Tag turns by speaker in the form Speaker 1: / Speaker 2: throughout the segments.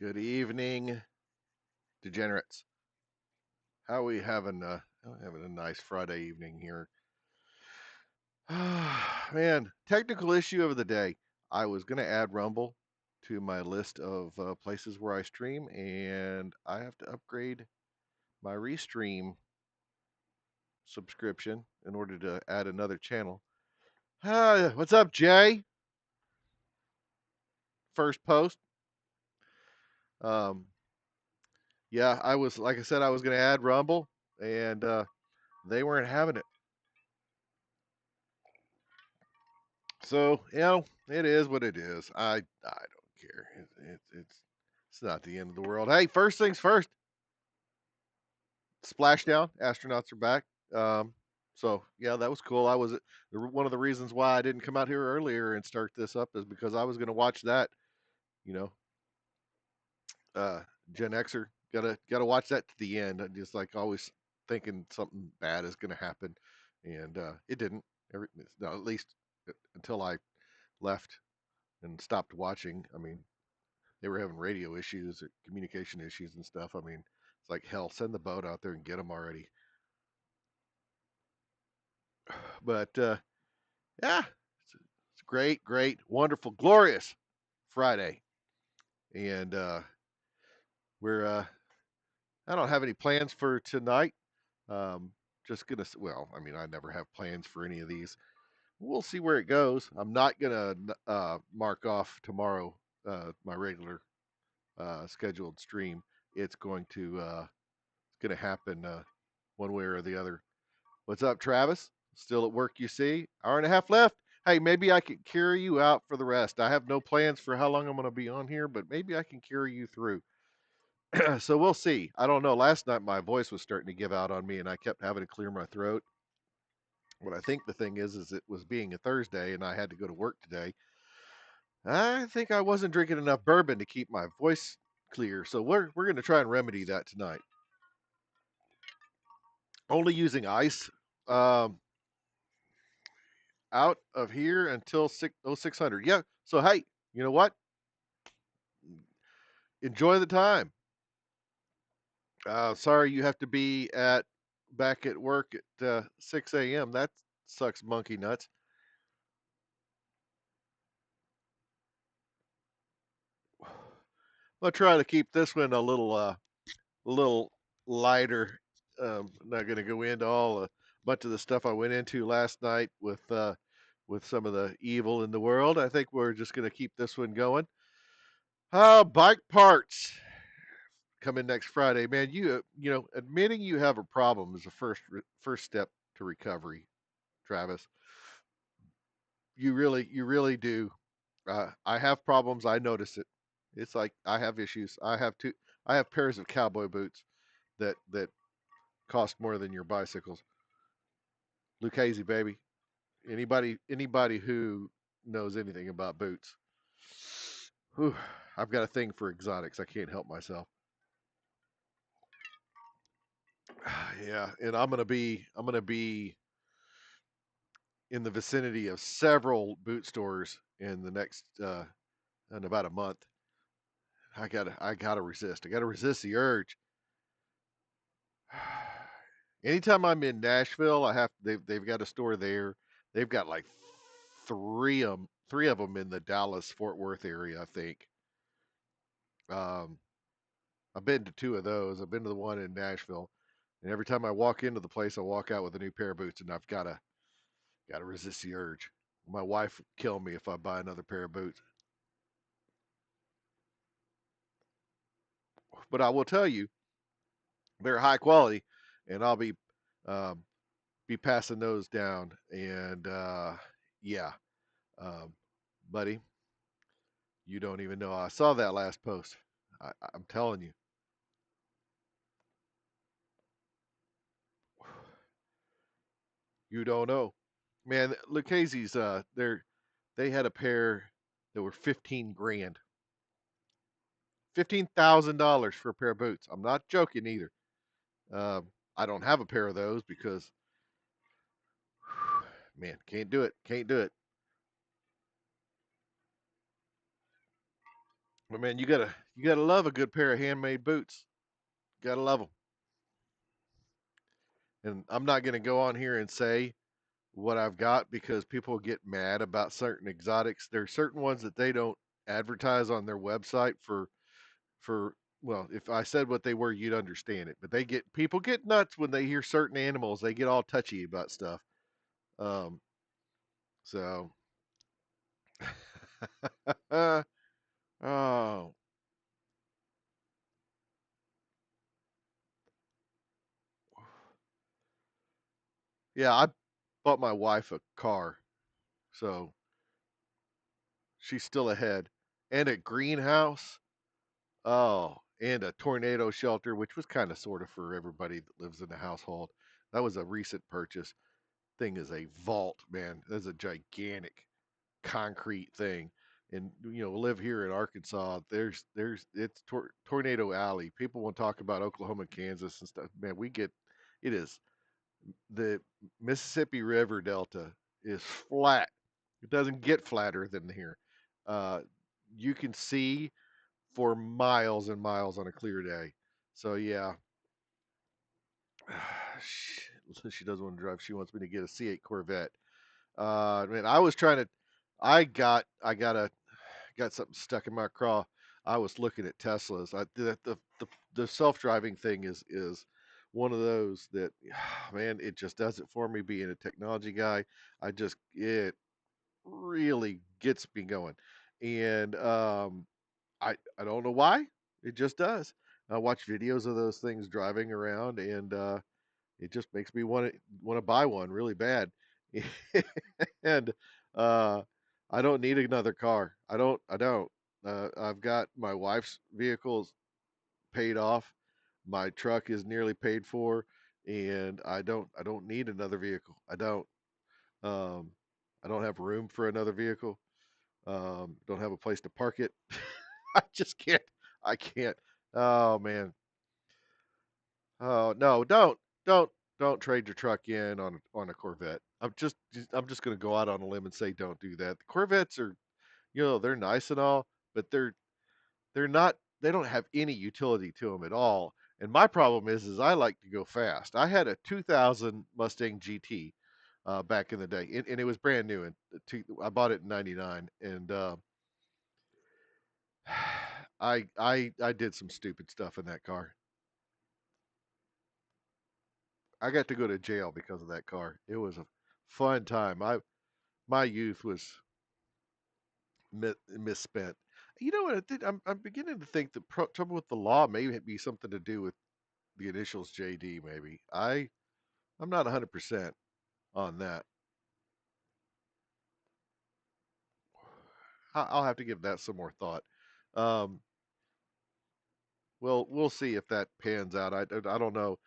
Speaker 1: Good evening, degenerates. How are we having? Having a nice Friday evening here. Man, technical issue of the day. I was gonna add Rumble to my list of places where I stream, and I have to upgrade my Restream subscription in order to add another channel. What's up, Jay? First post. Um, yeah, I was like I said, I was gonna add Rumble, and they weren't having it. So, it is what it is. I don't care. It's not the end of the world. Hey, first things first. Splashdown. Astronauts are back. Um, so yeah, that was cool. One of the reasons why I didn't come out here earlier and start this up is because I was going to watch that. You know, uh, Gen Xer. Gotta watch that to the end. I'm just like always thinking something bad is going to happen, and it didn't. No, at least until I left and stopped watching. I mean, they were having radio issues, or communication issues, and stuff. I mean, it's like hell. Send the boat out there and get them already. But yeah, it's great, great, wonderful, glorious Friday, and we're. I don't have any plans for tonight. Just gonna. Well, I mean, I never have plans for any of these. We'll see where it goes. I'm not gonna mark off tomorrow my regular scheduled stream. It's going to happen one way or the other. What's up, Travis? Still at work, you see? Hour and a half left. Hey, maybe I can carry you out for the rest. I have no plans for how long I'm going to be on here, but maybe I can carry you through. So we'll see. I don't know. Last night my voice was starting to give out on me, and I kept having to clear my throat. What I think the thing is it was being a Thursday, and I had to go to work today. I think I wasn't drinking enough bourbon to keep my voice clear, so we're going to try and remedy that tonight. Only using ice. Um, Out of here until 600. Yeah. So hey, you know what? Enjoy the time. Sorry you have to be at back at work at 6 a.m. That sucks monkey nuts. I'll try to keep this one a little lighter. Not going to go into all a bunch of the stuff I went into last night with some of the evil in the world. I think we're just going to keep this one going. Bike parts coming next Friday, man. Admitting you have a problem is the first step to recovery, Travis. You really do. I have problems. I notice it. It's like I have issues. I have pairs of cowboy boots that cost more than your bicycles. Lucchese, baby. Anybody who knows anything about boots, whew, I've got a thing for exotics. I can't help myself. Yeah, and I'm gonna be in the vicinity of several boot stores in the next in about a month. I gotta resist. I gotta resist the urge. Anytime I'm in Nashville, they've got a store there. They've got like three of them in the Dallas Fort Worth area, I think. Um, I've been to two of those. I've been to the one in Nashville, and every time I walk into the place, I walk out with a new pair of boots, and I've gotta resist the urge. My wife would kill me if I buy another pair of boots. But I will tell you, they're high quality, and I'll um, be passing those down. And yeah, um, buddy, you don't even know. I saw that last post. I'm telling you, you don't know, man. Lucchese's they had a pair that were 15 grand, $15,000 for a pair of boots. I'm not joking either. I don't have a pair of those because, man, can't do it. Can't do it. But man, you gotta love a good pair of handmade boots. Gotta love them. And I'm not gonna go on here and say what I've got because people get mad about certain exotics. There are certain ones that they don't advertise on their website for well, if I said what they were, you'd understand it. But people get nuts when they hear certain animals. They get all touchy about stuff. Um, so, oh yeah, I bought my wife a car, so she's still ahead, and a greenhouse. Oh, and a tornado shelter, which was kind of sort of for everybody that lives in the household. That was a recent purchase. Thing is a vault, man. That's a gigantic concrete thing. And live here in Arkansas. It's tornado alley. People want to talk about Oklahoma, Kansas, and stuff. Man, it is the Mississippi River Delta is flat. It doesn't get flatter than here. Uh, you can see for miles and miles on a clear day. So yeah, she doesn't want to drive. She wants me to get a C8 Corvette. Man, I was trying to. I got something stuck in my craw. I was looking at Teslas. The self-driving thing is one of those that, man, it just does it for me. Being a technology guy, it really gets me going, and I don't know why. It just does. I watch videos of those things driving around, and it just makes me want to buy one really bad. And uh, I don't need another car. I don't. I've got my wife's vehicles paid off. My truck is nearly paid for, and I don't need another vehicle. I don't. Um, I don't have room for another vehicle. Don't have a place to park it. I just can't. I can't. Oh man. Oh no, don't trade your truck in on a Corvette. I'm just going to go out on a limb and say don't do that. The Corvettes are, they're nice and all, but they're not they don't have any utility to them at all. And my problem is I like to go fast. I had a 2000 Mustang GT back in the day, and it was brand new, and I bought it in '99, and I did some stupid stuff in that car. I got to go to jail because of that car. It was a fun time. My youth was misspent. You know what? I'm beginning to think the trouble with the law may be something to do with the initials JD. Maybe I'm not 100%. on that. I'll have to give that some more thought. Um, well, we'll see if that pans out. I don't know.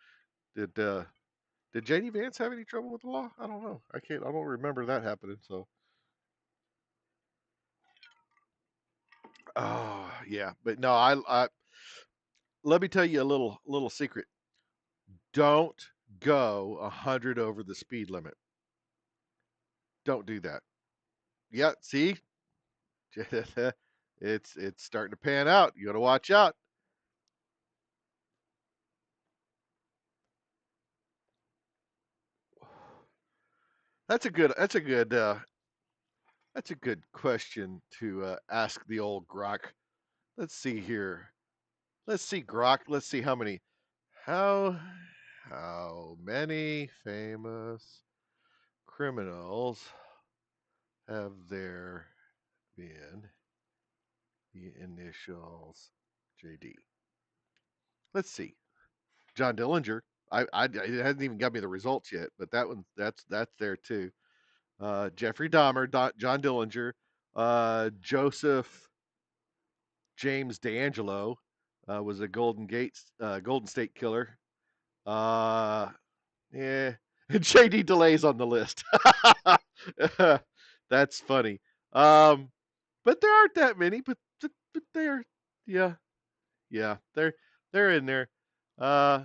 Speaker 1: Did did JD Vance have any trouble with the law? I don't know. I can't. I don't remember that happening. So, oh yeah, but no. I let me tell you a little secret. Don't go 100 over the speed limit. Don't do that. Yeah. See, it's starting to pan out. You got to watch out. That's a good question to ask the old Grok. Let's see here. Let's see Grok. Let's see how how many famous criminals have there been the initials JD? Let's see. John Dillinger. It hasn't even got me the results yet, but that's there too. Jeffrey Dahmer, John Dillinger, Joseph James D'Angelo was a Golden State Killer. Uh, yeah, JD delays on the list. That's funny. Um, but there aren't that many. But they're yeah yeah they're in there. Uh,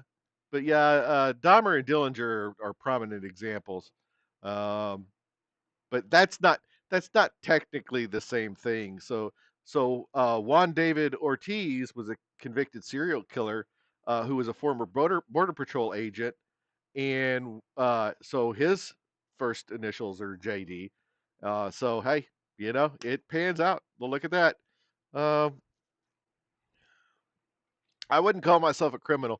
Speaker 1: but yeah, Dahmer and Dillinger are prominent examples. Um, but that's not technically the same thing. So Juan David Ortiz was a convicted serial killer who was a former border patrol agent, and so his first initials are JD. So hey, it pans out. Well, look at that. Um, I wouldn't call myself a criminal.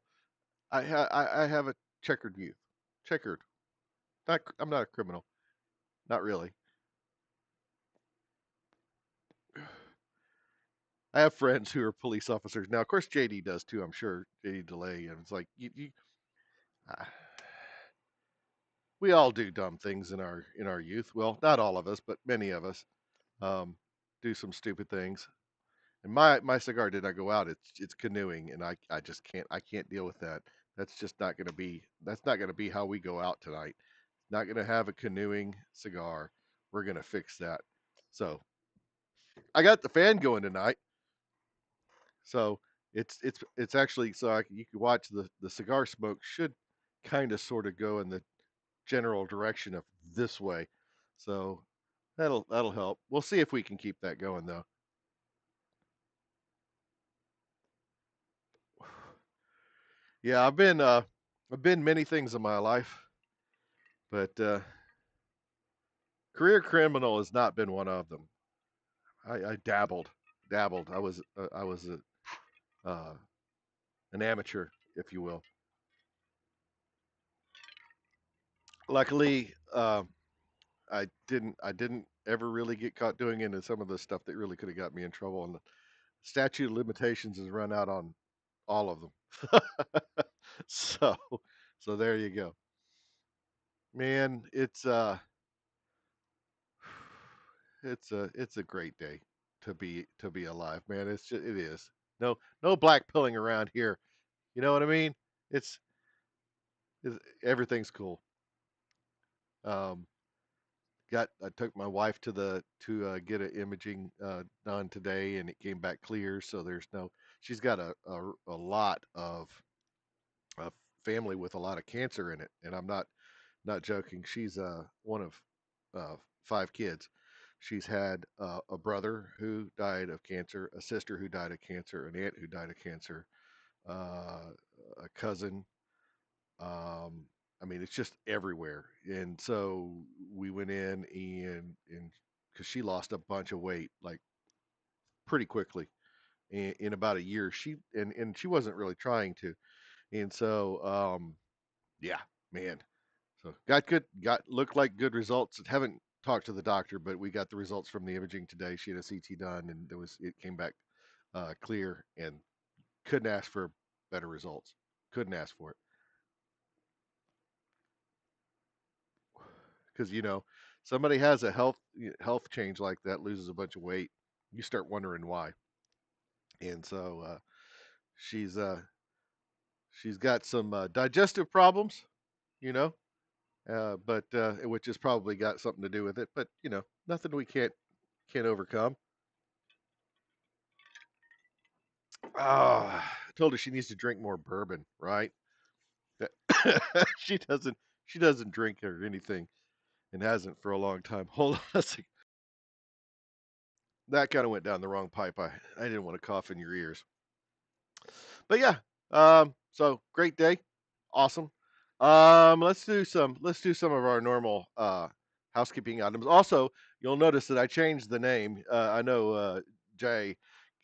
Speaker 1: I have a checkered youth. Checkered. I'm not a criminal. Not really. I have friends who are police officers now. Of course, JD does too. I'm sure JD Delay, and it's like uh, we all do dumb things in our youth. Well, not all of us, but many of us um, do some stupid things. And my cigar did not go out. It's canoeing, and I just can't deal with that. That's not gonna be how we go out tonight. Not gonna have a canoeing cigar. We're gonna fix that. So I got the fan going tonight. So it's actually you can watch the cigar smoke should kind of sort of go in the general direction of this way. So that'll help. We'll see if we can keep that going though. Yeah, I've been many things in my life, but career criminal has not been one of them. I dabbled. I was uh, an amateur, if you will. Luckily, I didn't ever really get caught doing into some of the stuff that really could have got me in trouble. And the statute of limitations has run out on all of them. so so there you go, man. It's a great day to be alive, man. It is. No black pilling around here. You know what I mean? It's, everything's cool. Um, I took my wife to get an imaging done today, and it came back clear. So there's no. She's got a lot of a family with a lot of cancer in it, and I'm not joking. She's one of five kids. She's had a brother who died of cancer, a sister who died of cancer, an aunt who died of cancer, uh, a cousin. Um, I mean, it's just everywhere. And so we went in and because she lost a bunch of weight like pretty quickly in about a year. And she wasn't really trying to. And so yeah, man. So got looked like good results. Haven't talked to the doctor, but we got the results from the imaging today. She had a CT done, and it came back clear, and couldn't ask for better results. Couldn't ask for it. because somebody has a health change like that, loses a bunch of weight, you start wondering why. And so she's she's got some digestive problems, you know, but which has probably got something to do with it. But nothing we can't overcome. I told her she needs to drink more bourbon, right? That- she doesn't drink or anything and hasn't for a long time. Hold on a second. That kind of went down the wrong pipe. I didn't want to cough in your ears. But yeah, so great day, awesome. Let's do some of our normal housekeeping items. Also, you'll notice that I changed the name. I know Jay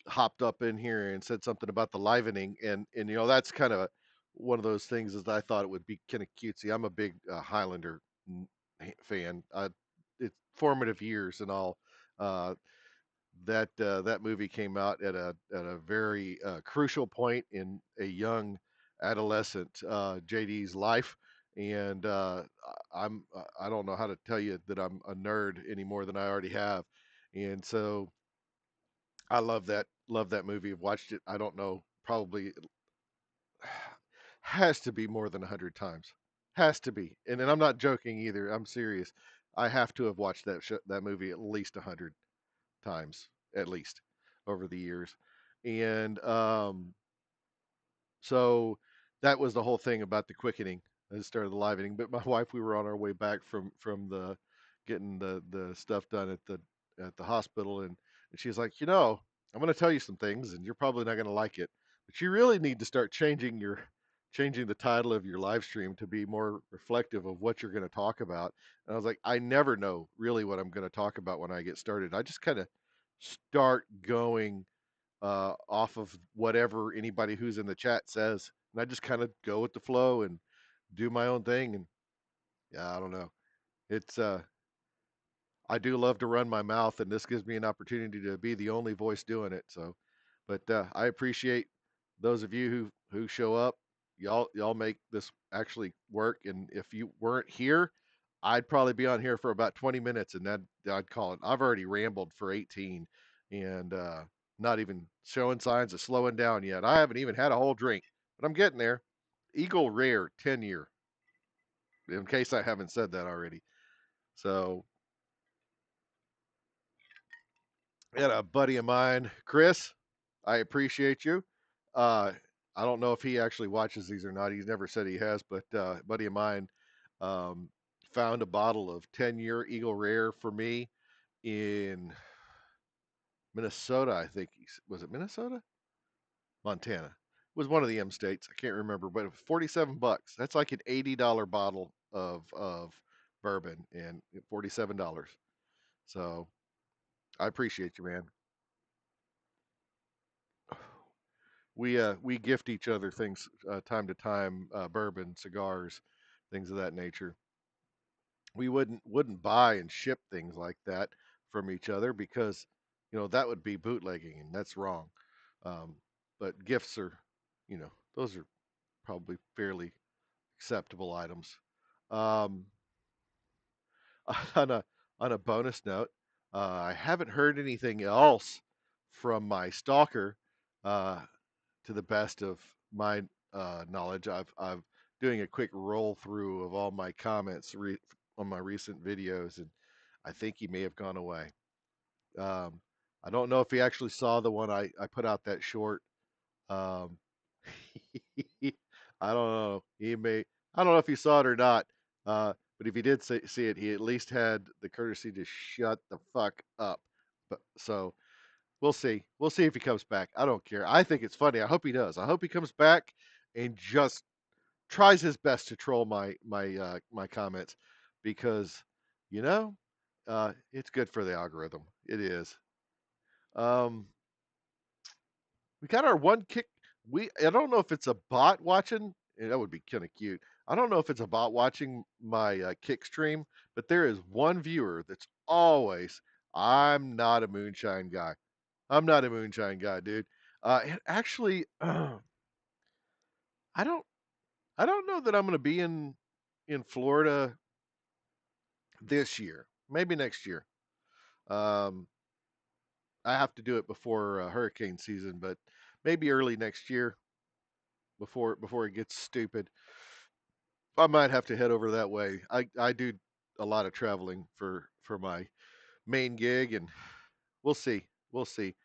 Speaker 1: hopped up in here and said something about the livening, and that's kind of one of those things is that I thought it would be kind of cutesy. I'm a big Highlander fan. It's formative years and all. Uh, that movie came out at a very crucial point in a young adolescent JD's life, and I don't know how to tell you that I'm a nerd any more than I already have, and so I love that movie. I've watched it. I don't know, probably has to be more than 100 times. Has to be, and I'm not joking either. I'm serious. I have to have watched that movie at least 100 times, at least, over the years. And so that was the whole thing about the quickening. I started the livening, but my wife, we were on our way back from the getting the stuff done at the hospital, and she's like, I'm going to tell you some things, and you're probably not going to like it, but you really need to start changing the title of your live stream to be more reflective of what you're going to talk about. And I was like, I never know really what I'm going to talk about when I get started. I just kind of start going off of whatever anybody who's in the chat says, and I just kind of go with the flow and do my own thing. And yeah, I don't know. It's I do love to run my mouth, and this gives me an opportunity to be the only voice doing it. So, but I appreciate those of you who show up. Y'all make this actually work. And if you weren't here, I'd probably be on here for about 20 minutes, and that I'd call it. I've already rambled for 18, and not even showing signs of slowing down yet. I haven't even had a whole drink, but I'm getting there. Eagle Rare 10 year, in case I haven't said that already. So, and a buddy of mine, Chris, I appreciate you. Uh, I don't know if he actually watches these or not. He's never said he has, but a buddy of mine um, found a bottle of 10-year Eagle Rare for me in Minnesota. I think was it Minnesota, Montana. It was one of the M states. I can't remember, but it was $47. That's like an $80 bottle of bourbon and $47. So I appreciate you, man. We gift each other things time to time, bourbon, cigars, things of that nature. We wouldn't buy and ship things like that from each other because that would be bootlegging and that's wrong. Um, but gifts are, those are probably fairly acceptable items. Um, on a bonus note, I haven't heard anything else from my stalker. Uh, to the best of my knowledge, I've doing a quick roll through of all my comments on my recent videos, and I think he may have gone away. Um, I don't know if he actually saw the one I put out that short. Um, I don't know. He may. I don't know if he saw it or not. But if he did see it, he at least had the courtesy to shut the fuck up. But so we'll see. We'll see if he comes back. I don't care. I think it's funny. I hope he does. I hope he comes back and just tries his best to troll my comments because you know it's good for the algorithm. It is. Um, we got our one kick. I don't know if it's a bot watching. That would be kind of cute. I don't know if it's a bot watching my kick stream, but there is one viewer that's always. I'm not a moonshine guy. I'm not a moonshine guy, dude. And actually, I don't I don't know that I'm going to be in Florida this year, maybe next year. Um, I have to do it before hurricane season, but maybe early next year before it gets stupid. I might have to head over that way. I do a lot of traveling for my main gig, and we'll see. We'll see.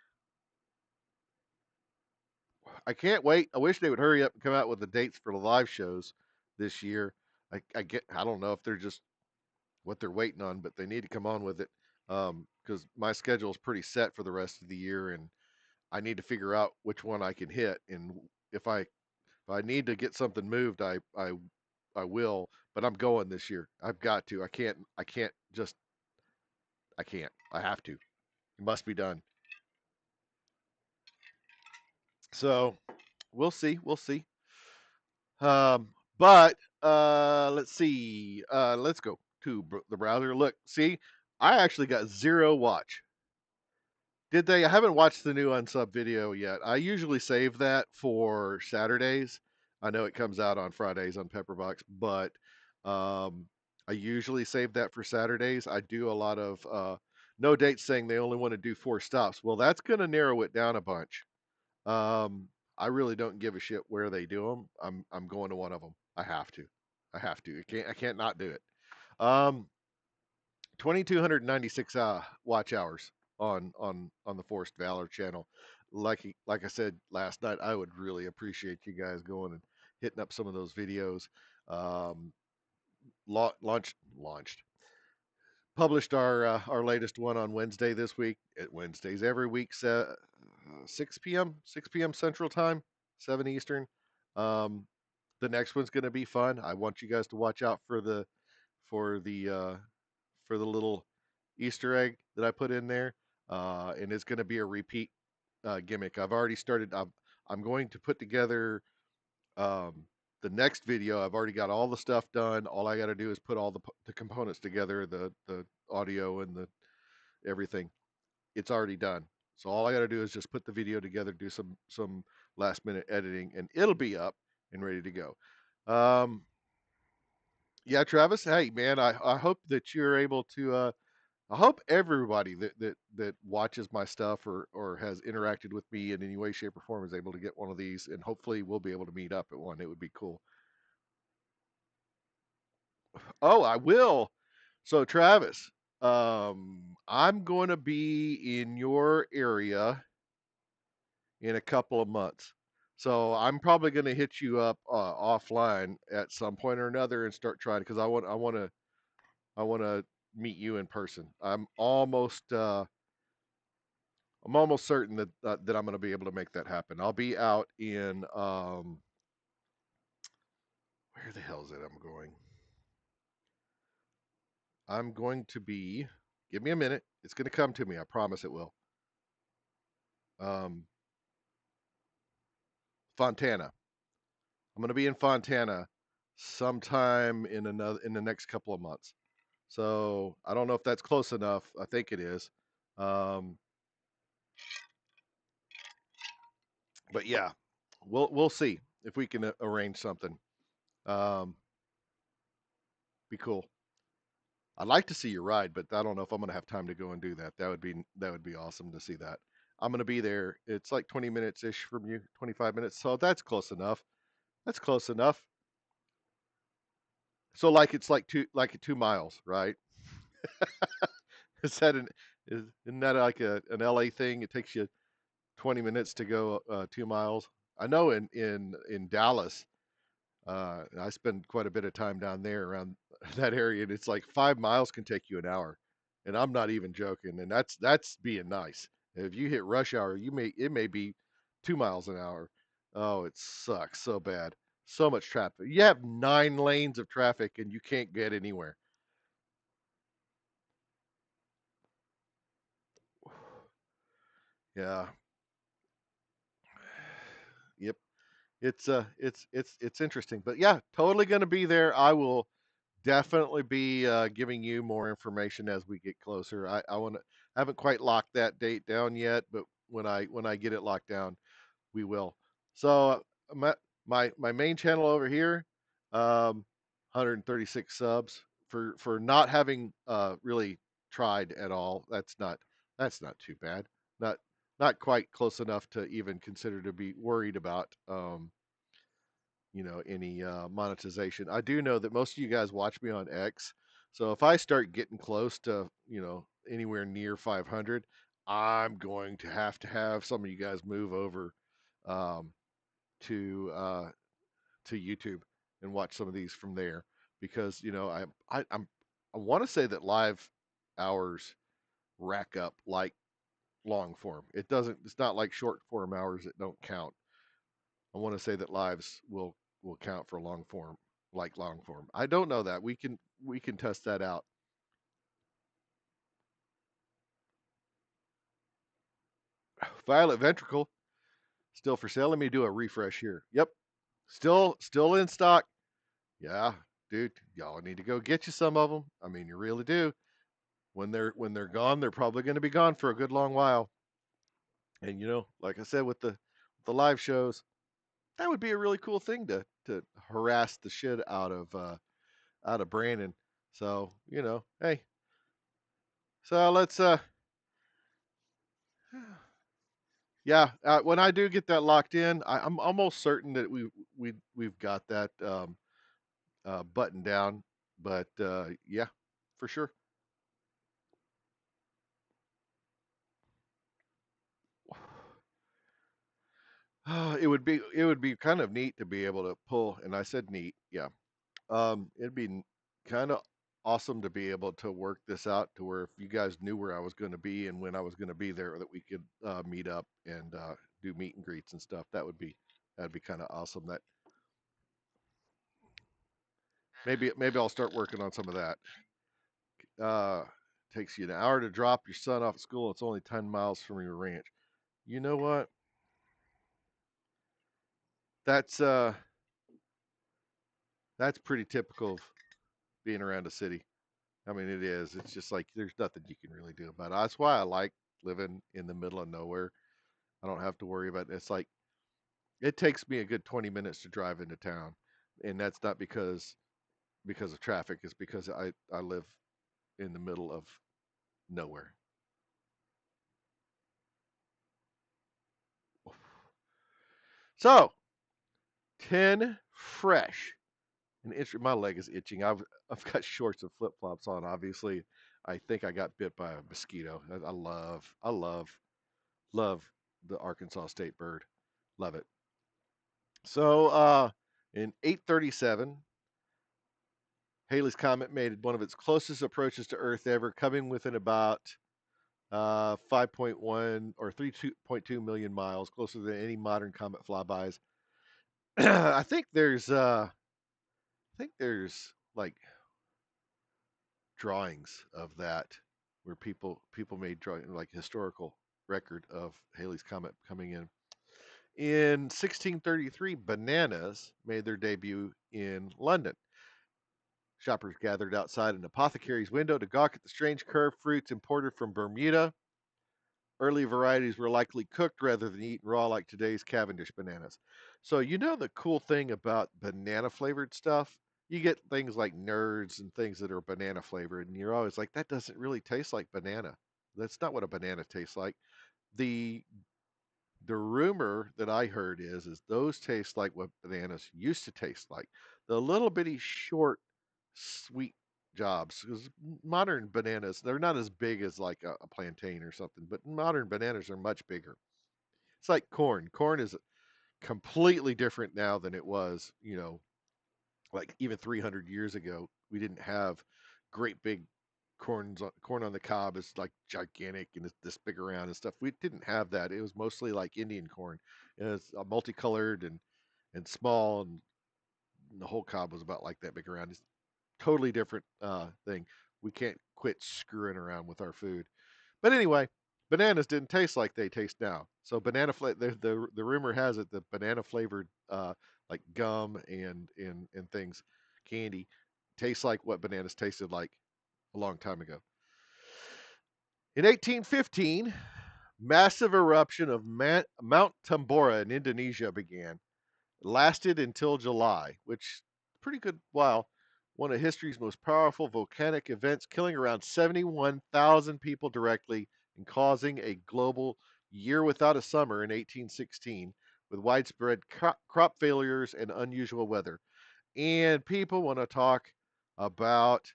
Speaker 1: I can't wait. I wish they would hurry up and come out with the dates for the live shows this year. I don't know if they're just what they're waiting on, but they need to come on with it because my schedule is pretty set for the rest of the year, and I need to figure out which one I can hit. And if I need to get something moved, I will. But I'm going this year. I've got to. I can't just. I can't. I have to. It must be done. So we'll see. We'll see. Um, but let's see. Let's go to the browser. Look, see, I actually got zero watch. Did they? I haven't watched the new unsub video yet. I usually save that for Saturdays. I know it comes out on Fridays on Pepperbox, but um, I usually save that for Saturdays. I do a lot of no dates saying they only want to do 4 stops. Well, that's going to narrow it down a bunch. Um, I really don't give a shit where they do them. I'm going to one of them. I have to. I have to. I can't not do it. Um, 2,296 watch hours on the Forced Valor channel. Like I said last night, I would really appreciate you guys going and hitting up some of those videos. Um, launched published our latest one on Wednesday this week. At Wednesdays every week, 6 p.m. Central Time, 7 Eastern. Um, the next one's going to be fun. I want you guys to watch out for the for the little Easter egg that I put in there, and it's going to be a repeat gimmick. I've already started. I'm going to put together um, the next video. I've already got all the stuff done. All I got to do is put all the components together, the audio and the everything. It's already done. So all I got to do is just put the video together, do some last minute editing, and it'll be up and ready to go. Um, yeah, Travis. Hey, man, I hope that you're able to. I hope everybody that watches my stuff or has interacted with me in any way, shape, or form is able to get one of these, and hopefully we'll be able to meet up at one. It would be cool. Oh, I will. So, Travis, I'm going to be in your area in a couple of months. So I'm probably going to hit you up offline at some point or another and start trying because I want to meet you in person. I'm almost certain that I'm going to be able to make that happen. I'll be out in where the hell is it? I'm going. I'm going to be. Give me a minute. It's going to come to me. I promise it will. Um, Fontana. I'm going to be in Fontana sometime in the next couple of months. So I don't know if that's close enough. I think it is. Um, but yeah, we'll see if we can arrange something. Um, be cool. I'd like to see you ride, but I don't know if I'm gonna have time to go and do that. That would be awesome to see that. I'm gonna be there. It's like 20 minutes ish from you, 25 minutes. So that's close enough. That's close enough. So like it's like 2 miles, right? Is that isn't that like an LA thing? It takes you 20 minutes to go 2 miles. I know in Dallas, I spend quite a bit of time down there around that area, and it's like 5 miles can take you an hour, and I'm not even joking. And that's being nice. If you hit rush hour, it may be 2 miles an hour. Oh, it sucks so bad. So much traffic. You have 9 lanes of traffic, and you can't get anywhere. Yeah. Yep. It's interesting, but yeah, totally going to be there. I will definitely be giving you more information as we get closer. I want to haven't quite locked that date down yet, but when I get it locked down, we will. So my main channel over here, 136 subs, for not having really tried at all. That's not too bad. Not not quite close enough to even consider to be worried about any monetization. I do know that most of you guys watch me on X, so if I start getting close to anywhere near 500, I'm going to have some of you guys move over um, to YouTube and watch some of these from there because I want to say that live hours rack up like long form. It doesn't. It's not like short form hours that don't count. I want to say that lives will count for long form, like long form. I don't know that. We can test that out. Violet ventricle still for sale. Let me do a refresh here. Yep, still in stock. Yeah, dude, y'all need to go get you some of them. I mean, you really do. When they're gone, they're probably going to be gone for a good long while. And like I said with the live shows, that would be a really cool thing to harass the shit out of Brandon. So hey, so let's yeah. When I do get that locked in, I'm almost certain that we've got that buttoned down. But yeah, for sure. It would be kind of neat to be able to pull, and I said neat, yeah. It'd be kind of awesome to be able to work this out to where if you guys knew where I was going to be and when I was going to be there, that we could meet up and do meet and greets and stuff. That'd be kind of awesome. That maybe I'll start working on some of that. Uh, Takes you an hour to drop your son off at school. It's only 10 miles from your ranch. You know what? That's uh, that's pretty typical of being around a city. I mean, it is. It's just like there's nothing you can really do about it. That's why I like living in the middle of nowhere. I don't have to worry about it. It's like it takes me a good 20 minutes to drive into town, and that's not because of traffic. It's because I live in the middle of nowhere. So 10 fresh. My leg is itching. I've got shorts and flip flops on. Obviously, I think I got bit by a mosquito. I love the Arkansas state bird. Love it. So in 837, Halley's Comet made one of its closest approaches to Earth ever, coming within about 5.1 or 3.2 million miles, closer than any modern comet flybys. I think there's like drawings of that where people made drawing like historical record of Halley's Comet coming in. In 1633, bananas made their debut in London. Shoppers gathered outside an apothecary's window to gawk at the strange curved fruits imported from Bermuda. Early varieties were likely cooked rather than eaten raw like today's Cavendish bananas. So the cool thing about banana flavored stuff, you get things like nerds and things that are banana flavored, and you're always like, that doesn't really taste like banana. That's not what a banana tastes like. The the rumor that I heard is those taste like what bananas used to taste like. The little bitty short sweet jobs, because modern bananas, they're not as big as like a plantain or something, but modern bananas are much bigger. It's like corn. Corn is completely different now than it was, like even 300 years ago. We didn't have great big corn on the cob is like gigantic and it's this big around and stuff. We didn't have that. It was mostly like Indian corn. It was multicolored and small, and the whole cob was about like that big around. It's totally different thing. We can't quit screwing around with our food. But anyway, bananas didn't taste like they taste now. So the rumor has it that banana flavored like gum and things, candy, tastes like what bananas tasted like a long time ago. In 1815, massive eruption of Mount Tambora in Indonesia began. It lasted until July, which pretty good while. one of history's most powerful volcanic events, killing around 71,000 people directly and causing a global year without a summer in 1816 with widespread crop failures and unusual weather. And people want to talk about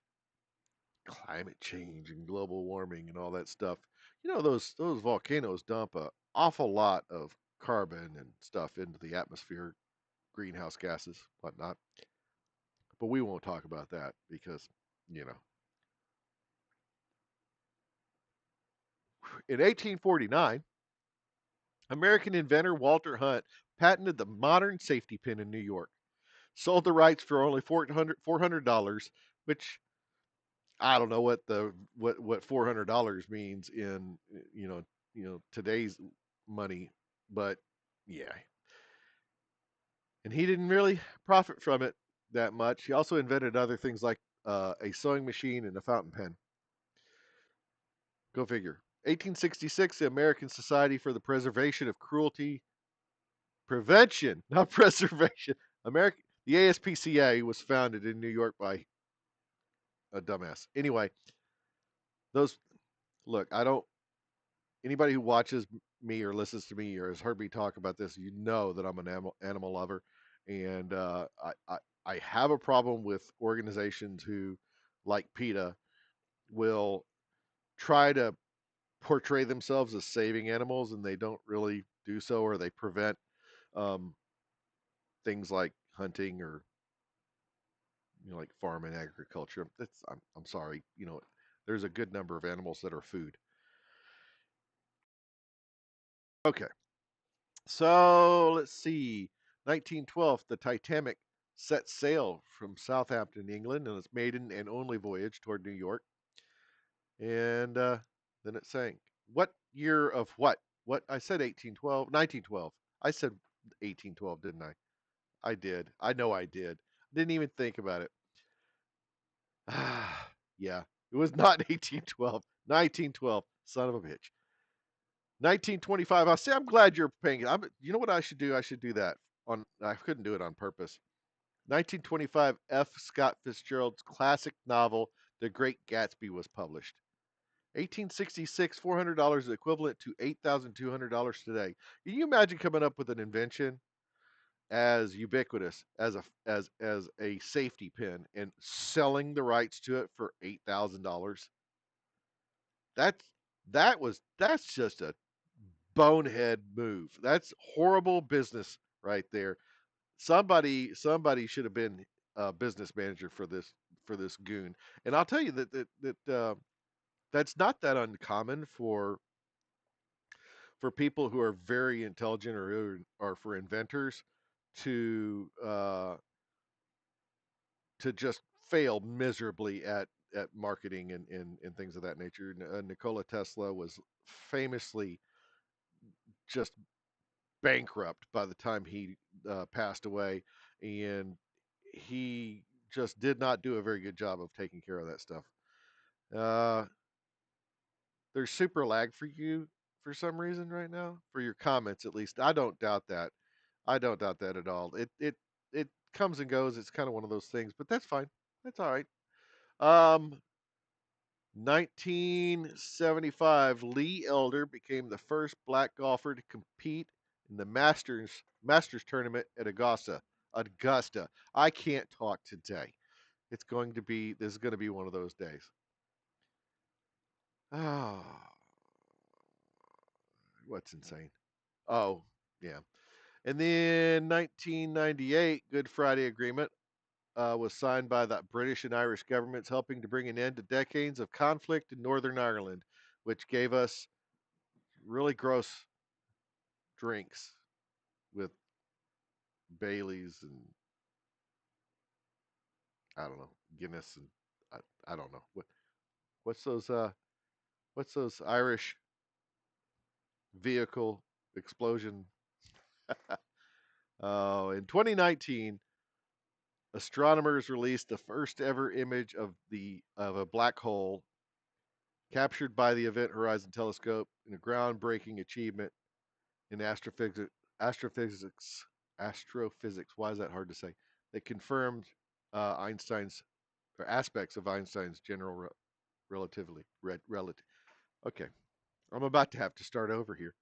Speaker 1: climate change and global warming and all that stuff. You know, those volcanoes dump a awful lot of carbon and stuff into the atmosphere, greenhouse gases, whatnot. But we won't talk about that because, you know, in 1849, American inventor Walter Hunt patented the modern safety pin in New York. Sold the rights for only $400, which I don't know what $400 means in today's money, but yeah. And he didn't really profit from it that much. He also invented other things like a sewing machine and a fountain pen. Go figure. 1866, the American Society for the Preservation of Cruelty Prevention, not preservation. The ASPCA was founded in New York by a dumbass. Anyway, those look. I don't. Anybody who watches me or listens to me or has heard me talk about this, you know that I'm an animal lover, and I have a problem with organizations who, like PETA, will try to portray themselves as saving animals, and they don't really do so, or they prevent um, things like hunting or like farm and agriculture. I'm sorry, there's a good number of animals that are food. Okay, so let's see. 1912, the Titanic set sail from Southampton, England, on its maiden and only voyage toward New York, and then it sank. What year of what? What I said 1812, 1912. I said 1812, didn't I? I did. I know I did. Didn't even think about it. Ah, yeah. It was not 1812. 1912. Son of a bitch. 1925. I say I'm glad you're paying. You know what I should do? I should do that. I couldn't do it on purpose. 1925. F. Scott Fitzgerald's classic novel, The Great Gatsby, was published. 1866. $400 is equivalent to $8,200 today. Can you imagine coming up with an invention as ubiquitous as a safety pin and selling the rights to it for $8,000? That's that's just a bonehead move. That's horrible business right there. Somebody should have been a business manager for this goon. And I'll tell you that's not that uncommon for people who are very intelligent or for inventors to just fail miserably at marketing and things of that nature. Nikola Tesla was famously just bankrupt by the time he passed away, and he just did not do a very good job of taking care of that stuff. Uh, there's super lag for you for some reason right now for your comments, at least. I don't doubt that. I don't doubt that at all. It comes and goes. It's kind of one of those things, but that's fine. That's all right. Um, 1975, Lee Elder became the first black golfer to compete in the Masters tournament at Augusta. Augusta. I can't talk today. This is going to be one of those days. Oh, what's insane? Oh, yeah. And then 1998, Good Friday Agreement was signed by the British and Irish governments, helping to bring an end to decades of conflict in Northern Ireland, which gave us really gross drinks with Bailey's and I don't know Guinness and I don't know what's those what's those Irish vehicle explosion. Oh, in 2019, astronomers released the first ever image of a black hole captured by the Event Horizon Telescope in a groundbreaking achievement in astrophysics. Astrophysics. Why is that hard to say? That confirmed Einstein's or aspects of Einstein's general relativity. Relative. Okay, I'm about to have to start over here.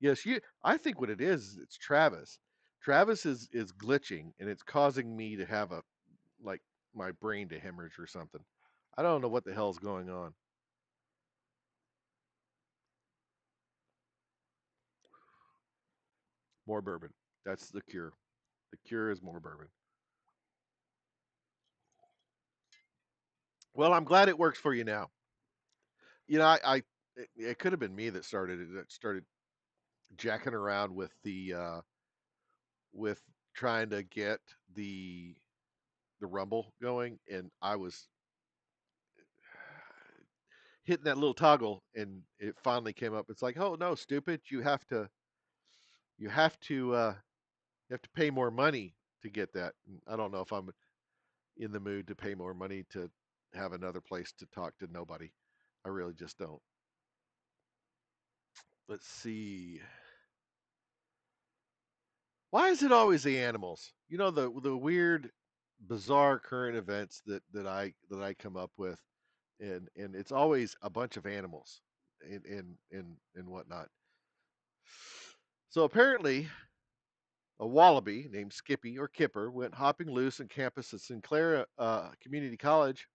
Speaker 1: Yes, you. I think what it is, it's Travis. Travis is glitching, and it's causing me to have a like my brain to hemorrhage or something. I don't know what the hell's going on. More bourbon. That's the cure. The cure is more bourbon. Well, I'm glad it works for you now. I it could have been me that started it. That started jacking around with trying to get the rumble going, and I was hitting that little toggle, and it finally came up. It's like, oh no, stupid! You have to you have to pay more money to get that. And I don't know if I'm in the mood to pay more money to have another place to talk to nobody. I really just don't. Let's see. Why is it always the animals? The weird, bizarre current events that I come up with, and it's always a bunch of animals, and whatnot. So apparently, a wallaby named Skippy or Kipper went hopping loose on campus at Sinclair Community College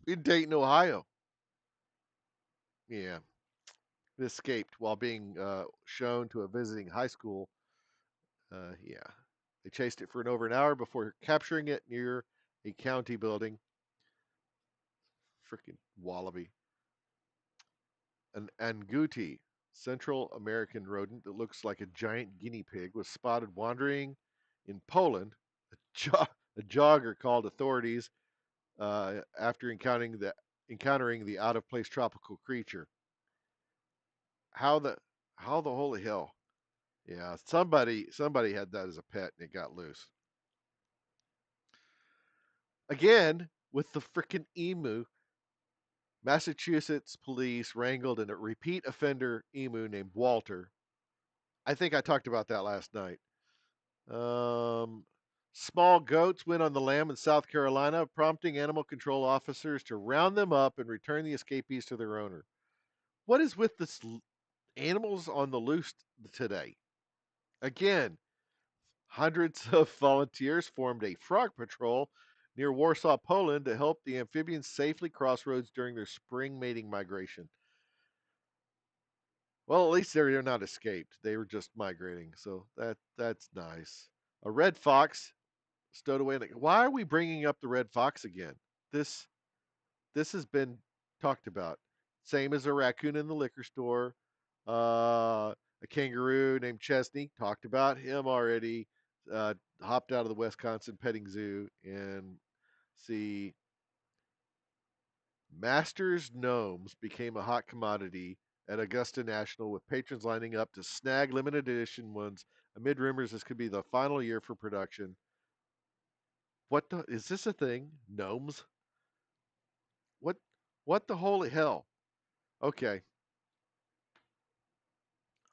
Speaker 1: in Dayton, Ohio. Yeah, it escaped while being shown to a visiting high school. Yeah, they chased it for over an hour before capturing it near a county building. Freaking wallaby. An anguti, Central American rodent that looks like a giant guinea pig, was spotted wandering in Poland. A, jo- a jogger called authorities after encountering the out of place tropical creature. How the how the holy hell? Yeah, somebody had that as a pet and it got loose. Again with the frickin' emu. Massachusetts police wrangled a repeat offender emu named Walter. I think I talked about that last night. Um, Small goats went on the lam in South Carolina, prompting animal control officers to round them up and return the escapees to their owner. What is with this animals on the loose today? Again, hundreds of volunteers formed a frog patrol near Warsaw, Poland to help the amphibians safely cross roads during their spring mating migration. Well, at least they're not escaped. They were just migrating, so that's nice. A red fox stowed away. Why are we bringing up the red fox again? This this has been talked about. Same as a raccoon in the liquor store. A kangaroo named Chesney, talked about him already. Hopped out of the Wisconsin petting zoo, and see, Masters gnomes became a hot commodity at Augusta National, with patrons lining up to snag limited edition ones amid rumors this could be the final year for production. Is this a thing? Gnomes? What what the holy hell? Okay.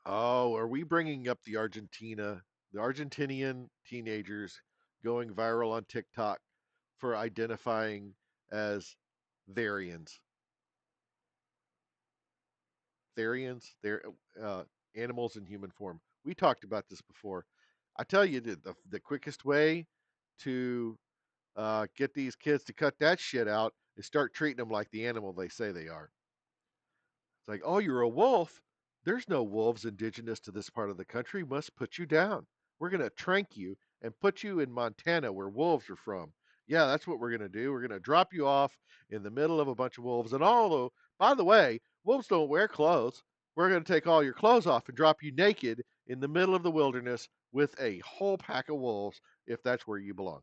Speaker 1: Oh, are we bringing up the Argentinian teenagers going viral on TikTok for identifying as Therians? Therians, they're uh, animals in human form. We talked about this before. I tell you, the quickest way to get these kids to cut that shit out is start treating them like the animal they say they are. It's like, oh, you're a wolf. There's no wolves indigenous to this part of the country. We must put you down. We're going to trank you and put you in Montana where wolves are from. Yeah, that's what we're going to do. We're going to drop you off in the middle of a bunch of wolves. And although, by the way, wolves don't wear clothes, we're going to take all your clothes off and drop you naked in the middle of the wilderness with a whole pack of wolves if that's where you belong.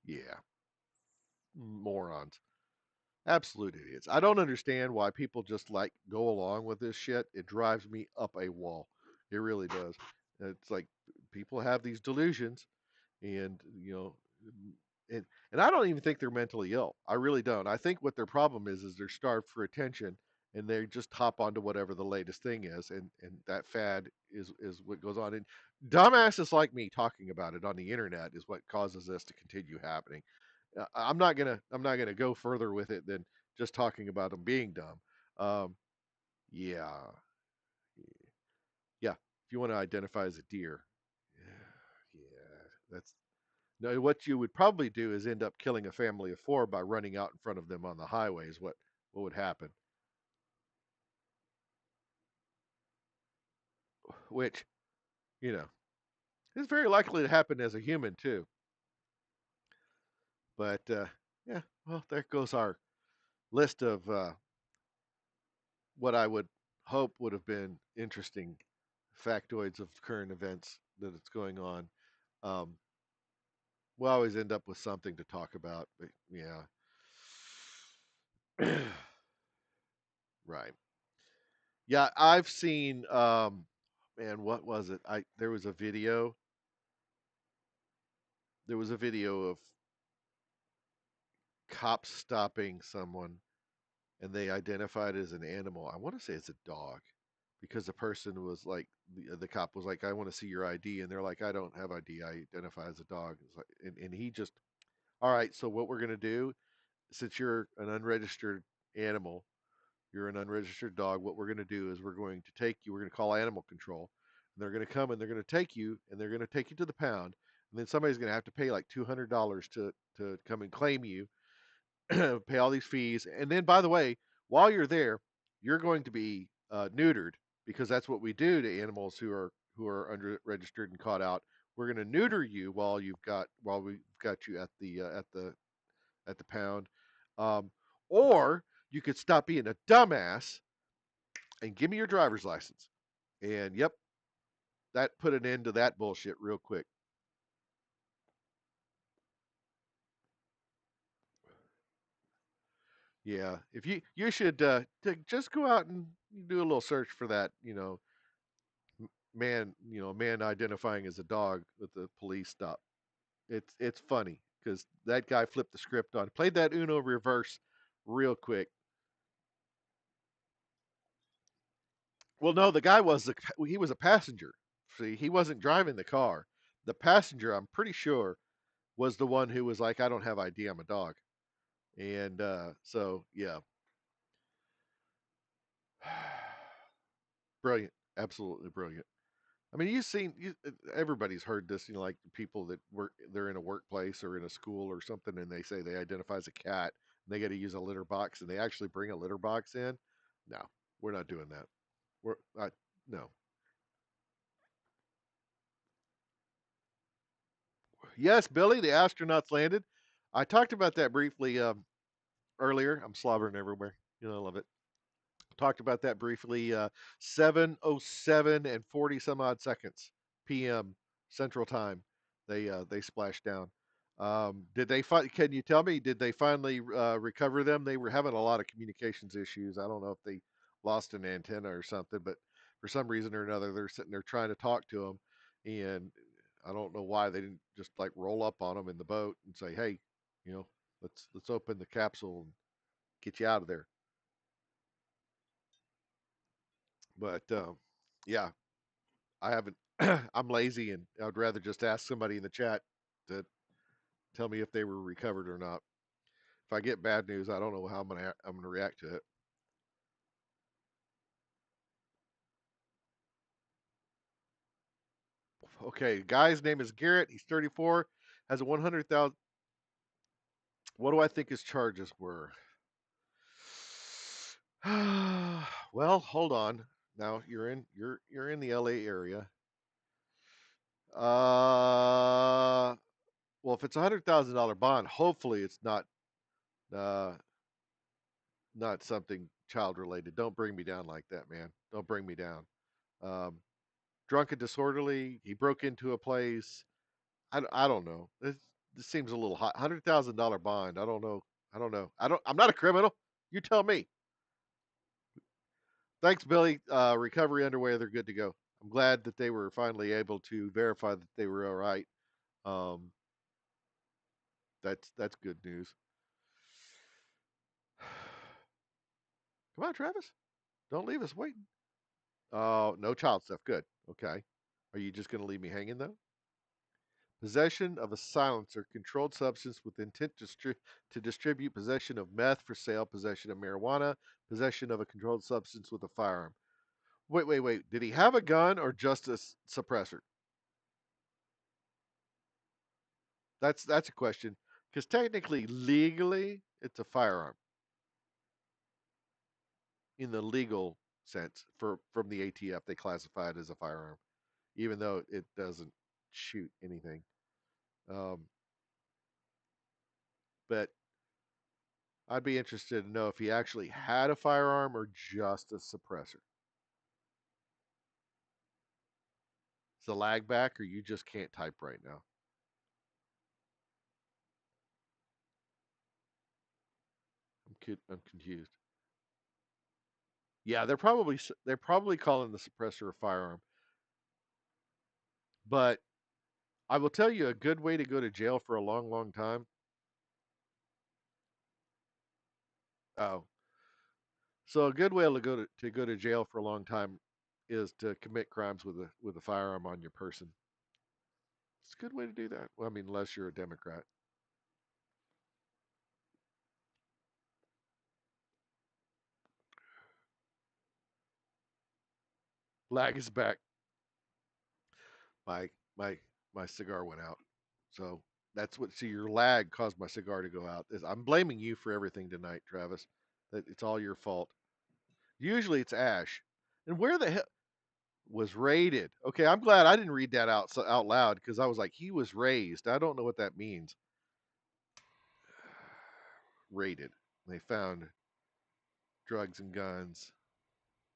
Speaker 1: Yeah, morons. Absolute idiots. I don't understand why people just like go along with this shit. It drives me up a wall. It really does. It's like people have these delusions, and and I don't even think they're mentally ill. I really don't. I think what their problem is they're starved for attention, and they just hop onto whatever the latest thing is, and that fad is what goes on. And dumbasses like me talking about it on the internet is what causes this to continue happening. I'm not gonna go further with it than just talking about them being dumb. Um, yeah, yeah. If you want to identify as a deer, yeah, that's no. What you would probably do is end up killing a family of four by running out in front of them on the highways. What would happen? Which you know is very likely to happen as a human too. But yeah, well, there goes our list of what I would hope would have been interesting factoids of current events that it's going on. Um, we'll always end up with something to talk about, but yeah, right. Yeah, I've seen. Man, what was it? I there was a video. There was a video of cops stopping someone, and they identified as an animal. I want to say it's a dog, because the person was like, the cop was like, "I want to see your ID," and they're like, "I don't have ID. I identify as a dog." It's like, and he just, all right. So what we're gonna do, since you're an unregistered animal, you're an unregistered dog. What we're gonna do is we're going to take you. We're gonna call animal control, and they're gonna come and they're gonna take you, and they're gonna take you to the pound, and then somebody's gonna have to pay like $200 to come and claim you, pay all these fees, and then by the way, while you're there, you're going to be neutered, because that's what we do to animals who are under registered and caught out. We're going to neuter you while we've got you at the pound, um, or you could stop being a dumbass and give me your driver's license. And yep, that put an end to that bullshit real quick. Yeah, if you should just go out and do a little search for that, man identifying as a dog with the police stop. It's funny because that guy flipped the script on, played that Uno reverse real quick. Well, no, the guy he was a passenger. See, he wasn't driving the car. The passenger, I'm pretty sure, was the one who was like, "I don't have ID. I'm a dog." And so yeah, brilliant, absolutely brilliant. I mean, everybody's heard this, like the people that they're in a workplace or in a school or something, and they say they identify as a cat, and they got to use a litter box, and they actually bring a litter box in. No, we're not doing that. We're not. No. Yes, Billy, the astronauts landed. I talked about that briefly earlier. I'm slobbering everywhere. I love it. Talked about that briefly. 7:07 and 40 some odd seconds p.m. Central Time. They splashed down. Did they Can you tell me? Did they finally recover them? They were having a lot of communications issues. I don't know if they lost an antenna or something, but for some reason or another, they're sitting there trying to talk to them, and I don't know why they didn't just like roll up on them in the boat and say, "Hey, you know, let's open the capsule and get you out of there." But yeah, I haven't. I'm lazy, and I'd rather just ask somebody in the chat to tell me if they were recovered or not. If I get bad news, I don't know how I'm gonna react to it. Okay, guy's name is Garrett. He's 34, has a 100,000. What do I think his charges were? Well, hold on. Now you're in the LA area. Uh, well, if it's $100,000 bond, hopefully it's uh not something child related. Don't bring me down like that, man. Don't bring me down. Um, Drunk and disorderly. He broke into a place. I don't know. This seems a little hot. $100,000 bond. I don't know. I don't know. I'm not a criminal. You tell me. Thanks, Billy. Recovery underway. They're good to go. I'm glad that they were finally able to verify that they were all right. Um, that's good news. Come on, Travis. Don't leave us waiting. Oh, no child stuff. Good. Okay. Are you just going to leave me hanging though? Possession of a silencer, controlled substance with intent to distribute, possession of meth for sale, possession of marijuana, possession of a controlled substance with a firearm. Wait, wait, wait. Did he have a gun or just a suppressor? That's a question. Because technically, legally, it's a firearm in the legal sense. For from the ATF, they classify it as a firearm, even though it doesn't shoot anything. Um, but I'd be interested to know if he actually had a firearm or just a suppressor. Is the lag back, or you just can't type right now? I'm confused. Yeah, they're probably calling the suppressor a firearm. But I will tell you a good way to go to jail for a long, long time. Oh, so a good way to go to jail for a long time is to commit crimes with a firearm on your person. It's a good way to do that. Well, I mean, unless you're a Democrat. Lag is back. My my my cigar went out. So that's what. See, your lag caused my cigar to go out. I'm blaming you for everything tonight, Travis. That it's all your fault. Usually it's Ash. And where the hell was raided? Okay, I'm glad I didn't read that out loud because I was like, he was raised. I don't know what that means. Raided. They found drugs and guns.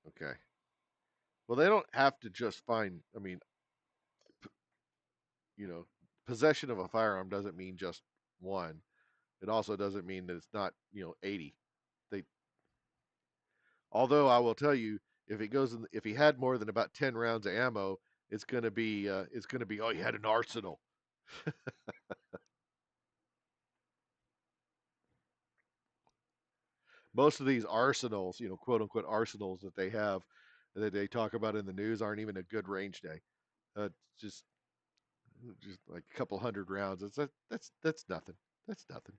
Speaker 1: Okay. Well, they don't have to just find. I mean, you know, possession of a firearm doesn't mean just one. It also doesn't mean that it's not 80. They Although I will tell you, if he had more than about 10 rounds of ammo, it's gonna be oh, he had an arsenal. Most of these arsenals, quote unquote arsenals that they talk about in the news aren't even a good range day. Just just like a couple hundred rounds. That's nothing. That's nothing.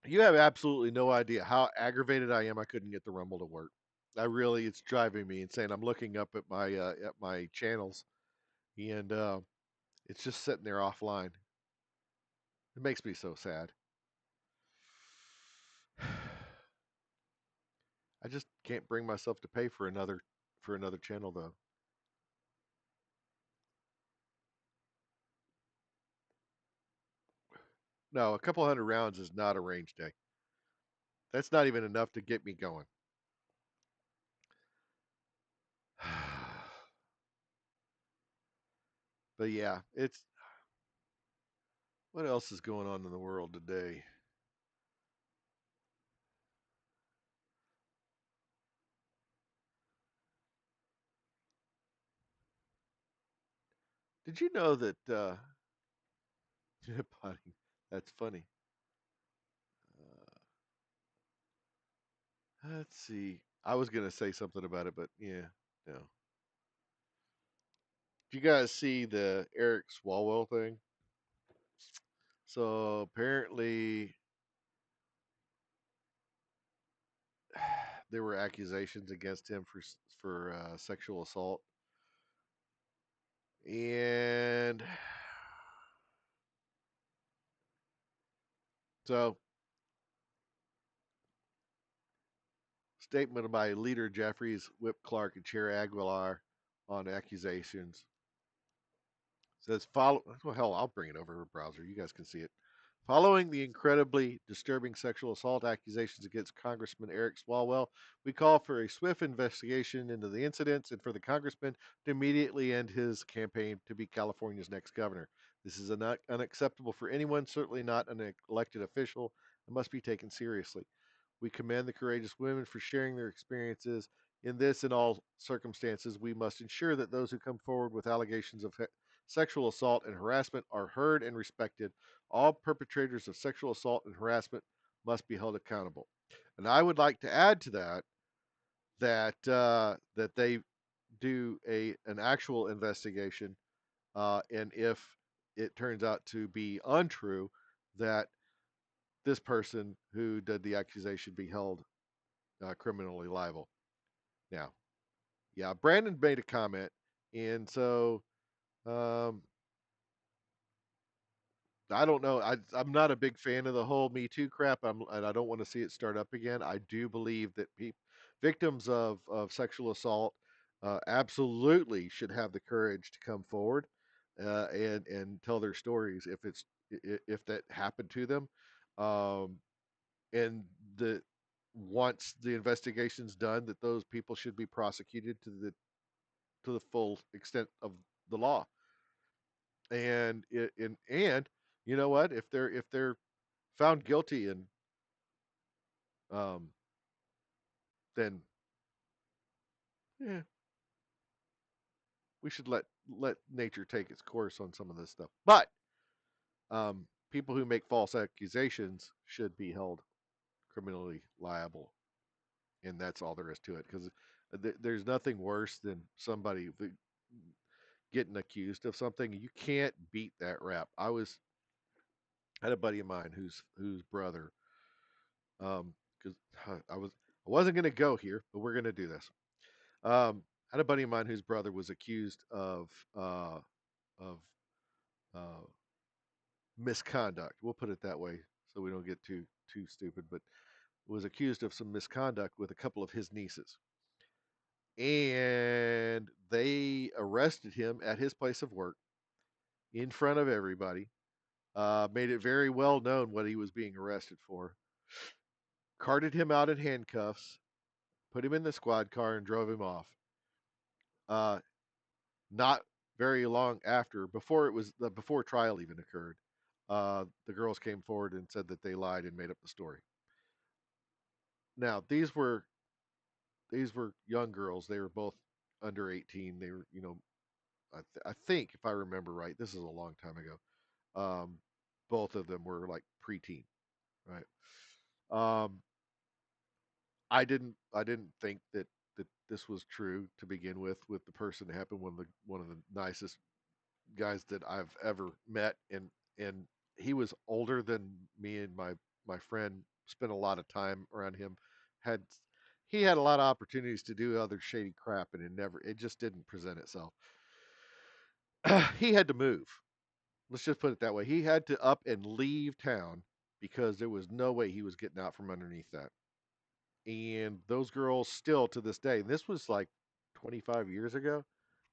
Speaker 1: You have absolutely no idea how aggravated I am. I couldn't get the Rumble to work. It's driving me insane. I'm looking up at my channels, and it's just sitting there offline. It makes me so sad. I just can't bring myself to pay for another channel though. No, a couple hundred rounds is not a range day. That's not even enough to get me going. But yeah, it's what else is going on in the world today? Did you know that potty? That's funny. Uh, let's see. I was gonna say something about it, but yeah, no. Did you guys see the Eric Swalwell thing? So apparently there were accusations against him for sexual assault, and so statement by leader Jeffries, Whip Clark, and Chair Aguilar on accusations says follow. Well, hell, I'll bring it over to browser. You guys can see it. Following the incredibly disturbing sexual assault accusations against Congressman Eric Swalwell, we call for a swift investigation into the incidents and for the congressman to immediately end his campaign to be California's next governor. This is unacceptable for anyone, certainly not an elected official, and must be taken seriously. We commend the courageous women for sharing their experiences. In this and all circumstances, we must ensure that those who come forward with allegations of sexual assault and harassment are heard and respected. All perpetrators of sexual assault and harassment must be held accountable. And I would like to add to that that they do a an actual investigation, and if it turns out to be untrue, that this person who did the accusation be held criminally liable. Now, yeah, Brandon made a comment, and so um, I don't know. I'm not a big fan of the whole Me Too crap, and I don't want to see it start up again. I do believe that victims of sexual assault absolutely should have the courage to come forward and tell their stories if that happened to them, um, and the once the investigation's done, that those people should be prosecuted to the full extent of the law. And you know what? If they're found guilty, and um, then yeah, we should let nature take its course on some of this stuff. But people who make false accusations should be held criminally liable, and that's all there is to it. Because there's nothing worse than somebody getting accused of something. You can't beat that rap. Had a buddy of mine whose brother, because I wasn't going to go here, but we're going to do this. Had a buddy of mine whose brother was accused of uh, misconduct. We'll put it that way, so we don't get too stupid. But was accused of some misconduct with a couple of his nieces, and they arrested him at his place of work in front of everybody. Made it very well known what he was being arrested for. Carted him out in handcuffs, put him in the squad car, and drove him off. Uh, Not very long after, before trial even occurred, the girls came forward and said that they lied and made up the story. Now these were young girls. They were both under 18. They were, I think if I remember right, this is a long time ago. Um, Both of them were like preteen, right? Um, I didn't think that this was true to begin with the person that happened, one of the nicest guys that I've ever met, and he was older than me, and my friend spent a lot of time around him. Had He had a lot of opportunities to do other shady crap, and it just didn't present itself. He had to move. Let's just put it that way. He had to up and leave town because there was no way he was getting out from underneath that. And those girls still to this day, and this was like 25 years ago,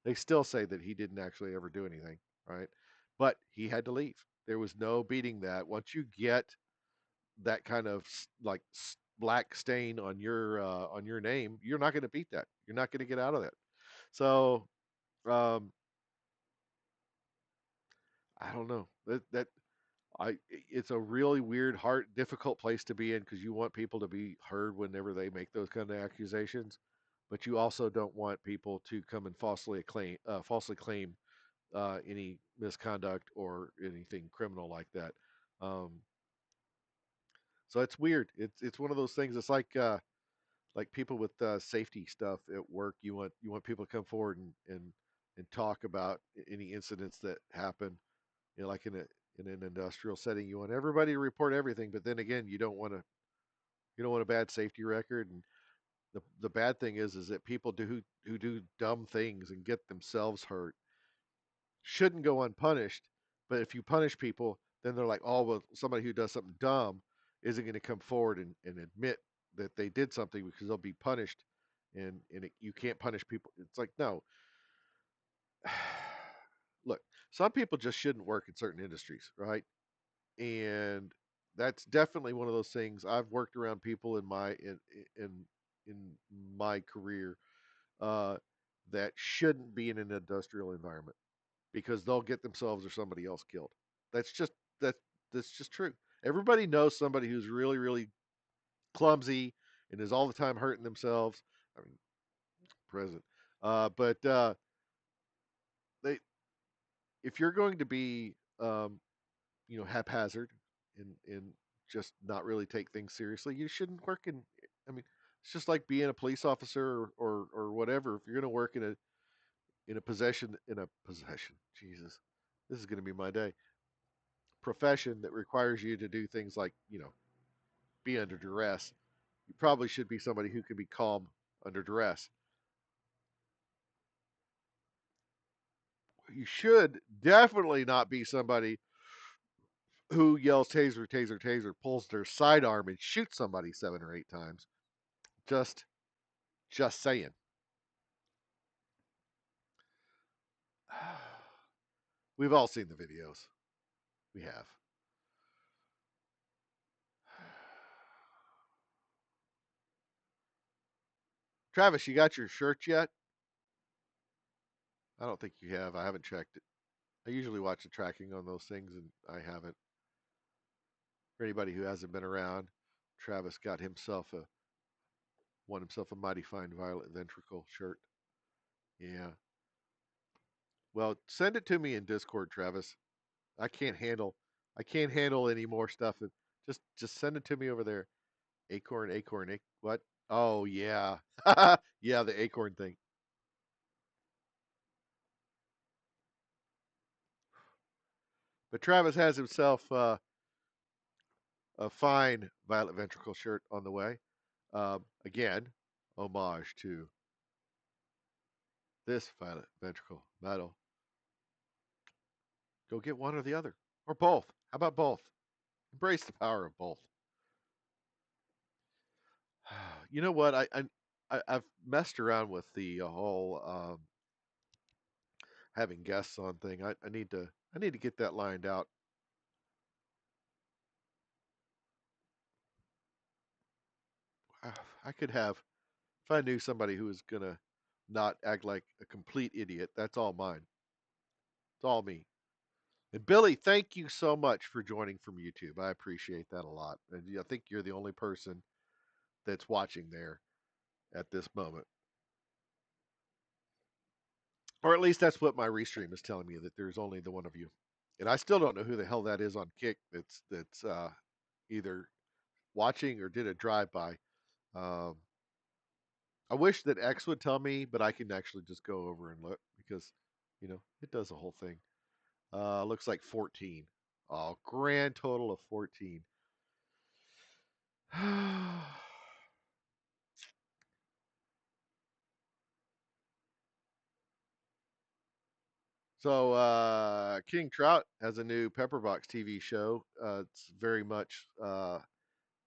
Speaker 1: they still say that he didn't actually ever do anything, right? But he had to leave. There was no beating that. Once you get that kind of like black stain on your name, you're not going to beat that. You're not going to get out of that. So um, I don't know that it's a really weird, hard, difficult place to be in because you want people to be heard whenever they make those kind of accusations, but you also don't want people to come and falsely claim any misconduct or anything criminal like that. Um, so it's weird. It's one of those things. It's like people with safety stuff at work. You want people to come forward and talk about any incidents that happen. Like in an industrial setting, you want everybody to report everything, but then again, you don't want a bad safety record. And the bad thing is that people who do dumb things and get themselves hurt shouldn't go unpunished. But if you punish people, then they're like, oh, well, somebody who does something dumb isn't going to come forward and admit that they did something because they'll be punished. You can't punish people. It's like, no. Look, some people just shouldn't work in certain industries, right? And that's definitely one of those things. I've worked around people in in my career uh, that shouldn't be in an industrial environment because they'll get themselves or somebody else killed. That's just that that's just true. Everybody knows somebody who's really clumsy and is all the time hurting themselves. I mean, present. But they if you're going to be haphazard in just not really take things seriously, you shouldn't work in. I mean, it's just like being a police officer or whatever. If you're going to work in a possession, Jesus, this is going to be my day. Profession that requires you to do things like be under duress. You probably should be somebody who can be calm under duress. You should definitely not be somebody who yells taser, taser, taser, pulls their sidearm and shoots somebody 7 or 8 times. Just, just saying. We've all seen the videos. We have. Travis, you got your shirt yet? I don't think you have. I haven't checked it. I usually watch the tracking on those things, and I haven't. For anybody who hasn't been around, Travis got himself won himself a mighty fine violet ventricle shirt. Yeah. Well, send it to me in Discord, Travis. I can't handle I can't handle any more stuff. Just send it to me over there. Acorn, what? Oh yeah. Yeah, the acorn thing. But Travis has himself a fine violet ventricle shirt on the way. Again, homage to this violet ventricle medal. Go get one or the other, or both. How about both? Embrace the power of both. You know what? I've messed around with the whole having guests on thing. I need to get that lined out. I could have if I knew somebody who was gonna not act like a complete idiot. That's all mine. It's all me. And Billy, thank you so much for joining from YouTube. I appreciate that a lot. And I think you're the only person that's watching there at this moment. Or at least that's what my restream is telling me, that there's only the one of you. And I still don't know who the hell that is on Kick that's either watching or did a drive by. Um, I wish that X would tell me, but I can actually just go over and look because, it does the whole thing. Looks like 14. Oh, grand total of 14. So King Trout has a new Pepperbox TV show. It's very much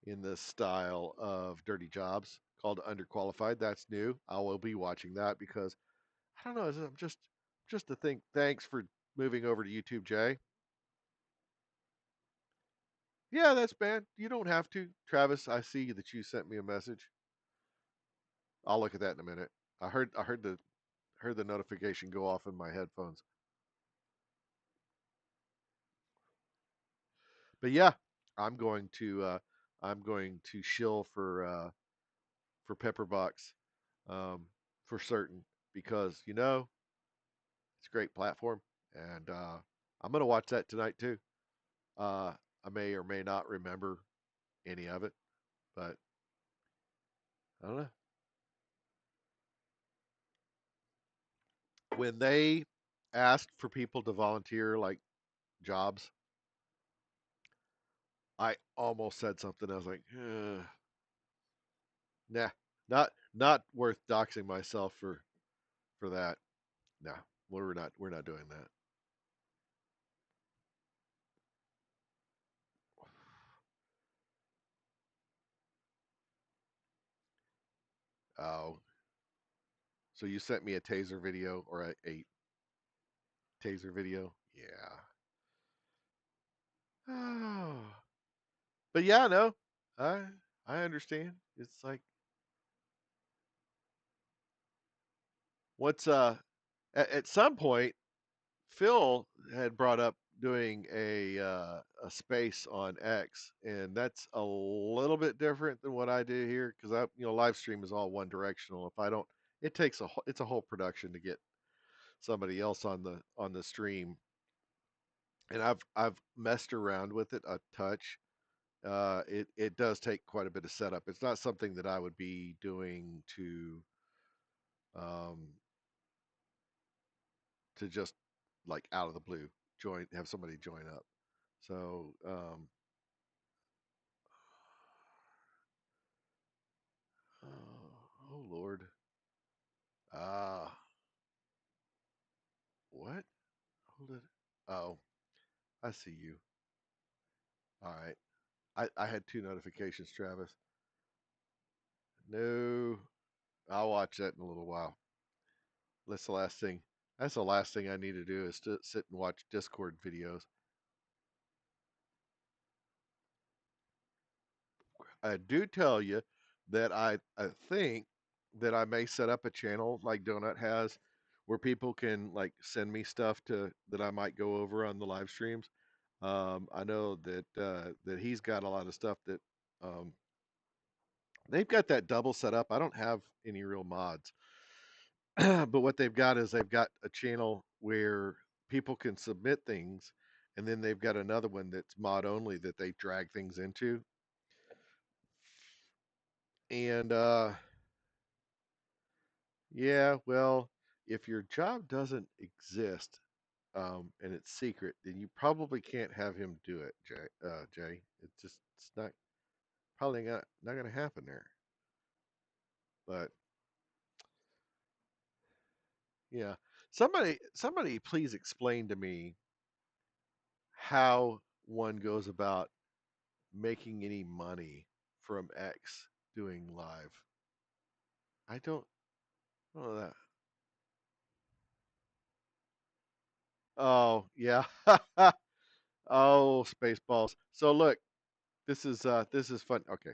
Speaker 1: in the style of Dirty Jobs, called Underqualified. That's new. I will be watching that because I don't know. I'm just to think. Thanks for moving over to YouTube, Jay. Yeah, that's bad. You don't have to, Travis. I see that you sent me a message. I'll look at that in a minute. I heard the notification go off in my headphones. But yeah, I'm going to uh, I'm going to shill for Pepperbox for certain because it's a great platform and I'm gonna watch that tonight too. I may or may not remember any of it, but I don't know. When they asked for people to volunteer like jobs, I almost said something. I was like, nah, not worth doxing myself for that. No, we're not doing that. Oh, so you sent me a taser video or a taser video? Yeah. Oh, but yeah, no, I I understand. It's like what's at some point Phil had brought up doing a space on X, and that's a little bit different than what I do here because live stream is all one directional. If I don't, it takes it's a whole production to get somebody else on the stream, and I've messed around with it a touch, it does take quite a bit of setup. It's not something that I would be doing um, to just like out of the blue have somebody join up. So oh Lord, ah, what? Hold it. Oh, I see you. All right. I had two notifications, Travis. No, I'll watch that in a little while. That's the last thing. That's the last thing I need to do is to sit and watch Discord videos. I do tell you that I think that I may set up a channel like Donut has where people can like send me stuff to that I might go over on the live streams. I know that he's got a lot of stuff that um, they've got that double set up. I don't have any real mods, but what they've got is they've got a channel where people can submit things, and then they've got another one that's mod only that they drag things into. And yeah, well, if your job doesn't exist and it's secret, then you probably can't have him do it, Jay. Jay, it's not probably not going to happen there. But yeah, somebody please explain to me how one goes about making any money from X doing live. I don't know that. Oh yeah. Oh, Spaceballs. So look, this is fun. Okay.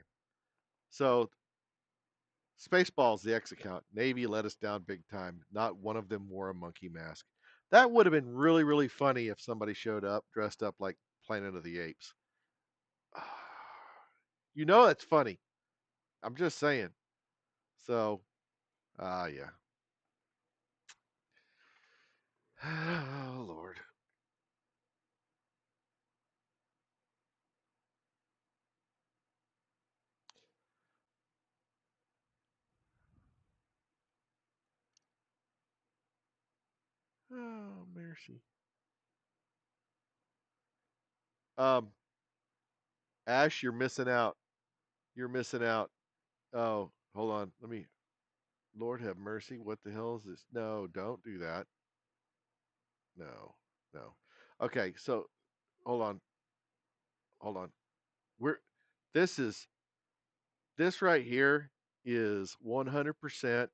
Speaker 1: So Spaceballs, the X account. Navy let us down big time. Not one of them wore a monkey mask. That would have been really, really funny if somebody showed up dressed up like Planet of the Apes. You know that's funny. I'm just saying. So, yeah. Oh Lord. Oh mercy. Um, Ash, you're missing out. You're missing out. Oh, hold on. Let me. Lord have mercy. What the hell is this? No, don't do that. No, no. Okay, so hold on. Hold on. We're this is this right here is 100%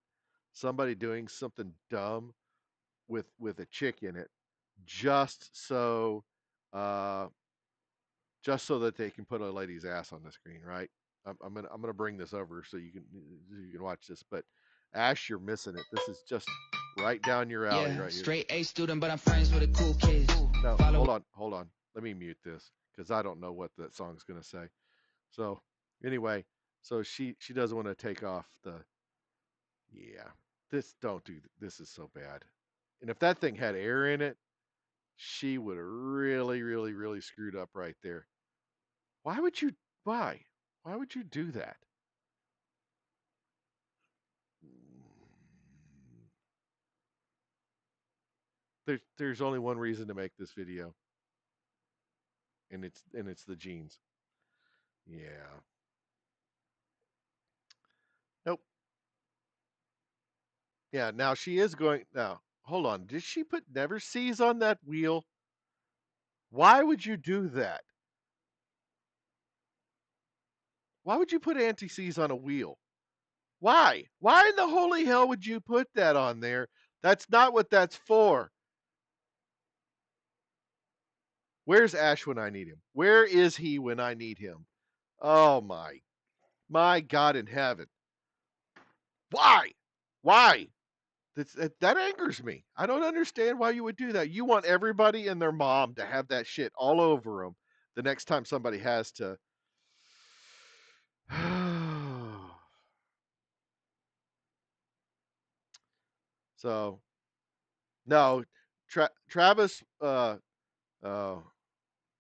Speaker 1: somebody doing something dumb with a chick in it just so uh just so that they can put a lady's ass on the screen, right? I'm gonna bring this over so you can watch this. But Ash, you're missing it. This is just right down your alley,
Speaker 2: Yeah,
Speaker 1: right here.
Speaker 2: straight A student, but I'm friends with the cool kids.
Speaker 1: No,
Speaker 2: Follow.
Speaker 1: hold on. Let me mute this because I don't know what that song's gonna say. So anyway, so she doesn't want to take off the yeah. This don't do this is so bad. And if that thing had air in it, she would have really, really, really screwed up right there. Why would you why? Why would you do that? There's only one reason to make this video, and it's the jeans. Yeah. Nope. Yeah, now she is going now. Hold on. Did she put never sees on that wheel? Why would you do that? Why would you put anti-seize on a wheel? Why? Why in the holy hell would you put that on there? That's not what that's for. Where's Ash when I need him? Where is he when I need him? Oh my God in heaven. Why? Why? That angers me. I don't understand why you would do that. You want everybody and their mom to have that shit all over them the next time somebody has to. So no, Travis uh,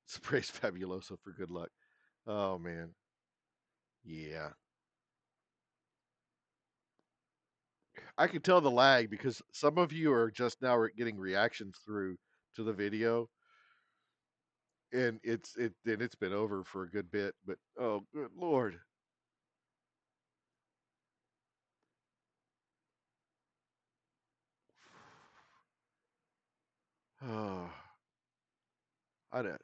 Speaker 1: sprays Fabuloso for good luck. Oh man. Yeah. I can tell the lag because some of you are just now getting reactions through to the video, and it's been over for a good bit. But oh, good lord. Oh, I don't.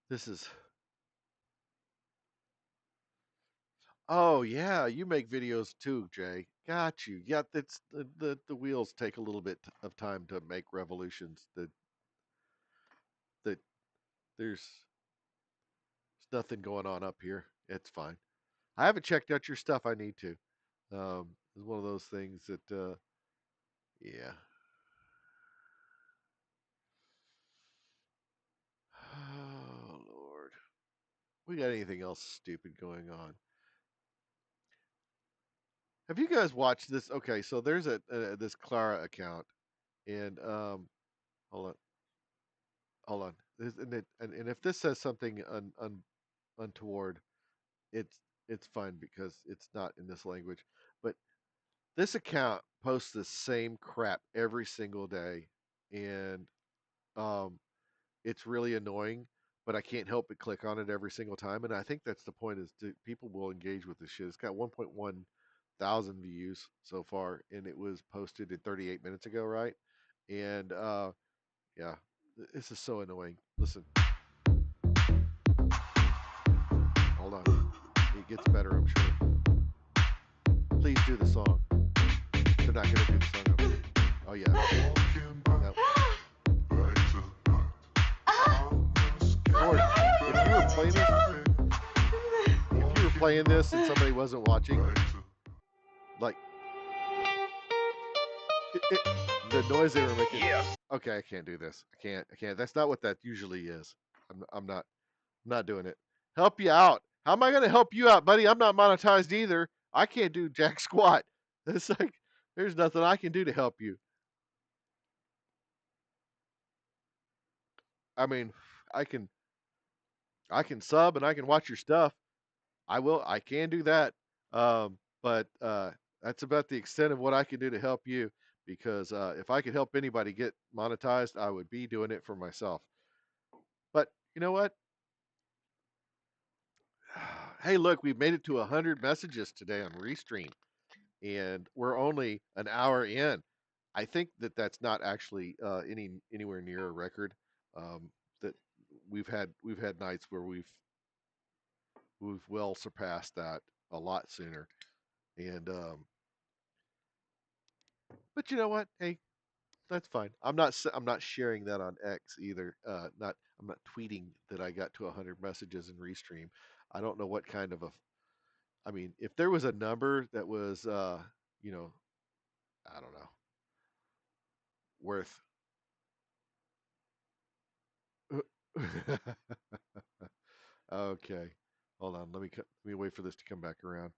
Speaker 1: This is. Oh yeah, you make videos too, Jay. Got you. Yeah, that's the wheels take a little bit of time to make revolutions. The there's nothing going on up here. It's fine. I haven't checked out your stuff. I need to. It's one of those things that yeah. Oh Lord. We got anything else stupid going on? Have you guys watched this? Okay, so there's a this Clara account, and hold on, hold on. And if this says something untoward, it's it's fine because it's not in this language. But this account posts the same crap every single day, and um, it's really annoying. But I can't help but click on it every single time, and I think that's the point: is people will engage with this shit. It's got 1.1 thousand views so far, and it was posted in 38 minutes ago, right? And yeah, this is so annoying. Listen, hold on, it gets better, I'm sure. Please do the song. They're not gonna do the song. Oh yeah. No. Lord, if you were playing and somebody wasn't watching, like the noise they were making. Yeah. Okay, I can't do this. I can't. That's not what that usually is. I'm not doing it. Help you out. How am I going to help you out, buddy? I'm not monetized either. I can't do jack squat. It's like there's nothing I can do to help you. I mean, I can I can sub and I can watch your stuff. I can do that. But that's about the extent of what I can do to help you because if I could help anybody get monetized, I would be doing it for myself. But you know what? Hey, look, we've made it to 100 messages today on Restream, and we're only an hour in. I think that that's not actually anywhere near a record. That we've had nights where we've well surpassed that a lot sooner. And but you know what? Hey, that's fine. I'm not sharing that on X either. Not I'm not tweeting that I got to 100 messages in Restream. I don't know what kind of a. I mean, if there was a number that was you know, I don't know, worth. Okay, hold on. Let me wait for this to come back around.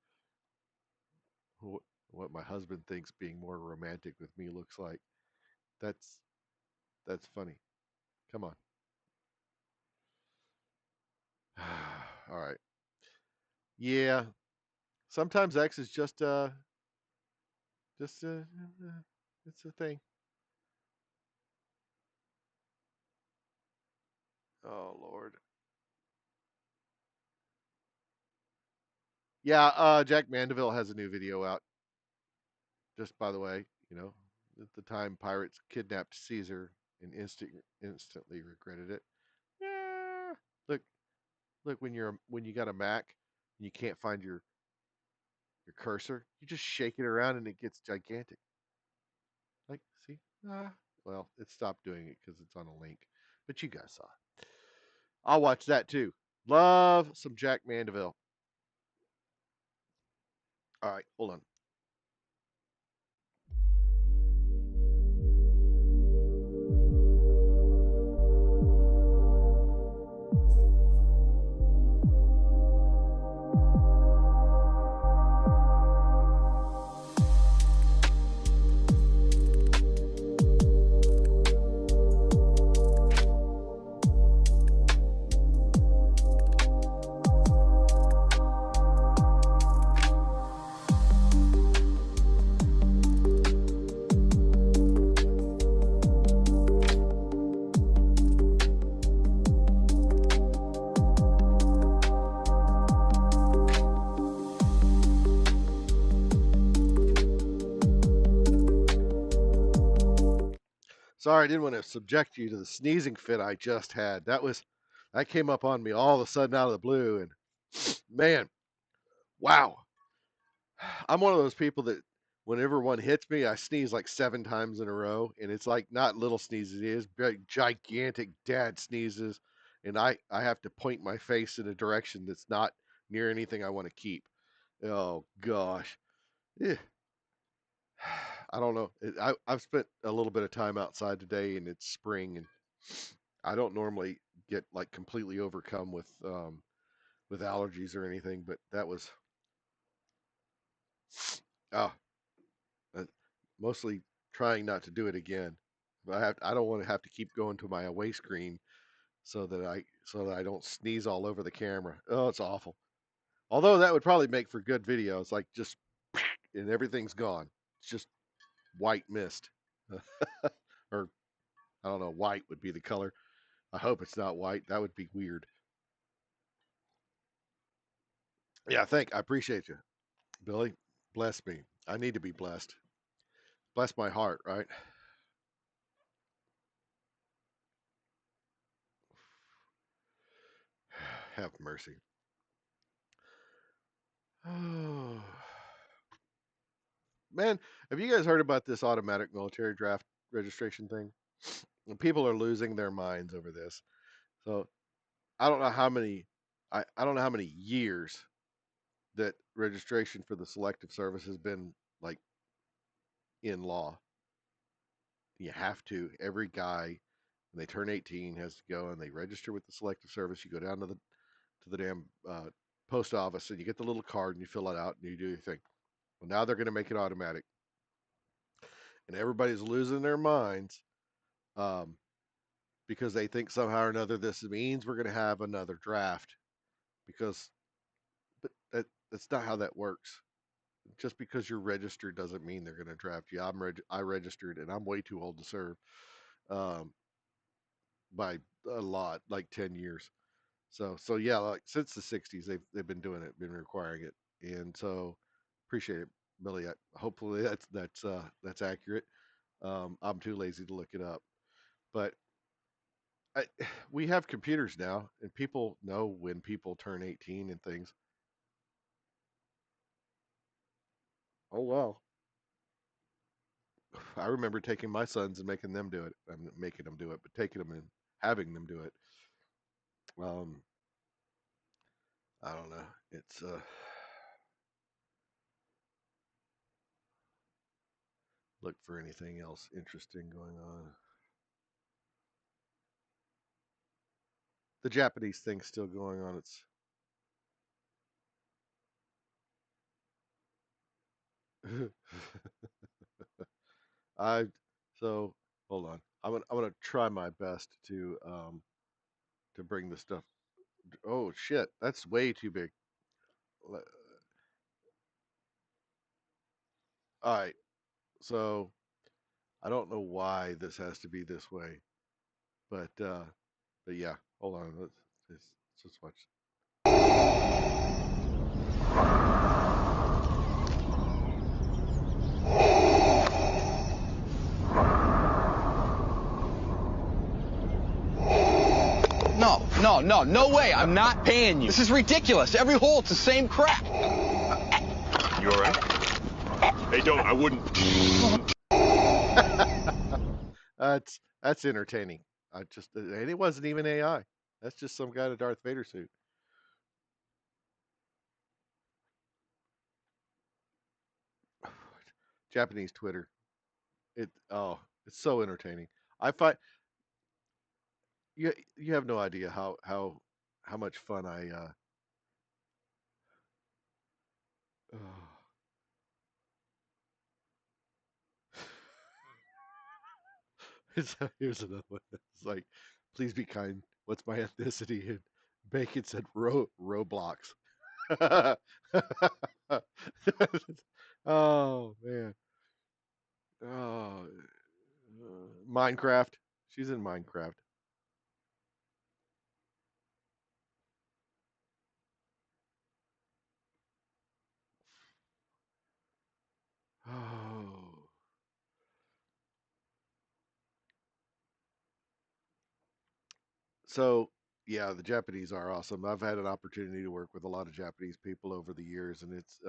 Speaker 1: What my husband thinks being more romantic with me looks like. That's that's funny. Come on. All right. Yeah. Sometimes X is just it's a thing. Oh Lord. Yeah. Jack Mandeville has a new video out. Just by the way, you know, at the time pirates kidnapped Caesar and instantly regretted it. Yeah. Look, look when you got a Mac and you can't find your cursor, you just shake it around and it gets gigantic. Like, see? Ah. Well, it stopped doing it because it's on a link. But you guys saw it. I'll watch that too. Love some Jack Mandeville. All right, hold on. Sorry, I didn't want to subject you to the sneezing fit I just had. That came up on me all of a sudden out of the blue, and man, wow. I'm one of those people that whenever one hits me, I sneeze like 7 times in a row, and it's like not little sneezes, it is big, gigantic dad sneezes, and I have to point my face in a direction that's not near anything I want to keep. Oh gosh. Eh. I don't know. I've spent a little bit of time outside today, and it's spring, and I don't normally get like completely overcome with allergies or anything, but that was oh, uh, mostly trying not to do it again. But I don't want to have to keep going to my away screen so that I don't sneeze all over the camera. Oh, it's awful. Although that would probably make for good videos, like just and everything's gone. It's just white mist, or I don't know. White would be the color. I hope it's not white. That would be weird. Yeah, I appreciate you, Billy. Bless me. I need to be blessed. Bless my heart, right? Have mercy. Oh, man, have you guys heard about this automatic military draft registration thing? And people are losing their minds over this. So I don't know how many I don't know how many years that registration for the selective service has been like in law. You have to. Every guy when they turn 18 has to go and they register with the selective service. You go down to the damn post office and you get the little card and you fill it out and you do your thing. Well, now they're going to make it automatic, and everybody's losing their minds um, because they think somehow or another this means we're going to have another draft. Because but that's not how that works. Just because you're registered doesn't mean they're going to draft you. I registered and I'm way too old to serve um, by a lot, like 10 years. So yeah, like since the '60s they've been doing it, been requiring it, and so appreciate it, Billy. Hopefully that's accurate. I'm too lazy to look it up, but I, we have computers now, and people know when people turn 18 and things. Oh wow! I remember taking my sons and making them do it. I'm not making them do it, but taking them and having them do it. Um, I don't know. It's look for anything else interesting going on. The Japanese thing's still going on. It's I so hold on. I'm gonna try my best to bring the stuff. Oh shit, that's way too big. All right, so I don't know why this has to be this way, but uh, but yeah, hold on. Let's just watch.
Speaker 2: No way. I'm not paying you. This is ridiculous. Every hole, it's the same crap.
Speaker 3: You all right? Hey, don't. I wouldn't.
Speaker 1: That's entertaining. I just and it wasn't even AI. That's just some guy in a Darth Vader suit. Japanese Twitter. It's so entertaining. I find you have no idea how much fun oh. Here's another one. It's like, please be kind. What's my ethnicity? And Bacon said Roblox. Oh man. Oh, Minecraft. She's in Minecraft. Oh. So yeah, the Japanese are awesome. I've had an opportunity to work with a lot of Japanese people over the years, and it's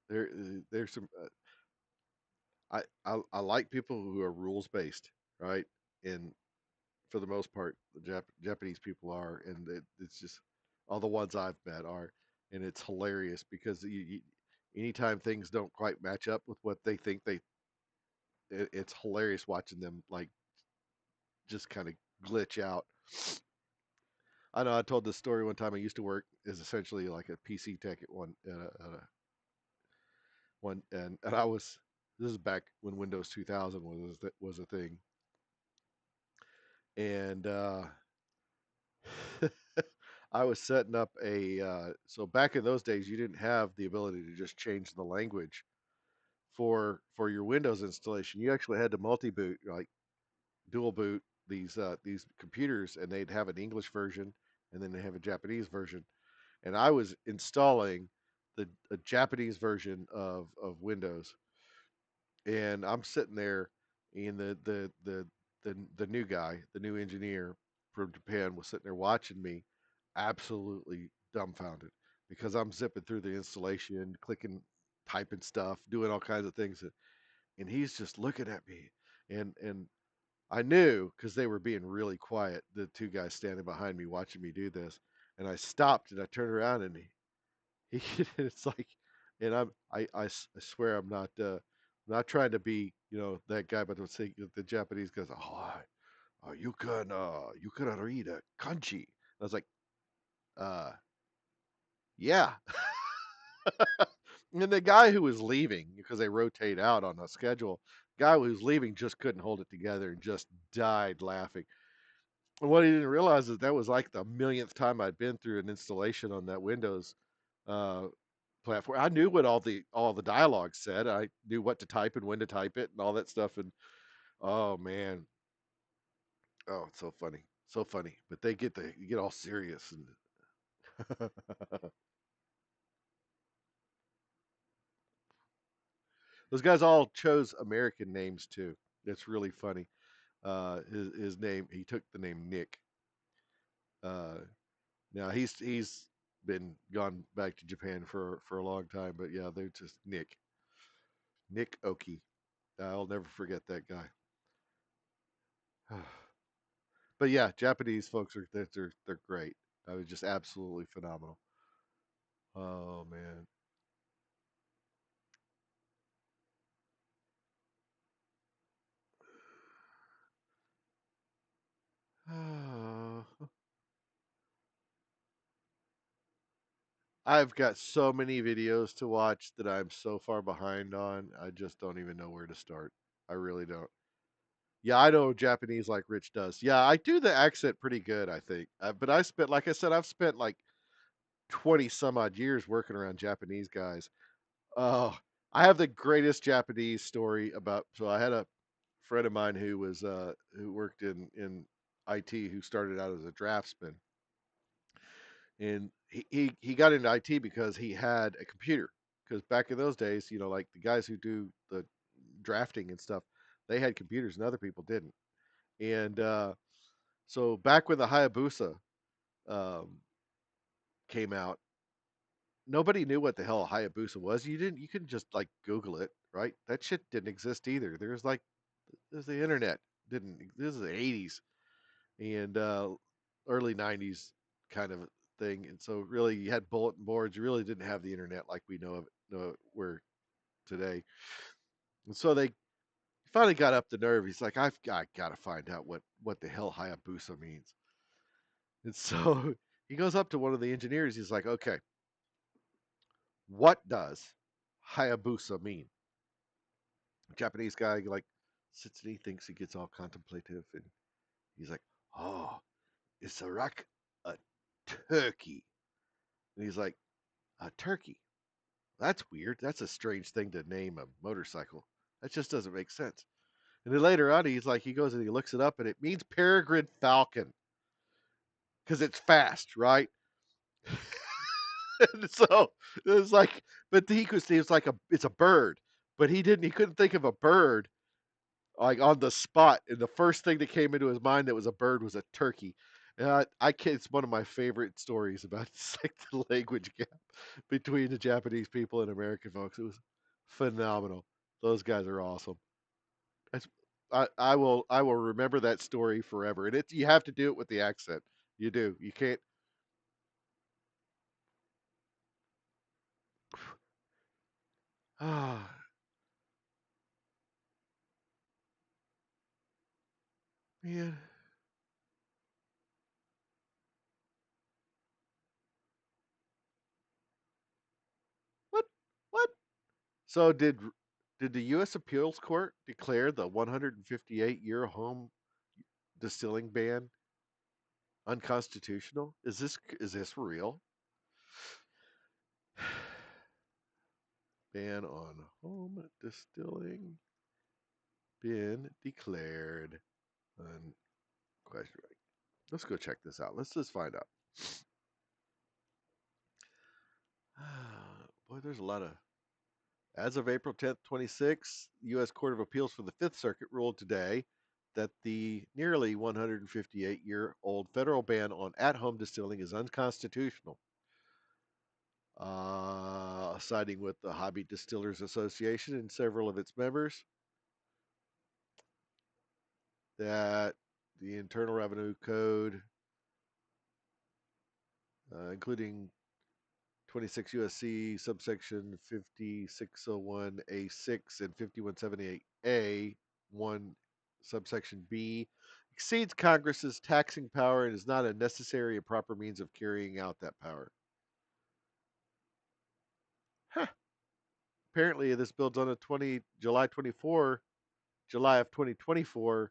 Speaker 1: there there's some I like people who are rules based, right? And for the most part, the Japanese people are, and it's just all the ones I've met are, and it's hilarious because anytime things don't quite match up with what they think it's hilarious watching them like just kind of glitch out. I know I told this story one time. I used to work as essentially like a PC tech at one, and I was this is back when Windows 2000 was a thing, and I was setting up a so back in those days you didn't have the ability to just change the language for your Windows installation. You actually had to multi boot, like dual boot these computers, and they'd have an English version and then they have a Japanese version. And I was installing the a Japanese version of Windows, and I'm sitting there, and the new guy, the new engineer from Japan, was sitting there watching me, absolutely dumbfounded, because I'm zipping through the installation, clicking, typing stuff, doing all kinds of things, and he's just looking at me, and I knew because they were being really quiet, the two guys standing behind me watching me do this, and I stopped and I turned around and he it's like, and I swear I'm not trying to be that guy, but I'm saying the Japanese guys, you can read a kanji. I was like, uh yeah. And the guy who was leaving, because they rotate out on a schedule, guy who was leaving just couldn't hold it together and just died laughing. And what he didn't realize is that was like the millionth time I'd been through an installation on that Windows uh, platform. I knew what all the dialogue said. I knew what to type and when to type it and all that stuff. And oh man, oh, it's so funny, so funny. But they get all serious and those guys all chose American names too. That's really funny. His name, he took the name Nick. Uh, Now he's been gone back to Japan for a long time, but yeah, they're just Nick Oki. I'll never forget that guy. But yeah, Japanese folks are they're great. I was just absolutely phenomenal. Oh man. I've got so many videos to watch that I'm so far behind on. I just don't even know where to start. I really don't. Yeah, I know Japanese like Rich does. Yeah, I do the accent pretty good, I think. But I spent, like I said, I've spent like 20 some odd years working around Japanese guys. Oh, I have the greatest Japanese story about. So I had a friend of mine who worked in IT, who started out as a draftsman, and he got into IT because he had a computer. Because back in those days, like the guys who do the drafting and stuff, they had computers and other people didn't. And so back when the Hayabusa um, came out, nobody knew what the hell a Hayabusa was. You couldn't just like Google it, right? That shit didn't exist either. There's the internet. Didn't This is the 80s and early 90s kind of thing. And so really you had bulletin boards. You really didn't have the internet like we know where today. And so they finally got up the nerve. He's like, I got to find out what the hell Hayabusa means. And so he goes up to one of the engineers. He's like, okay, what does Hayabusa mean? Japanese guy like sits and he thinks, he gets all contemplative, and he's like, "Oh, it's a turkey." And he's like, "A turkey? That's weird. That's a strange thing to name a motorcycle. That just doesn't make sense." And then later on, he goes and he looks it up, and it means peregrine falcon because it's fast, right? And so it was like, but he was like it's a bird, but he couldn't think of a bird like on the spot. And the first thing that came into his mind that was a bird was a turkey. And I can't, it's one of my favorite stories about like the language gap between the Japanese people and American folks. It was phenomenal. Those guys are awesome. That's, I will remember that story forever. And you have to do it with the accent. You do. You can't. Ah, man. What? What? So did the U.S. Appeals Court declare the 158-year home distilling ban unconstitutional? Is this real? Ban on home distilling been declared unquestionable. Let's go check this out. Let's just find out. Boy, there's a lot of. As of April 10th, 26, the U.S. Court of Appeals for the Fifth Circuit ruled today that the nearly 158-year-old federal ban on at-home distilling is unconstitutional, siding with the Hobby Distillers Association and several of its members that the Internal Revenue Code, including 26 USC subsection 5601A6 and 5178A 1 subsection B, exceeds Congress's taxing power and is not a necessary and proper means of carrying out that power. Huh. Apparently, this builds on a July of 2024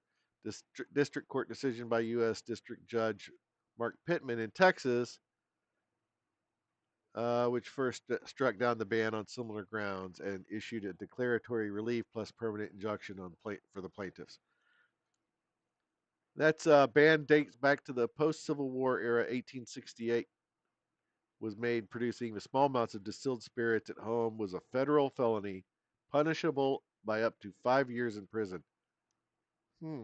Speaker 1: district court decision by U.S. District Judge Mark Pittman in Texas, which first struck down the ban on similar grounds and issued a declaratory relief plus permanent injunction on for the plaintiffs. That's ban dates back to the post-Civil War era. 1868 was made. Producing the small amounts of distilled spirits at home was a federal felony, punishable by up to 5 years in prison. Hmm.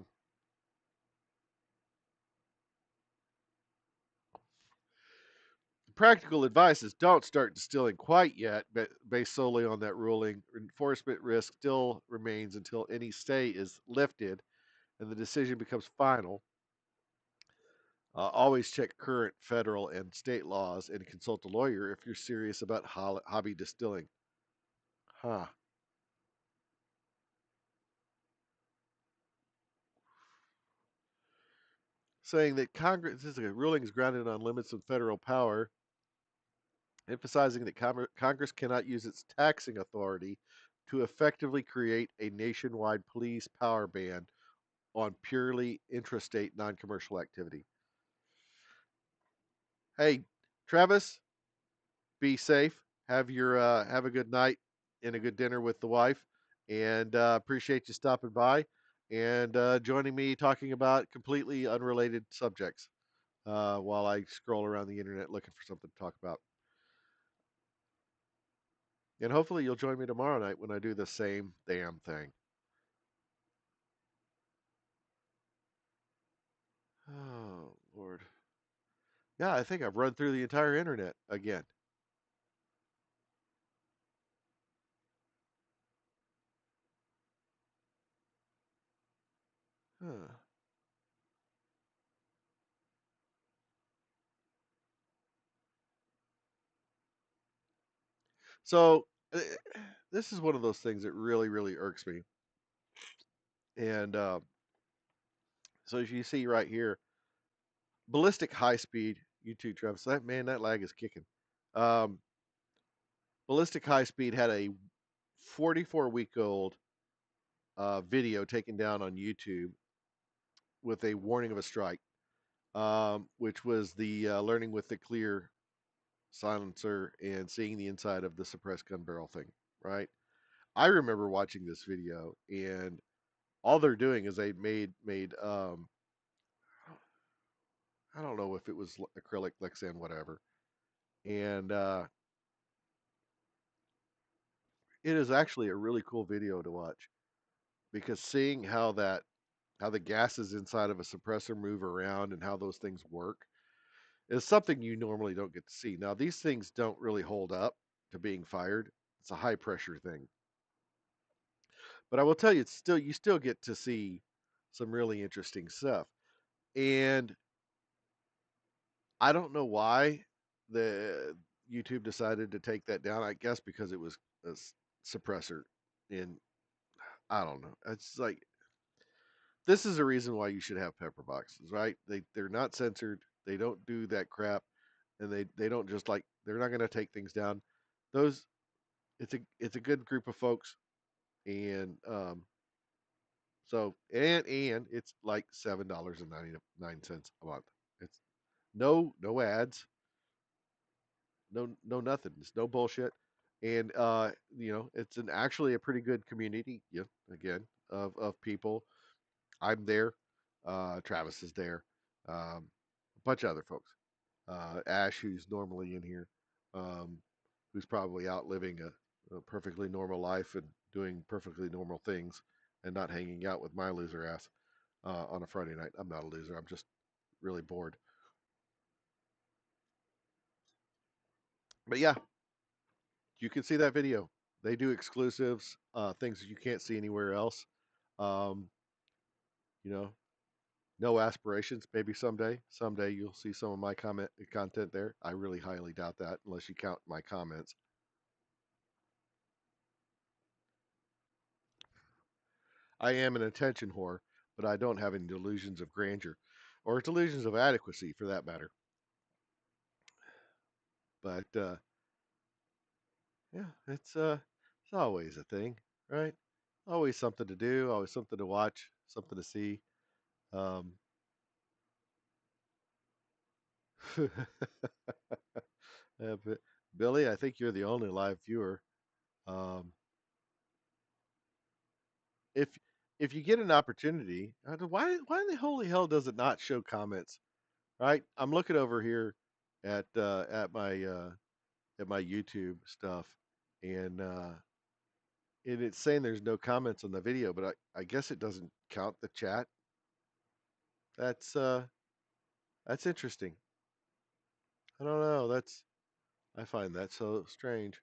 Speaker 1: Practical advice is don't start distilling quite yet, but based solely on that ruling. Enforcement risk still remains until any stay is lifted and the decision becomes final. Always check current federal and state laws and consult a lawyer if you're serious about hobby distilling. Huh. Saying that Congress, this is a ruling is grounded on limits of federal power, emphasizing that Congress cannot use its taxing authority to effectively create a nationwide police power ban on purely intrastate non-commercial activity. Hey, Travis, be safe. Have a good night and a good dinner with the wife, and appreciate you stopping by and joining me talking about completely unrelated subjects while I scroll around the internet looking for something to talk about. And hopefully you'll join me tomorrow night when I do the same damn thing. Oh Lord, yeah, I think I've run through the entire internet again. Huh. So this is one of those things that really, really irks me. And so as you see right here, ballistic high speed. You too, Travis. That lag is kicking. Um, ballistic high speed had a 44-week-old video taken down on YouTube with a warning of a strike, which was the learning with the clear silencer and seeing the inside of the suppressed gun barrel thing. Right. I remember watching this video, and all they're doing is they made I don't know if it was acrylic, Lexan, whatever, and it is actually a really cool video to watch because seeing how the gases inside of a suppressor move around and how those things work is something you normally don't get to see. Now these things don't really hold up to being fired. It's a high pressure thing. But I will tell you, it's still you still get to see some really interesting stuff. And I don't know why the YouTube decided to take that down. I guess because it was a suppressor. And I don't know. It's like this is a reason why you should have pepper boxes, right? They're not censored. They don't do that crap, and they don't just like they're not going to take things down. Those it's a good group of folks, and and it's like $7.99 a month. It's no ads, no nothing. It's no bullshit. And it's an actually a pretty good community, yeah, again, of people. I'm there. Travis is there. A bunch of other folks. Ash, who's normally in here, um, who's probably out living a perfectly normal life and doing perfectly normal things and not hanging out with my loser ass on a Friday night. I'm not a loser. I'm just really bored. But yeah, you can see that video. They do exclusives, things that you can't see anywhere else. Um, you know, no aspirations. Maybe someday you'll see some of my content there. I really highly doubt that unless you count my comments. I am an attention whore, but I don't have any delusions of grandeur or delusions of adequacy for that matter. But yeah, it's always a thing, right? Always something to do, always something to watch, something to see. Um, but Billy, I think you're the only live viewer. Um, if if you get an opportunity, why in the holy hell does it not show comments? Right? I'm looking over here at at my YouTube stuff, and it's saying there's no comments on the video, but I guess it doesn't count the chat. That's uh that's interesting. I don't know. I find that so strange.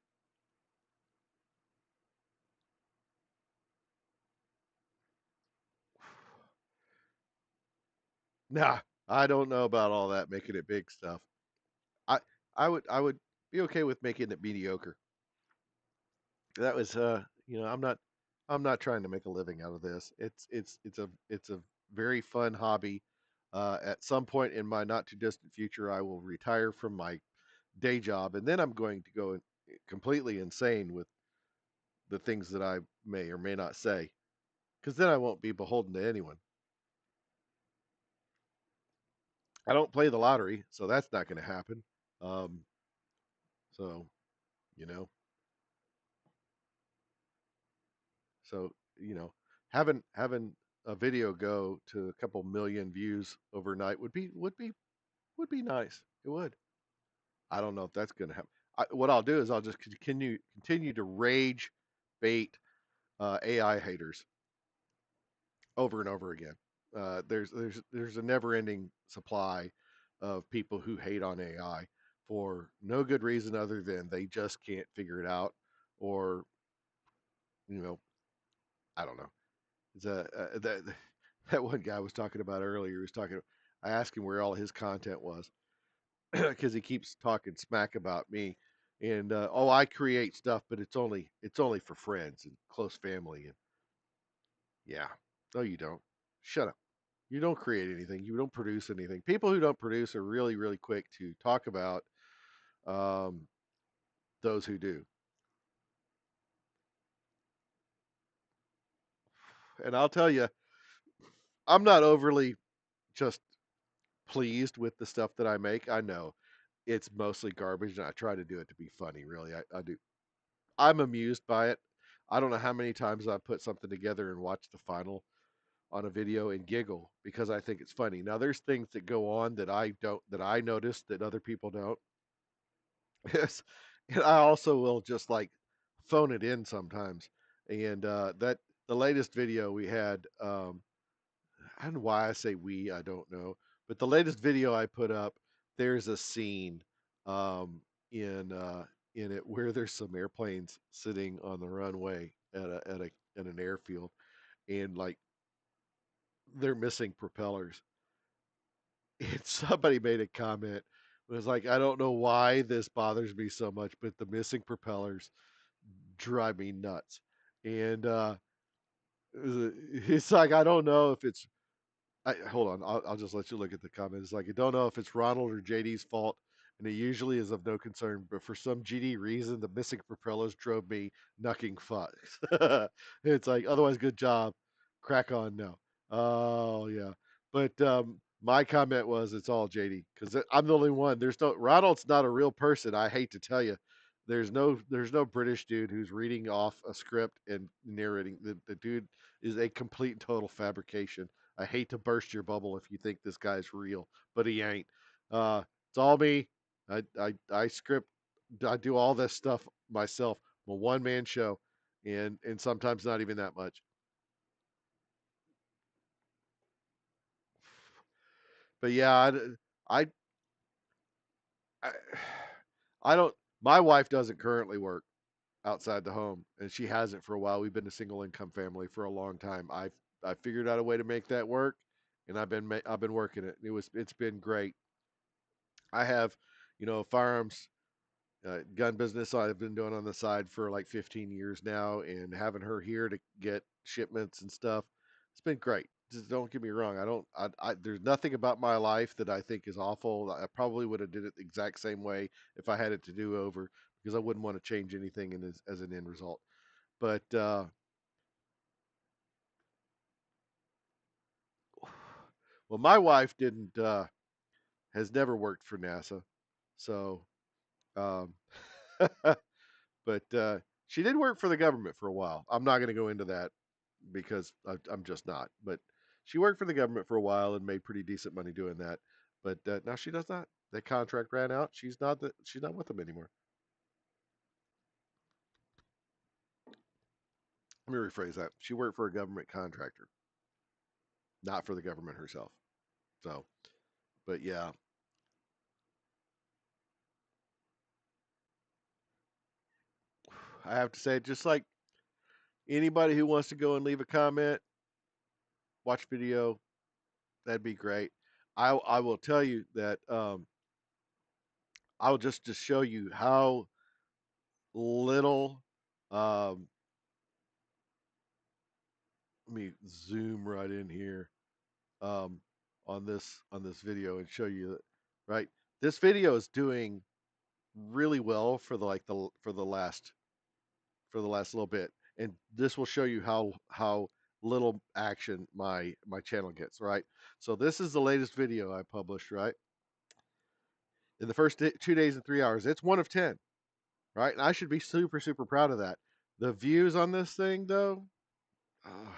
Speaker 1: Nah, I don't know about all that making it big stuff. I I would be okay with making it mediocre. That was I'm not trying to make a living out of this. It's a very fun hobby. At some point in my not too distant future, I will retire from my day job, and then I'm going to go completely insane with the things that I may or may not say, because then I won't be beholden to anyone. I don't play the lottery, so that's not going to happen. Um, so you know, so you know, having a video go to a couple million views overnight would be nice. It would. I don't know if that's going to happen. What I'll do is I'll just continue to rage bait AI haters over and over again. There's a never ending supply of people who hate on AI for no good reason other than they just can't figure it out, or you know I don't know. That that one guy was talking about earlier. He was talking. I asked him where all his content was because he keeps talking smack about me. And oh, I create stuff, but it's only for friends and close family. And yeah, no, you don't. Shut up. You don't create anything. You don't produce anything. People who don't produce are really quick to talk about um, those who do. And I'll tell you, I'm not overly just pleased with the stuff that I make. I know it's mostly garbage, and I try to do it to be funny. Really, I do. I'm amused by it. I don't know how many times I've put something together and watched the final on a video and giggle because I think it's funny. Now there's things that go on that I notice that other people don't. Yes. And I also will just like phone it in sometimes. And that the latest video we had. I don't know why I say we. I don't know, but the latest video I put up, there's a scene um, in in it where there's some airplanes sitting on the runway at an airfield, and like they're missing propellers. And somebody made a comment. It was like, I don't know why this bothers me so much, but the missing propellers drive me nuts. And it's like I don't know if it's hold on. I'll just let you look at the comments. Like, I don't know if it's Ronald or JD's fault, and it usually is of no concern. But for some GD reason, the missing propellers drove me knucking fucks. It's like, otherwise, good job. Crack on now. Oh yeah. But my comment was, it's all JD because I'm the only one. There's no Ronald's not a real person. I hate to tell you. There's no British dude who's reading off a script and narrating. The dude is a complete and total fabrication. I hate to burst your bubble if you think this guy's real, but he ain't. It's all me. I script. I do all this stuff myself. I'm a one man show, and sometimes not even that much. But yeah, I, I, I don't. My wife doesn't currently work outside the home, and she hasn't for a while. We've been a single income family for a long time. I figured out a way to make that work, and I've been working it. It's been great. I have, firearms gun business I've been doing on the side for like 15 years now, and having her here to get shipments and stuff, it's been great. Just don't get me wrong. I don't. there's nothing about my life that I think is awful. I probably would have did it the exact same way if I had it to do over, because I wouldn't want to change anything as an end result. But well, my wife didn't has never worked for NASA, so um, but she did work for the government for a while. I'm not going to go into that because I'm just not. But she worked for the government for a while and made pretty decent money doing that. But now she does not. That contract ran out. She's not with them anymore. Let me rephrase that. She worked for a government contractor, not for the government herself. So, but yeah, I have to say, just like anybody who wants to go and leave a comment, watch video, that'd be great. I will tell you that I'll just show you how little. Um, Let me zoom right in here um, on this video and show you that. Right, this video is doing really well for the last little bit, and this will show you how little action my channel gets. Right, so this is the latest video I published. Right, in the first 2 days and 3 hours, it's 1 of 10. Right, and I should be super proud of that. The views on this thing though. Uh,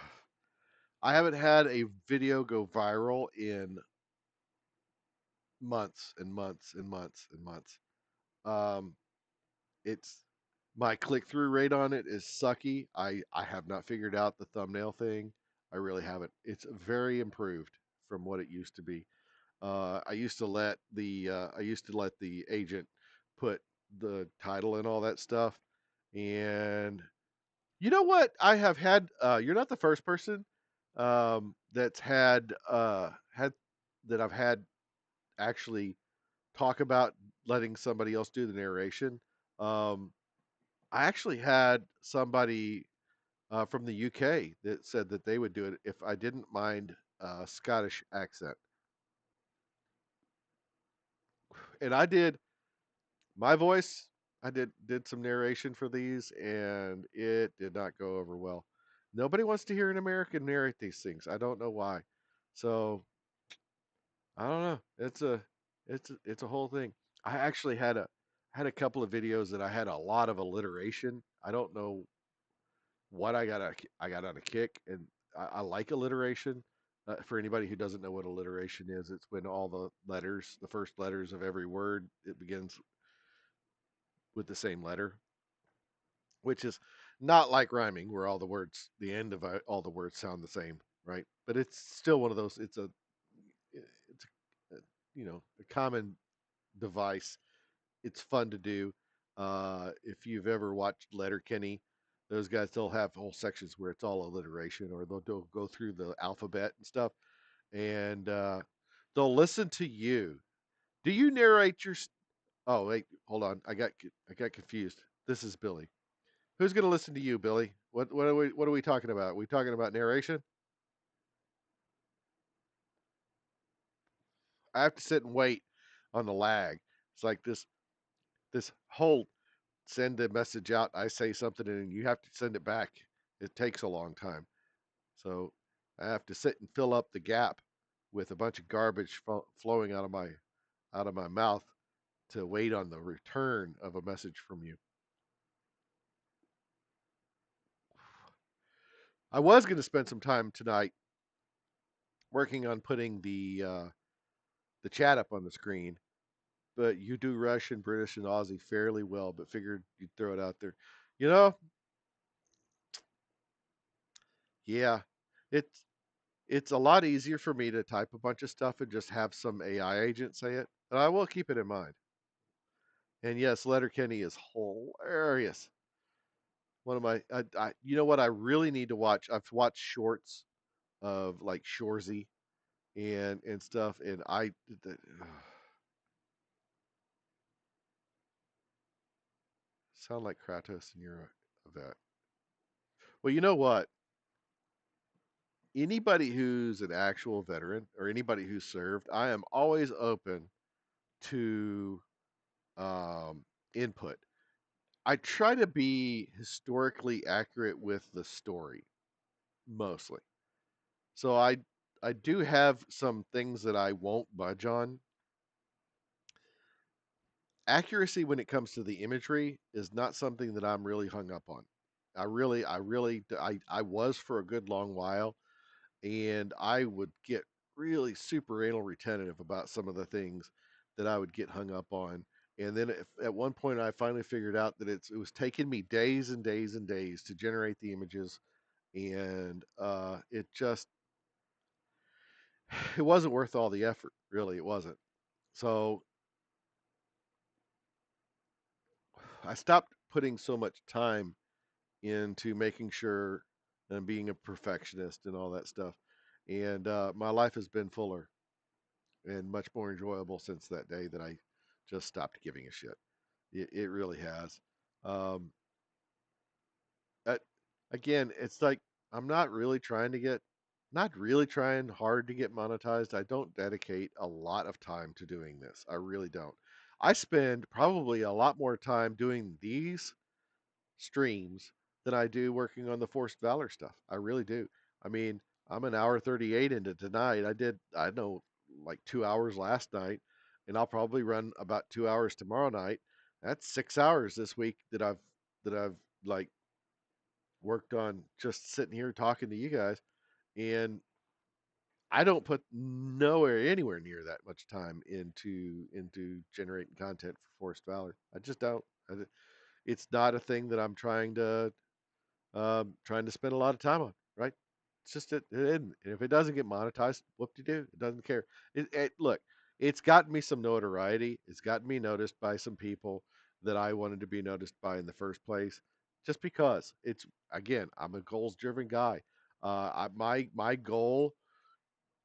Speaker 1: I haven't had a video go viral in months and months and months and months. Um, it's my click through rate on it is sucky. I have not figured out the thumbnail thing. I really haven't. It's very improved from what it used to be. I used to let the agent put the title and all that stuff. And you know what? I have had. You're not the first person that's had that I've had actually talk about letting somebody else do the narration. Um, I actually had somebody from the UK that said that they would do it if I didn't mind Scottish accent, and I did my voice. I did some narration for these, and it did not go over well. Nobody wants to hear an American narrate these things. I don't know why. So I don't know. It's a whole thing. I actually had a couple of videos that I had a lot of alliteration. I don't know what I got on a kick, and I like alliteration. For anybody who doesn't know what alliteration is, it's when all the letters, the first letters of every word, it begins with the same letter, which is Not like rhyming, where all the words, the end of all the words sound the same, right? But it's still one of those. It's a common device. It's fun to do. If you've ever watched Letterkenny, those guys they'll have whole sections where it's all alliteration, or they'll go through the alphabet and stuff, and they'll listen to you. Do you narrate your? Oh wait, hold on. I got confused. This is Billy. Who's going to listen to you, Billy? What are we talking about? Are we talking about narration? I have to sit and wait on the lag. It's like this whole send a message out. I say something and you have to send it back. It takes a long time, so I have to sit and fill up the gap with a bunch of garbage flowing out of my mouth to wait on the return of a message from you. I was going to spend some time tonight working on putting the chat up on the screen, but you do Russian, British, and Aussie fairly well. But figured you'd throw it out there. You know, yeah, it's it's a lot easier for me to type a bunch of stuff and just have some AI agent say it. But I will keep it in mind. And yes, Letterkenny is hilarious. One of my, you know what I really need to watch? I've watched shorts of like Shorzy and stuff, and sound like Kratos, and you're of that. Well, you know what? Anybody who's an actual veteran or anybody who's served, I am always open to um, input. I try to be historically accurate with the story mostly. So I do have some things that I won't budge on. Accuracy when it comes to the imagery is not something that I'm really hung up on. I was for a good long while, and I would get really super anal retentive about some of the things that I would get hung up on. And then if, at one point I finally figured out that it was taking me days and days and days to generate the images, and it just it wasn't worth all the effort. Really, it wasn't. So I stopped putting so much time into making sure and being a perfectionist and all that stuff. And my life has been fuller and much more enjoyable since that day that I just stopped giving a shit. It really has. Um, uh, Again, it's like I'm not really trying hard to get monetized. I don't dedicate a lot of time to doing this. I really don't. I spend probably a lot more time doing these streams than I do working on the forced valor stuff. I really do. I mean, I'm an hour 38 into tonight. I know, like 2 hours last night, and I'll probably run about 2 hours tomorrow night. That's 6 hours this week that I've like worked on just sitting here talking to you guys. And I don't put nowhere anywhere near that much time into generating content for forced valor. I just don't. It's not a thing that I'm trying to spend a lot of time on, right? It's just it isn't. And if it doesn't get monetized, whoop de do. It doesn't care. Look, it's gotten me some notoriety. It's gotten me noticed by some people that I wanted to be noticed by in the first place. Just because it's again, I'm a goals driven guy. My goal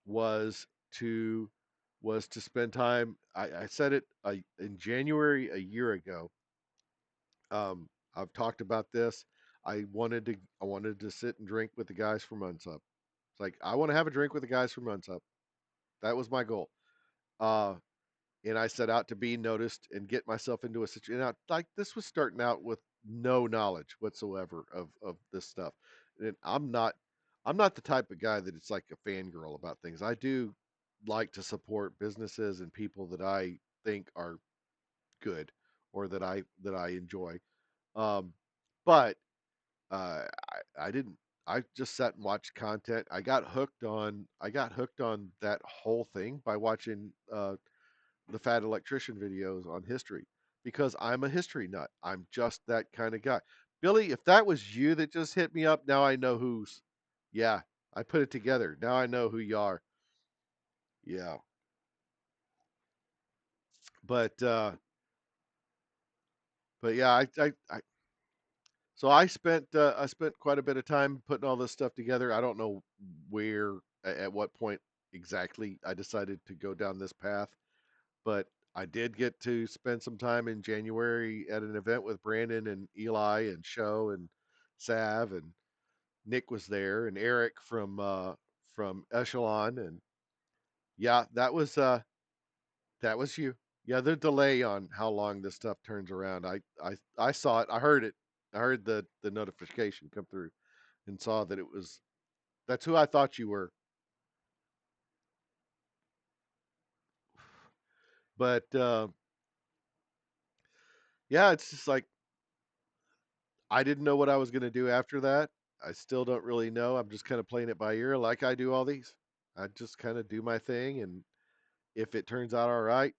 Speaker 1: was to spend time. I said it in January a year ago. I've talked about this. I wanted to sit and drink with the guys from Unsup. It's like I want to have a drink with the guys from Unsup. That was my goal. Uh, and I set out to be noticed and get myself into a situation. Like this was starting out with no knowledge whatsoever of this stuff. And I'm not the type of guy that it's like a fangirl about things. I do like to support businesses and people that I think are good or that I enjoy. Um, but I didn't. I just sat and watched content. I got hooked on that whole thing by watching the Fat Electrician videos on history because I'm a history nut. I'm just that kind of guy. Billy, if that was you that just hit me up, now I know who's. Yeah, I put it together. Now I know who you are. Yeah, but uh, but yeah, I so I spent quite a bit of time putting all this stuff together. I don't know where at what point exactly I decided to go down this path, but I did get to spend some time in January at an event with Brandon and Eli and Show and Sav, and Nick was there, and Eric from Echelon. And yeah, that was you. Yeah, the delay on how long this stuff turns around. I saw it. I heard it. I heard the notification come through and saw that it was. That's who I thought you were. But yeah, it's just like I didn't know what I was going to do after that. I still don't really know. I'm just kind of playing it by ear, like I do all these. I just kind of do my thing, and if it turns out all right,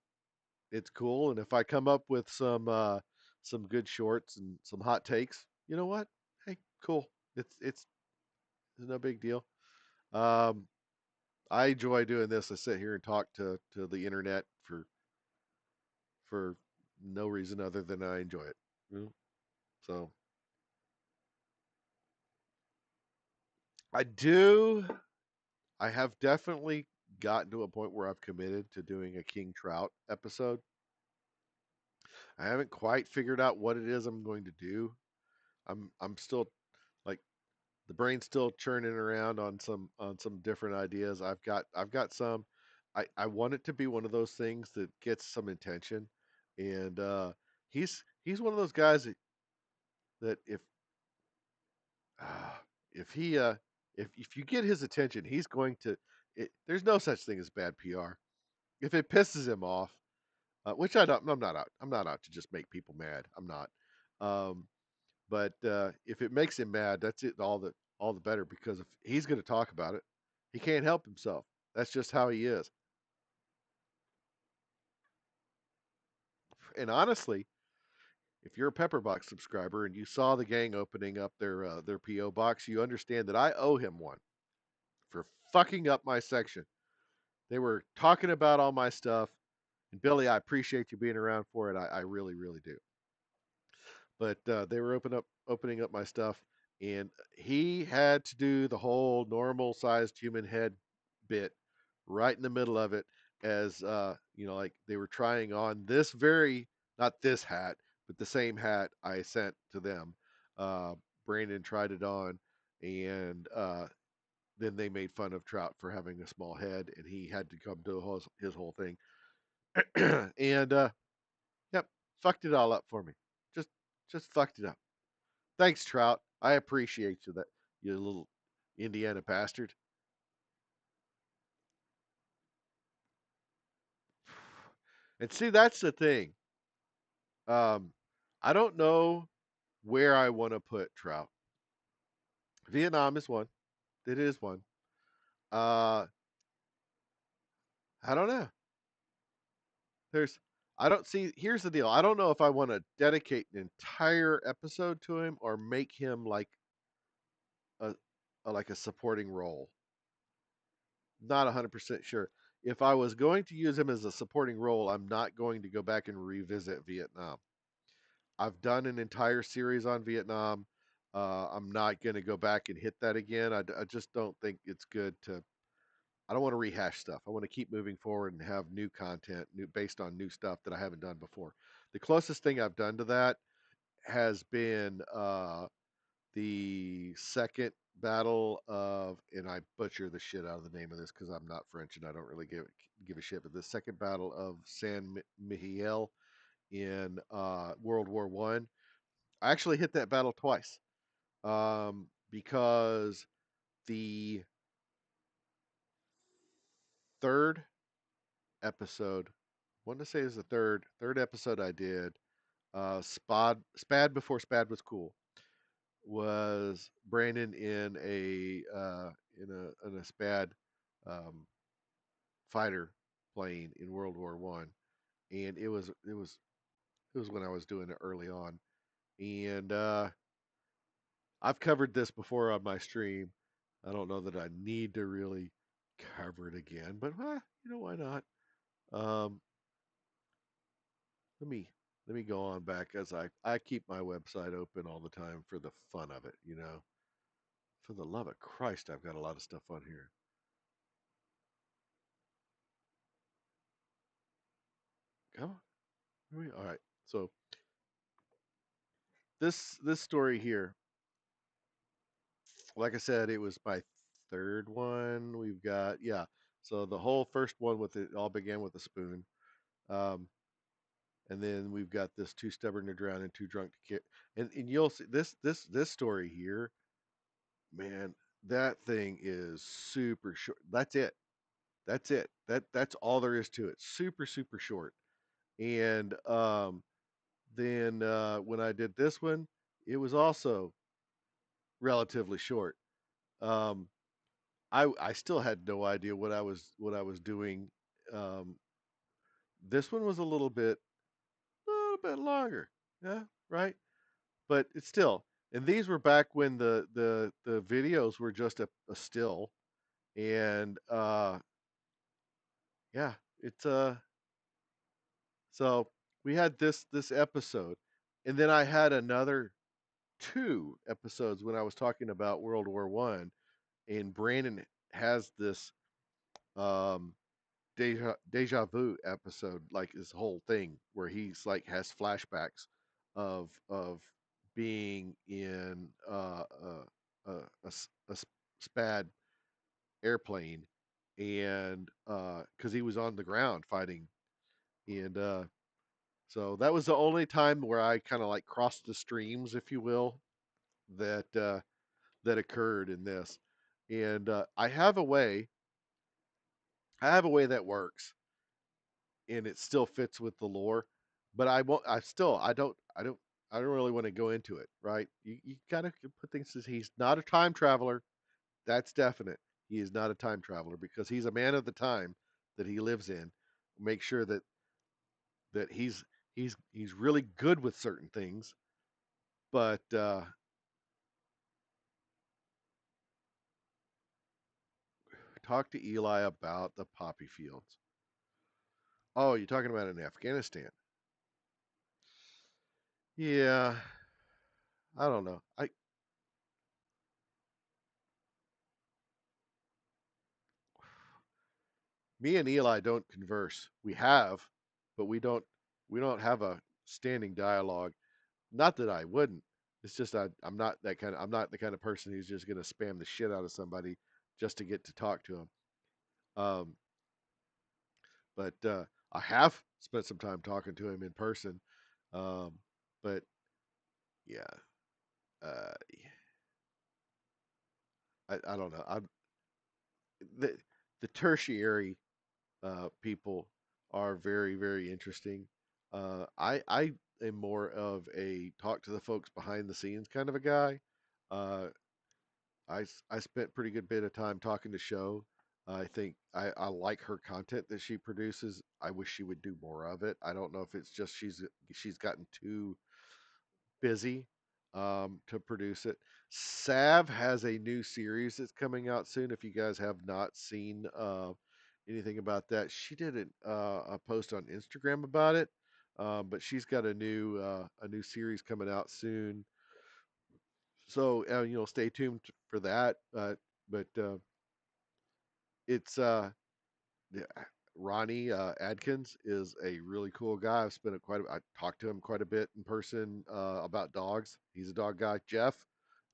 Speaker 1: it's cool. And if I come up with some good shorts and some hot takes, you know what? Hey, cool. It's no big deal. Um, I enjoy doing this. I sit here and talk to the internet for no reason other than I enjoy it. You know? So I do. I have definitely gotten to a point where I've committed to doing a King Trout episode. I haven't quite figured out what it is I'm going to do. I'm still like the brain's still churning around on some different ideas. I've got some. I want it to be one of those things that gets some attention, and he's one of those guys that uh, if he if you get his attention, he's going to. There's no such thing as bad PR. If it pisses him off, which I don't, I'm not out. I'm not out to just make people mad. I'm not. Um, but if it makes him mad, that's it. All the better because if he's going to talk about it, he can't help himself. That's just how he is. And honestly, if you're a Pepperbox subscriber and you saw the gang opening up their PO box, you understand that I owe him one for fucking up my section. They were talking about all my stuff, and Billy, I appreciate you being around for it. I really, really do. But they were opening up my stuff, and he had to do the whole normal sized human head bit right in the middle of it, as you know, like they were trying on this very, not this hat, but the same hat I sent to them. uh, Brandon tried it on, and then they made fun of Trout for having a small head, and he had to come to his whole thing. And yep, fucked it all up for me. just just fucked it up. Thanks, Trout. I appreciate you, that you little Indiana bastard. And see, that's the thing. Um, I don't know where I want to put Trout. Vietnam is one. It is one. Uh, I don't know. There's. I don't see. Here's the deal. I don't know if I want to dedicate an entire episode to him or make him a, like a supporting role. Not 100% sure. If I was going to use him as a supporting role, I'm not going to go back and revisit Vietnam. I've done an entire series on Vietnam. I'm not going to go back and hit that again. I just don't think it's good to. I don't want to rehash stuff. I want to keep moving forward and have new content, new based on new stuff that I haven't done before. The closest thing I've done to that has been the second battle of, and I butcher the shit out of the name of this because I'm not French and I don't really give a shit. But the second battle of San Mihiel in World War I. I actually hit that battle twice, because the third episode, I want to say is the third episode I did, Spad before Spad was cool, was Brandon in a Spad um, fighter plane in World War I, and it was when I was doing it early on, and I've covered this before on my stream. I don't know that I need to really cover it again, but why not? Um, let me let me go on back as I keep my website open all the time for the fun of it. For the love of Christ, I've got a lot of stuff on here. Come on. All right. So this story here, like I said, it was my third one. We've got, yeah. So the whole first one with it all began with a spoon. Um, and then we've got this too stubborn to drown and too drunk to care. And you'll see this story here, man. That thing is super short. That's it. That's it. That's all there is to it. Super super short. And then when I did this one, it was also relatively short. Um, I still had no idea what I was doing. Um, this one was a little bit longer. Yeah, right. But it's still, and these were back when the videos were just a still, and yeah, it's so we had this episode, and then I had another two episodes when I was talking about World War I, and Brandon has this um deja vu episode, like this whole thing where he's like has flashbacks of being in a SPAD airplane, and because he was on the ground fighting, and so that was the only time where I kind of like crossed the streams, if you will, that occurred in this. And I have a way that works, and it still fits with the lore. But I won't. I don't really want to go into it. Right? You gotta put things. He's not a time traveler. That's definite. He is not a time traveler because he's a man of the time that he lives in. Make sure that he's really good with certain things. But talk to Eli about the poppy fields. Oh, you're talking about in Afghanistan? Yeah, I don't know. Me and Eli don't converse. We have, but we don't have a standing dialogue. Not that I wouldn't. It's just I'm not the kind of person who's just going to spam the shit out of somebody just to get to talk to them. Um, but I have spent some time talking to him in person. Um, but yeah, uh, I don't know. The the tertiary people are very, very interesting. I am more of a talk to the folks behind the scenes kind of a guy. Uh, I spent pretty good bit of time talking to Show. I think I like her content that she produces. I wish she would do more of it. I don't know if it's just she's gotten too busy to produce it. Sav has a new series that's coming out soon. If you guys have not seen anything about that, she did a post on Instagram about it. But she's got a new series coming out soon. So stay tuned for that. But it's yeah, Ronnie Adkins is a really cool guy. I talked to him quite a bit in person about dogs. He's a dog guy. Jeff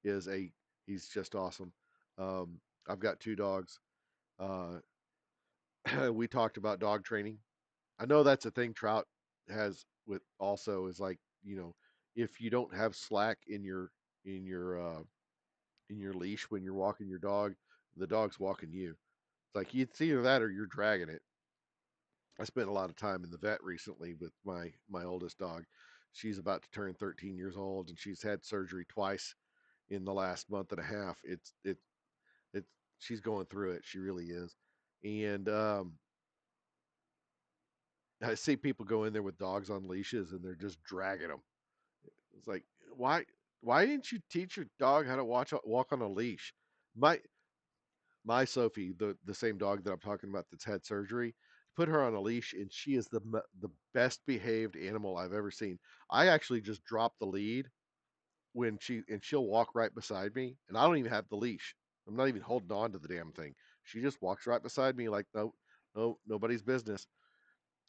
Speaker 1: is a he's just awesome. I've got two dogs. Uh, we talked about dog training. I know that's a thing Trout has with also is like if you don't have slack in your in your leash when you're walking your dog, the dog's walking you. It's like it's either that or you're dragging it. I spent a lot of time in the vet recently with my oldest dog. She's about to turn 13 years old, and she's had surgery twice in the last month and a half. It's she's going through it. She really is. And I see people go in there with dogs on leashes, and they're just dragging them. It's like, why? Why didn't you teach your dog how to walk on a leash? My my Sophie, the same dog that I'm talking about that's had surgery, put her on a leash, and she is the best behaved animal I've ever seen. I actually just drop the lead when she'll walk right beside me, and I don't even have the leash. I'm not even holding on to the damn thing. She just walks right beside me like no, nobody's business.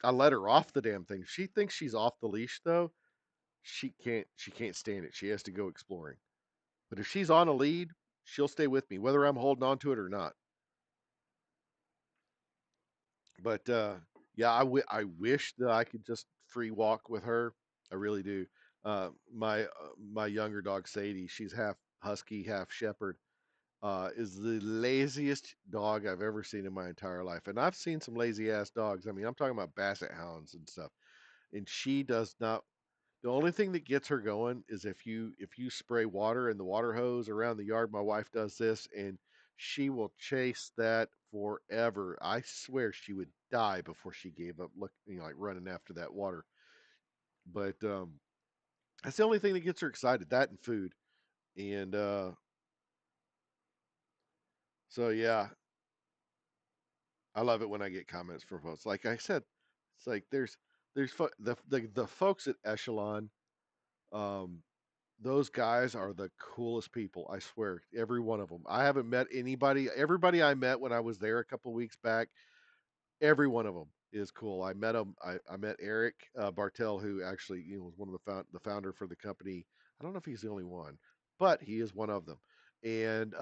Speaker 1: I let her off the damn thing. She thinks she's off the leash though. She can't stand it. She has to go exploring. But if she's on a lead, she'll stay with me, whether I'm holding on to it or not. But yeah, I wish that I could just free walk with her. I really do. My younger dog Sadie, she's half husky, half shepherd. Is the laziest dog I've ever seen in my entire life, and I've seen some lazy ass dogs. I mean, I'm talking about basset hounds and stuff. And she does not. The only thing that gets her going is if you spray water in the water hose around the yard. My wife does this, and she will chase that forever. I swear she would die before she gave up. Look, like running after that water. But that's the only thing that gets her excited. That and food. And so yeah, I love it when I get comments from folks. Like I said, it's like the folks at Echelon. Um, Those guys are the coolest people. I swear, every one of them. I haven't met anybody. Everybody I met when I was there a couple weeks back, every one of them is cool. I met him. I met Eric Bartel, who actually was one of the founder for the company. I don't know if he's the only one, but he is one of them. And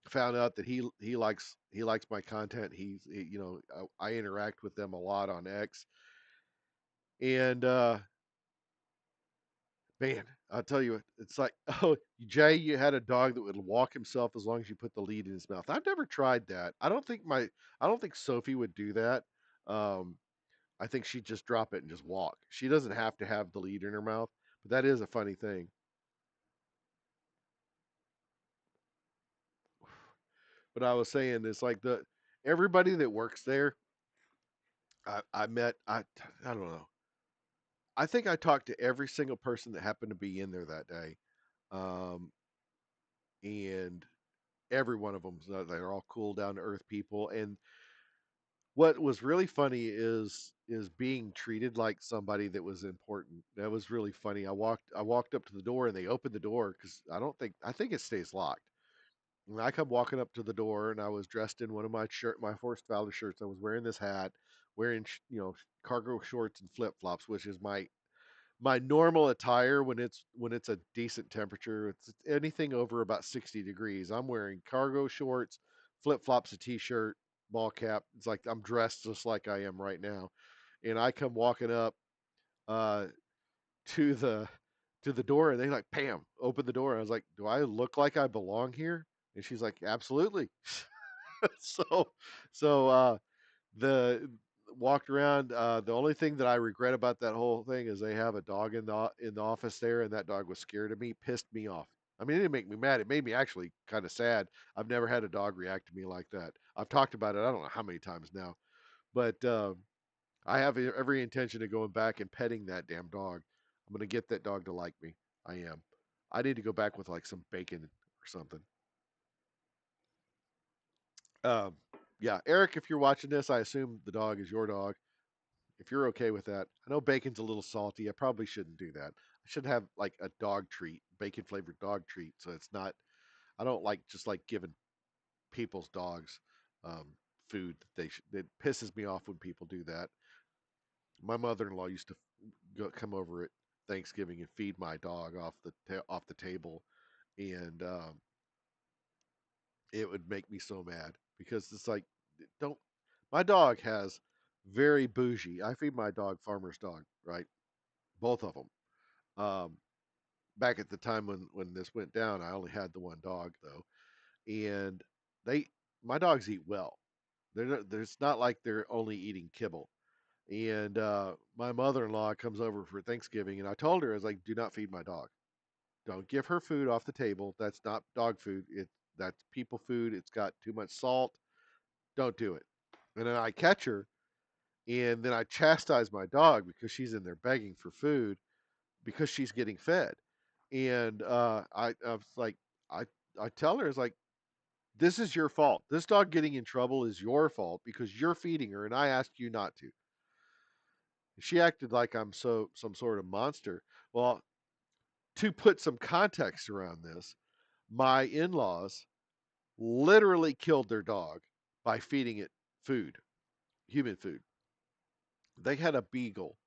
Speaker 1: found out that he likes my content. I interact with them a lot on X, and man, I'll tell you, it's like, oh, Jay, you had a dog that would walk himself as long as you put the lead in his mouth. I've never tried that. I don't think Sophie would do that. Um, I think she'd just drop it and just walk. She doesn't have to have the lead in her mouth, but that is a funny thing. But I was saying, it's like everybody that works there. I met. I don't know. I think I talked to every single person that happened to be in there that day, um, and every one of them, they're all cool, down to earth people. And what was really funny is being treated like somebody that was important. That was really funny. I walked up to the door, and they opened the door because I think it stays locked. And I come walking up to the door, and I was dressed in one of my Forest Valley shirts. I was wearing this hat, wearing cargo shorts and flip flops, which is my normal attire when it's a decent temperature. It's anything over about 60 degrees. I'm wearing cargo shorts, flip flops, a t-shirt, ball cap. It's like I'm dressed just like I am right now. And I come walking up uh, to the door, and they like, Pam, open the door. I was like, do I look like I belong here? And she's like, absolutely. so so the walked around. The only thing that I regret about that whole thing is they have a dog in the office there, and that dog was scared of me, pissed me off. I mean, it didn't make me mad. It made me actually kind of sad. I've never had a dog react to me like that. I've talked about it. I don't know how many times now, but I have every intention of going back and petting that damn dog. I'm gonna get that dog to like me. I am. I need to go back with like some bacon or something. Um, yeah, Eric, if you're watching this, I assume the dog is your dog. If you're okay with that. I know bacon's a little salty. I probably shouldn't do that. I should have like a dog treat, bacon flavored dog treat. So it's not, I don't like just like giving people's dogs um, food that it pisses me off when people do that. My mother-in-law used to come over at Thanksgiving and feed my dog off the table, and it would make me so mad because it's like, don't. My dog has very bougie. I feed my dog farmer's dog, right? Both of them. Um, Back at the time when this went down, I only had the one dog though, and they my dogs eat well. There's not like they're only eating kibble. And my mother-in-law comes over for Thanksgiving, and I told her, I was like, do not feed my dog. Don't give her food off the table. That's not dog food. That's people food. It's got too much salt. Don't do it. And then I catch her, and then I chastise my dog because she's in there begging for food because she's getting fed. And I was like, I I tell her, it's like, this is your fault. This dog getting in trouble is your fault because you're feeding her, and I asked you not to. She acted like I'm some sort of monster. Well, to put some context around this, my in-laws literally killed their dog by feeding it food, human food. They had a beagle,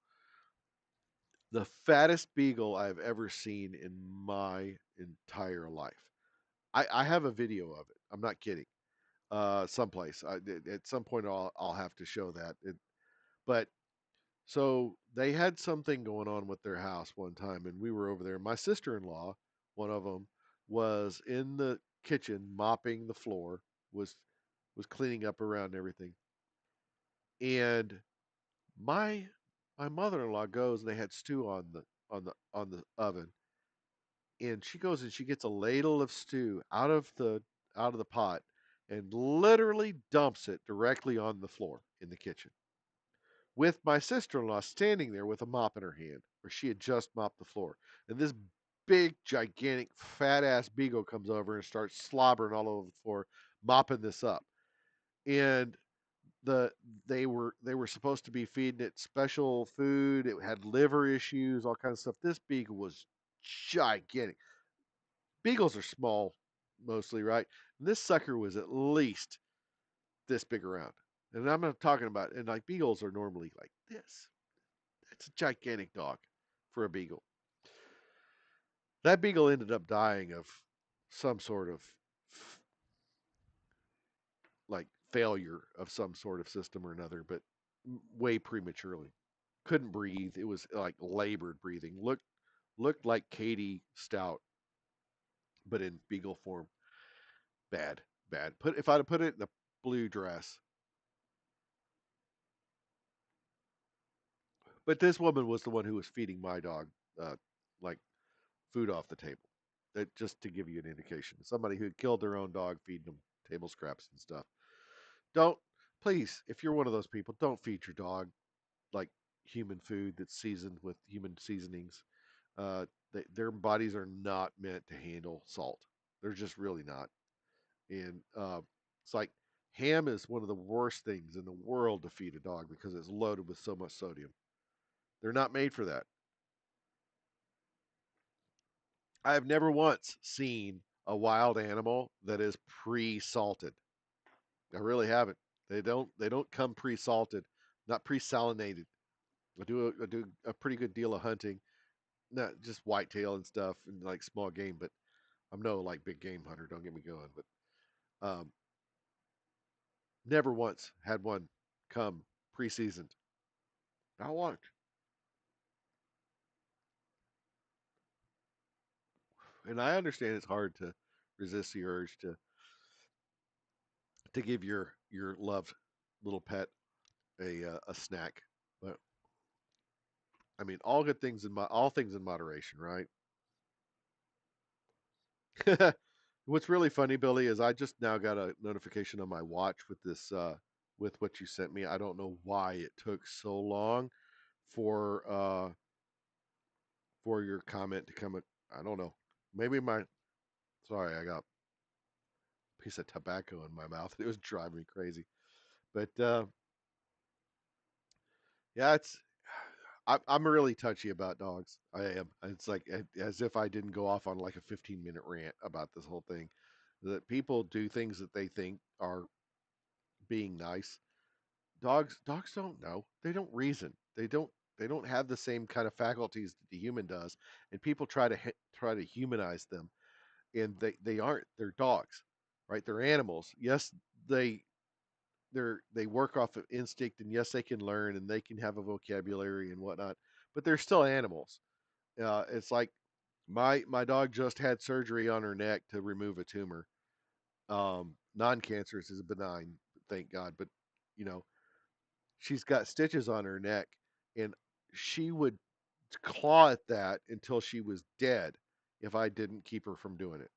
Speaker 1: the fattest beagle I've ever seen in my entire life. I have a video of it. I'm not kidding. Someplace at some point I'll have to show that. But so they had something going on with their house one time, and we were over there. My sister-in-law, one of them, was in the kitchen mopping the floor, was was cleaning up around everything, and my my mother-in-law goes and they had stew on the oven, and she goes and she gets a ladle of stew out of the pot and literally dumps it directly on the floor in the kitchen with my sister-in-law standing there with a mop in her hand where she had just mopped the floor. And this big gigantic fat ass beagle comes over and starts slobbering all over the floor mopping this up. And the they were supposed to be feeding it special food. It had liver issues, all kinds of stuff. This beagle was gigantic. Beagles are small mostly, right? And this sucker was at least this big around. And I'm not talking about, and like beagles are normally like this. It's a gigantic dog for a beagle. That beagle ended up dying of some sort of like failure of some sort of system or another, but way prematurely. Couldn't breathe. It was like labored breathing. Looked like Katie Stout, but in beagle form. Bad, bad. Put if I'd have put it in a blue dress. But this woman was the one who was feeding my dog, like food off the table. That just to give you an indication. Somebody who killed their own dog feeding them table scraps and stuff. Don't please, if you're one of those people, don't feed your dog like human food that's seasoned with human seasonings. Their bodies are not meant to handle salt. They're just really not. And it's like ham is one of the worst things in the world to feed a dog because it's loaded with so much sodium. They're not made for that. I have never once seen a wild animal that is pre-salted. I really haven't. They don't come pre-salted, not pre-salinated. I do a pretty good deal of hunting, not just whitetail and stuff and like small game, but I'm no like big game hunter. Don't get me going, but never once had one come pre-seasoned. I want, and I understand it's hard to resist the urge to give your loved little pet a snack, but I mean all things in moderation, right? What's really funny, Billy, is I just now got a notification on my watch with this with what you sent me. I don't know why it took so long for uh for your comment to come. I don't know. Maybe my sorry, I got a piece of tobacco in my mouth. It was driving me crazy. But yeah, I'm really touchy about dogs. I am. It's like as if I didn't go off on like a 15-minute rant about this whole thing. That people do things that they think are being nice. Dogs don't know. They don't reason. They don't have the same kind of faculties that the human does. And people try to humanize them, and they aren't. They're dogs, right? They're animals. Yes, they they work off of instinct, and yes, they can learn, and they can have a vocabulary and whatnot. But they're still animals. It's like my dog just had surgery on her neck to remove a tumor. Non-cancerous is benign, thank God. But you know, she's got stitches on her neck, and she would claw at that until she was dead if I didn't keep her from doing it.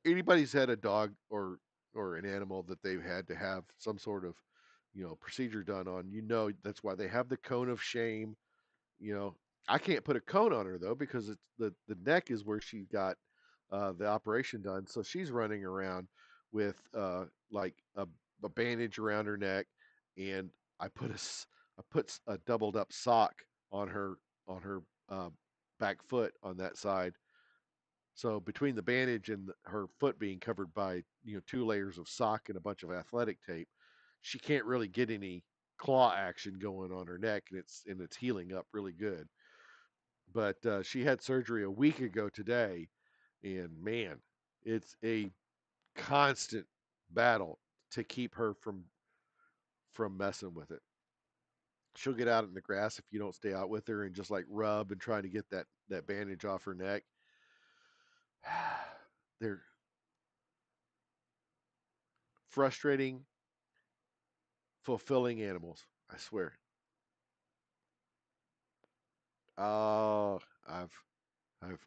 Speaker 1: Anybody's had a dog or an animal that they've had to have some sort of procedure done on, that's why they have the cone of shame, you know I can't put a cone on her though because it's the neck is where she got the operation done. So she's running around with like a bandage around her neck, and I put a doubled up sock on her uh, back foot on that side. So between the bandage and her foot being covered by two layers of sock and a bunch of athletic tape, she can't really get any claw action going on her neck, and it's healing up really good. But she had surgery a week ago today, and man, it's a constant battle to keep her from messing with it. She'll get out in the grass if you don't stay out with her and just like rub and trying to get that bandage off her neck. They're frustrating, fulfilling animals. I swear. Oh, I've I've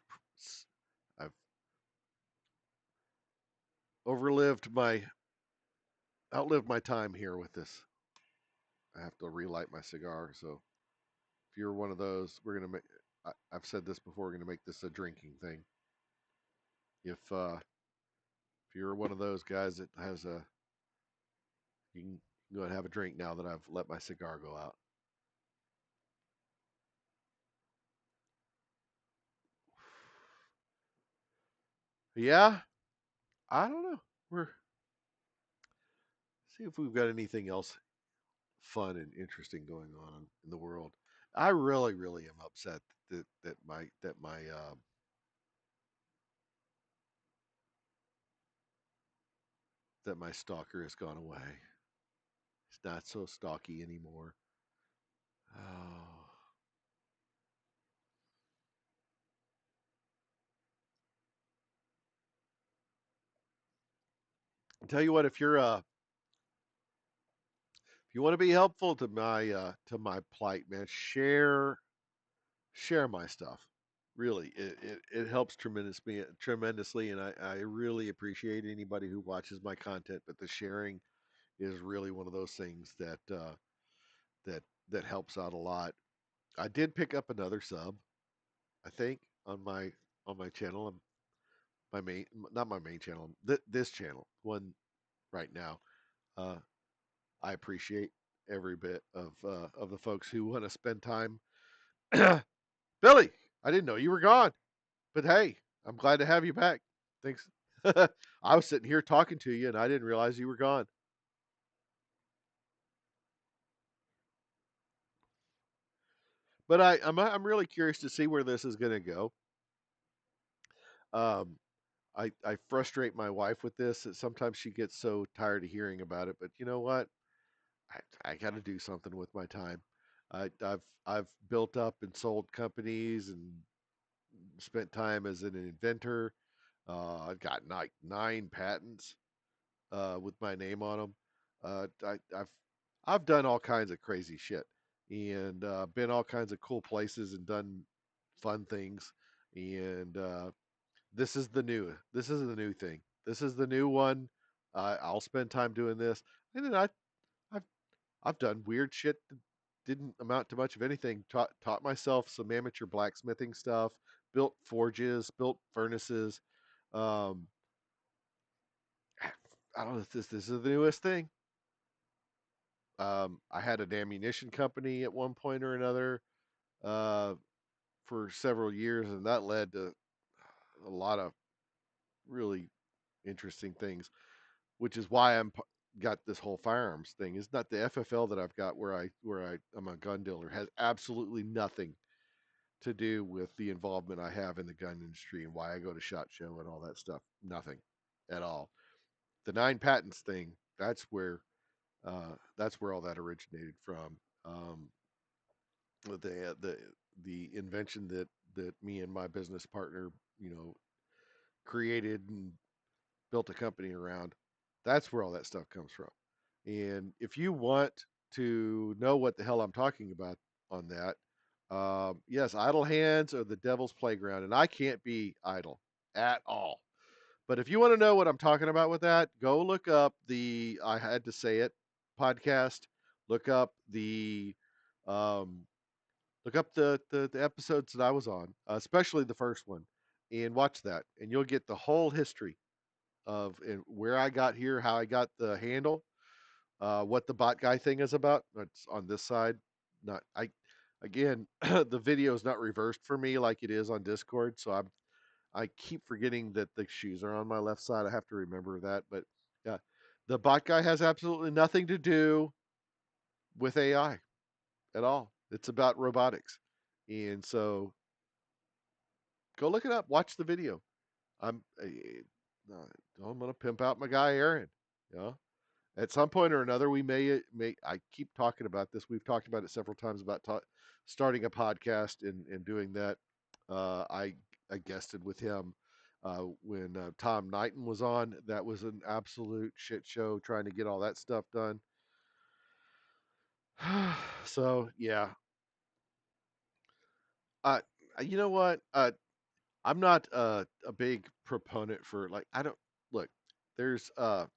Speaker 1: overlived my outlived my time here with this. I have to relight my cigar. So if you're one of those, we're gonna make. I've said this before. We're gonna make this a drinking thing. If you're one of those guys that has a, you can go and have a drink now that I've let my cigar go out. Yeah, I don't know. We're see if we've got anything else fun and interesting going on in the world. I really, really am upset that my stalker has gone away. He's not so stalky anymore. Oh, I tell you what, if you want to be helpful to my plight, man, share my stuff. Really, it helps tremendously, and I really appreciate anybody who watches my content. But the sharing is really one of those things that helps out a lot. I did pick up another sub, I think, on my channel, my main not my main channel, this channel one right now. Uh, I appreciate every bit of the folks who want to spend time. Billy, I didn't know you were gone, but hey, I'm glad to have you back. Thanks. I was sitting here talking to you, and I didn't realize you were gone. But I'm really curious to see where this is going to go. Um, I frustrate my wife with this. That sometimes she gets so tired of hearing about it. But you know what? I got to do something with my time. I've built up and sold companies and spent time as an inventor. I've got like 9 patents with my name on them. I've done all kinds of crazy shit and been all kinds of cool places and done fun things. And this is the new thing. This is the new one. I'll spend time doing this, and then I've I've done weird shit that didn't amount to much of anything. Taught myself some amateur blacksmithing stuff. Built forges. Built furnaces. Um, I don't know if this is the newest thing. I had an ammunition company at one point or another uh, for several years, and that led to a lot of really interesting things, which is why got this whole firearms thing. It's not the FFL that I've got I'm a gun dealer has absolutely nothing to do with the involvement I have in the gun industry and why I go to SHOT Show and all that stuff. Nothing at all. The 9 patents thing, that's where all that originated from. The invention that me and my business partner, you know, created and built a company around. That's where all that stuff comes from. And if you want to know what the hell I'm talking about on that, yes, idle hands are the devil's playground, and I can't be idle at all. But if you want to know what I'm talking about with that, go look up the I Had to Say It podcast. Look up um, Look up the episodes that I was on, especially the first one, and watch that, and you'll get the whole history of and where I got here, how I got the handle, what the bot guy thing is about. It's on this side. Not I again, the video is not reversed for me like it is on Discord, so I keep forgetting that the shoes are on my left side. I have to remember that, but yeah, the bot guy has absolutely nothing to do with AI at all. It's about robotics, and so go look it up. Watch the video. I'm gonna pimp out my guy Aaron. You know, at some point or another, we may. I keep talking about this. We've talked about it several times about starting a podcast and doing that. I guested with him when Tom Knighton was on. That was an absolute shit show trying to get all that stuff done. So yeah, uh, you know what? I'm not a big proponent for like I don't look. There's there's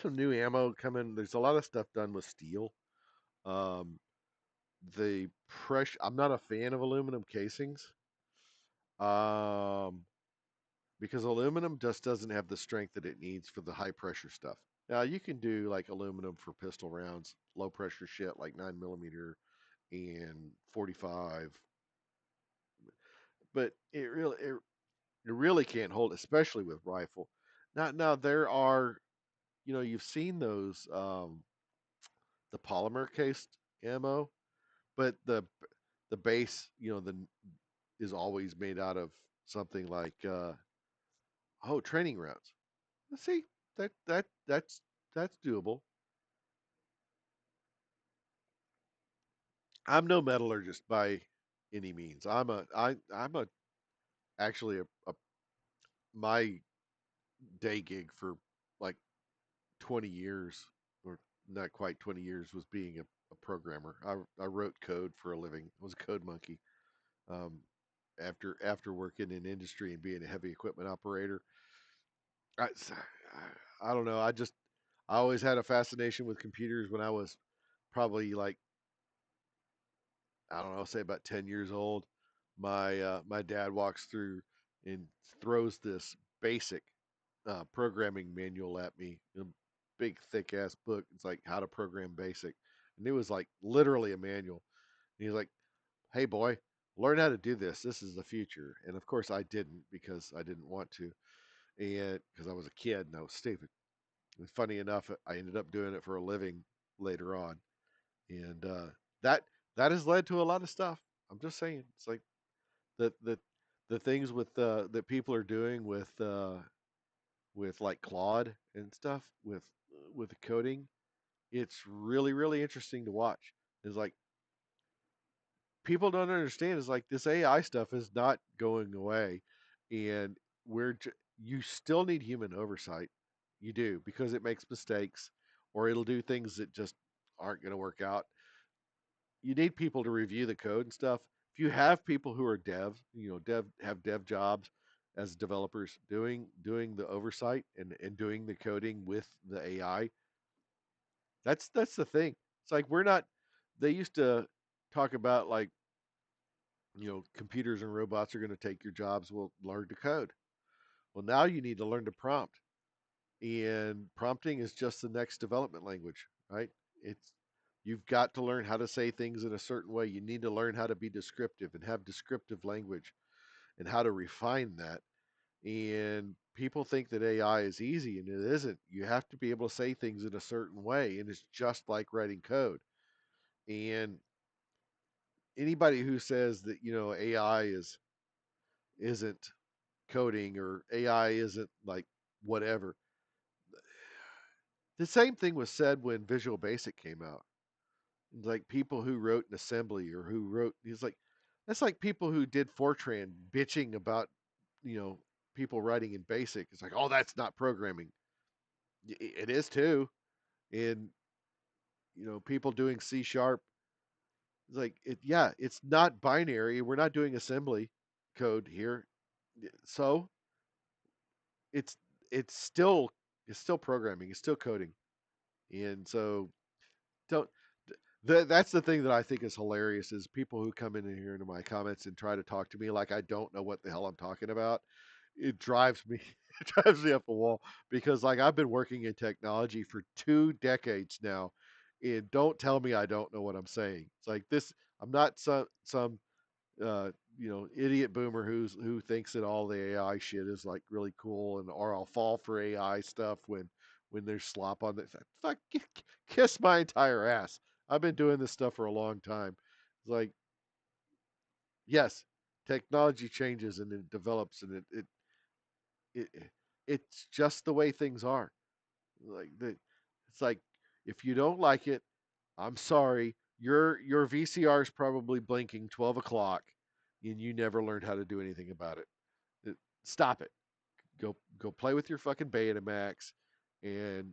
Speaker 1: some new ammo coming. There's a lot of stuff done with steel. Um, the pressure. I'm not a fan of aluminum casings. Um, because aluminum just doesn't have the strength that it needs for the high pressure stuff. Now you can do like aluminum for pistol rounds, low pressure shit like 9 millimeter and 45, but it really can't hold, especially with rifle. Now there are, you've seen those the polymer cased ammo, but the base, is always made out of something like training rounds. See, that's doable. I'm no metallurgist by any means. I'm a actually a my day gig for like 20 years, or not quite 20 years, was being a programmer. I wrote code for a living. I was a code monkey. Um, after working in industry and being a heavy equipment operator, I, I don't know. I always had a fascination with computers when I was probably like, I don't know, say about 10 years old. My dad walks through and throws this basic programming manual at me, a big thick ass book. It's like how to program basic, and it was like literally a manual. And he's like, "Hey boy, learn how to do this. This is the future." And of course, I didn't because I didn't want to, and because I was a kid and I was stupid. And funny enough, I ended up doing it for a living later on, and that that has led to a lot of stuff. I'm just saying, it's like the things with that people are doing with like Claude and stuff with the coding. It's really interesting to watch. It's like people don't understand. It's like this AI stuff is not going away, and you still need human oversight. You do, because it makes mistakes or it'll do things that just aren't going to work out. You need people to review the code and stuff. If you have people who are devs, have dev jobs as developers doing the oversight and doing the coding with the AI, that's the thing. It's like we're not. They used to talk about like, computers and robots are going to take your jobs. Well, learn to code. Well, now you need to learn to prompt, and prompting is just the next development language, right? It's You've got to learn how to say things in a certain way. You need to learn how to be descriptive and have descriptive language and how to refine that. And people think that AI is easy, and it isn't. You have to be able to say things in a certain way, and it's just like writing code. And anybody who says that, AI isn't coding, or AI isn't like whatever. The same thing was said when Visual Basic came out. Like people who wrote an assembly or who wrote, he's like, that's like people who did Fortran bitching about, you know, people writing in Basic. It's like, oh, that's not programming. It is too. And, people doing C sharp. It's like, yeah, it's not binary. We're not doing assembly code here. So it's, it's still, it's still programming. It's still coding. And so don't. That's the thing that I think is hilarious is people who come in here into my comments and try to talk to me like I don't know what the hell I'm talking about. It drives me it drives me up a wall because like I've been working in technology for 2 decades now, and don't tell me I don't know what I'm saying. It's like this. I'm not some idiot boomer who thinks that all the AI shit is like really cool, and or I'll fall for AI stuff when there's slop on this. Fuck, kiss my entire ass. I've been doing this stuff for a long time. It's like, yes, technology changes and it develops, and it it's just the way things are. Like it's like if you don't like it, I'm sorry. Your VCR is probably blinking 12 o'clock, and you never learned how to do anything about it. Stop it. Go play with your fucking Betamax, and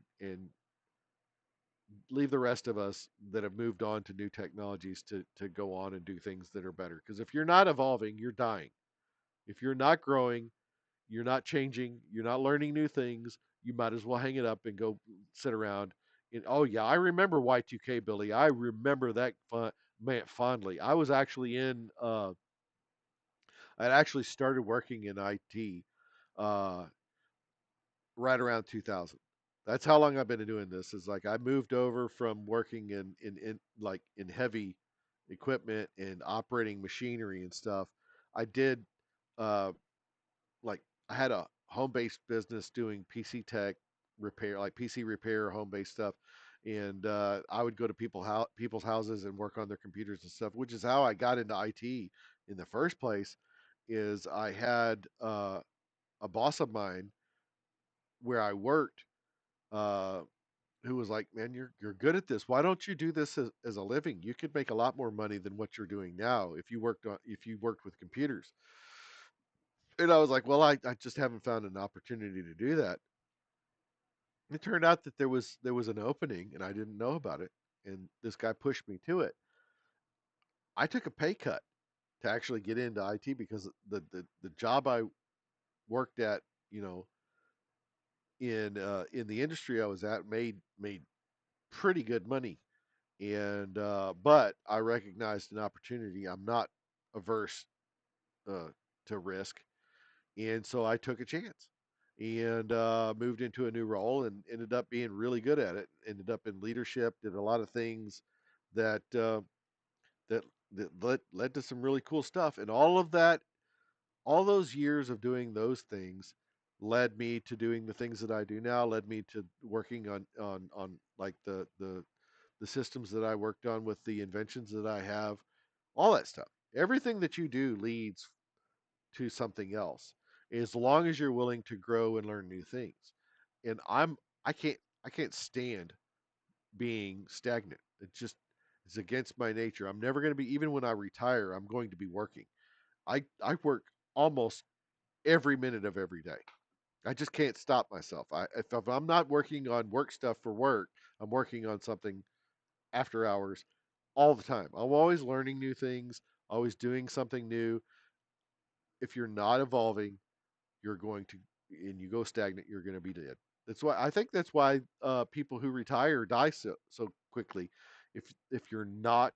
Speaker 1: leave the rest of us that have moved on to new technologies to go on and do things that are better. Because if you're not evolving, you're dying. If you're not growing, you're not changing, you're not learning new things, you might as well hang it up and go sit around. And oh yeah, I remember Y2K, Billy. I remember that man, fondly. I was actually in. I'd actually started working in IT uh, right around 2000. That's how long I've been doing this. Is like I moved over from working in like in heavy equipment and operating machinery and stuff. I did uh, like I had a home-based business doing PC tech repair, like PC repair, home-based stuff, and I would go to people's houses and work on their computers and stuff, which is how I got into IT in the first place. Is I had a boss of mine where I worked, uh, who was like, "Man, you're good at this. Why don't you do this as a living? You could make a lot more money than what you're doing now if you worked with computers." And I was like, "Well, I just haven't found an opportunity to do that." It turned out that there was an opening, and I didn't know about it. And this guy pushed me to it. I took a pay cut to actually get into IT because the job I worked at, you know, in the industry I was at made pretty good money. And but I recognized an opportunity. I'm not averse uh, to risk, and so I took a chance and moved into a new role and ended up being really good at it. Ended up in leadership, did a lot of things that that led to some really cool stuff, and all of that, all those years of doing those things led me to doing the things that I do now, led me to working on like the systems that I worked on with the inventions that I have, all that stuff. Everything that you do leads to something else as long as you're willing to grow and learn new things. And I can't stand being stagnant. It's against my nature. I'm never going to be, even when I retire, I'm going to be working. I work almost every minute of every day. I just can't stop myself. If I'm not working on work stuff for work, I'm working on something after hours all the time. I'm always learning new things, always doing something new. If you're not evolving, you're going to, and you go stagnant, you're going to be dead. That's why people who retire die so quickly. If you're not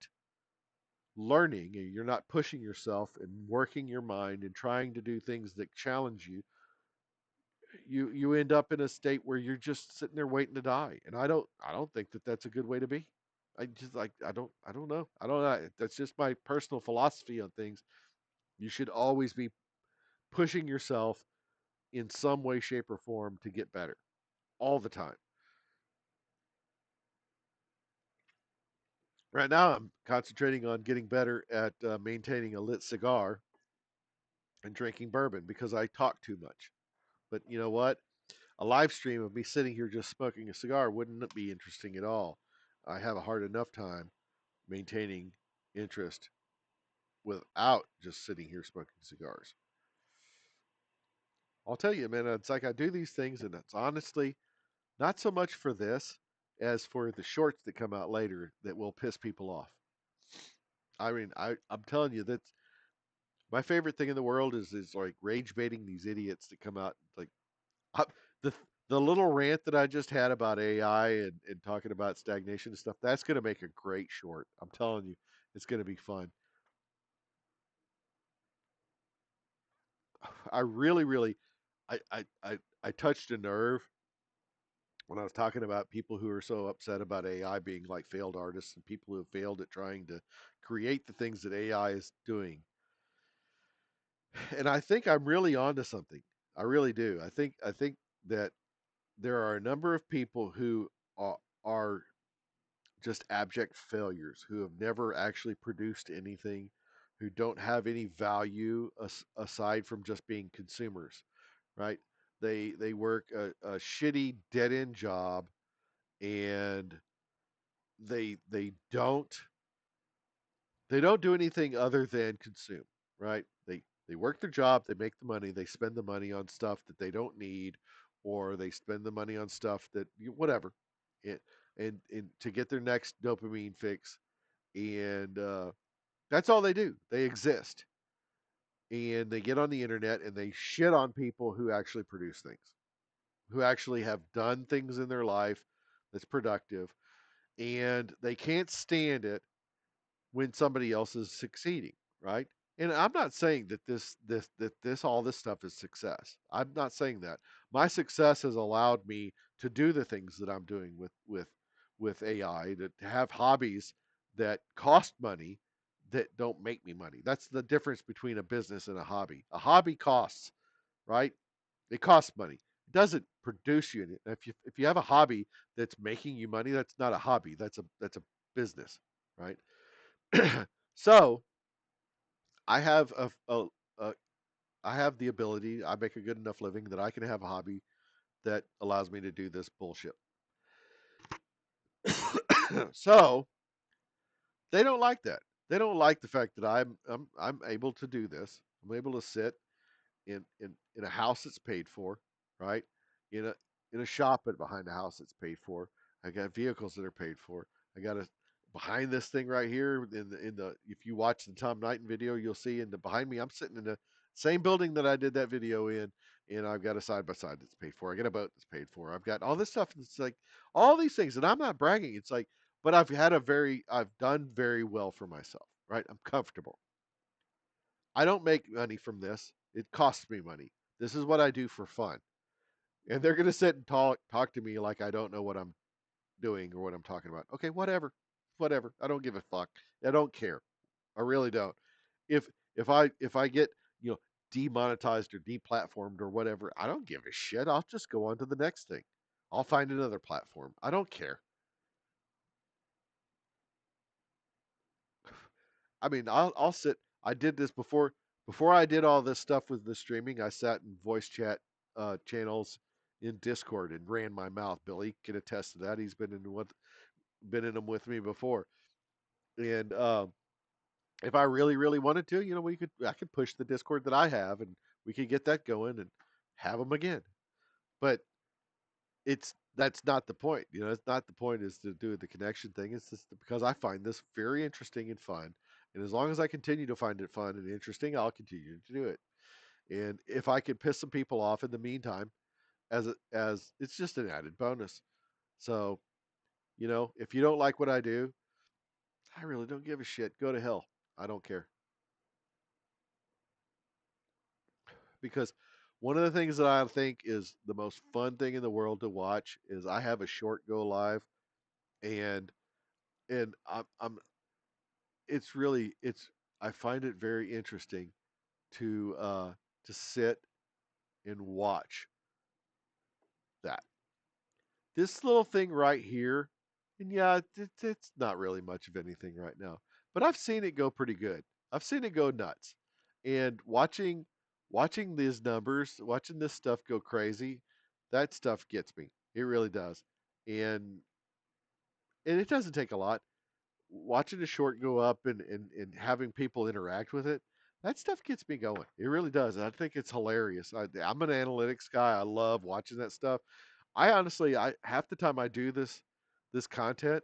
Speaker 1: learning and you're not pushing yourself and working your mind and trying to do things that challenge you, you end up in a state where you're just sitting there waiting to die. And I don't think that that's a good way to be. I don't know. I don't know. That's just my personal philosophy on things. You should always be pushing yourself in some way, shape, or form to get better all the time. Right now, I'm concentrating on getting better at maintaining a lit cigar and drinking bourbon because I talk too much. But you know what? A live stream of me sitting here just smoking a cigar wouldn't be interesting at all. I have a hard enough time maintaining interest without just sitting here smoking cigars. I'll tell you, man, it's like I do these things, and it's honestly not so much for this as for the shorts that come out later that will piss people off. I mean, I'm telling you that my favorite thing in the world is like rage baiting these idiots that come out like I, the the little rant that I just had about AI and talking about stagnation and stuff, that's going to make a great short. I'm telling you, it's going to be fun. I really, really, I touched a nerve when I was talking about people who are so upset about AI being like failed artists and people who have failed at trying to create the things that AI is doing. And I think I'm really onto something. I really do. I think that there are a number of people who are just abject failures who have never actually produced anything, who don't have any value aside from just being consumers, right? They work a shitty dead end job, and they don't do anything other than consume, right? They work their job, they make the money, they spend the money on stuff that they don't need, or they spend the money on stuff that whatever, it, and to get their next dopamine fix, and that's all they do. They exist, and they get on the internet and they shit on people who actually produce things, who actually have done things in their life that's productive, and they can't stand it when somebody else is succeeding, right? And I'm not saying that this all this stuff is success. I'm not saying that. My success has allowed me to do the things that I'm doing with AI, to have hobbies that cost money that don't make me money. That's the difference between a business and a hobby. A hobby costs, right? It costs money. It doesn't produce you. If you have a hobby that's making you money, that's not a hobby. That's a business, right? So I have a I have the ability. I make a good enough living that I can have a hobby that allows me to do this bullshit. So they don't like that. They don't like the fact that I'm able to do this. I'm able to sit in a house that's paid for, right? In a shop at behind a house that's paid for. I got vehicles that are paid for. I got a behind this thing right here in the if you watch the Tom Knighton video, you'll see in the behind me, I'm sitting in the same building that I did that video in, and I've got a side by side that's paid for. I got a boat that's paid for. I've got all this stuff. It's like all these things, and I'm not bragging. It's like, but I've done very well for myself, right? I'm comfortable. I don't make money from this. It costs me money. This is what I do for fun. And they're gonna sit and talk to me like I don't know what I'm doing or what I'm talking about. Okay, whatever. Whatever. I don't give a fuck. I don't care. I really don't. If I get, you know, demonetized or deplatformed or whatever, I don't give a shit. I'll just go on to the next thing. I'll find another platform. I don't care. I mean, I'll sit. I did this before I did all this stuff with the streaming. I sat in voice chat channels in Discord and ran my mouth. Billy can attest to that. He's been in them with me before. And if I really really wanted to, I could push the Discord that I have, and we could get that going and have them again. But that's not the point. It's not the point is to do the connection thing. It's just because I find this very interesting and fun. And as long as I continue to find it fun and interesting, I'll continue to do it. And if I could piss some people off in the meantime, as it's just an added bonus. So, if you don't like what I do, I really don't give a shit. Go to hell. I don't care. Because one of the things that I think is the most fun thing in the world to watch is I have a short go live, and I'm it's I find it very interesting to sit and watch that. This little thing right here, and yeah, it's not really much of anything right now, but I've seen it go pretty good. I've seen it go nuts, and watching these numbers, watching this stuff go crazy, that stuff gets me. It really does, and it doesn't take a lot. Watching a short go up and having people interact with it, that stuff gets me going. It really does. I think it's hilarious. I'm an analytics guy. I love watching that stuff. I honestly, I half the time I do this content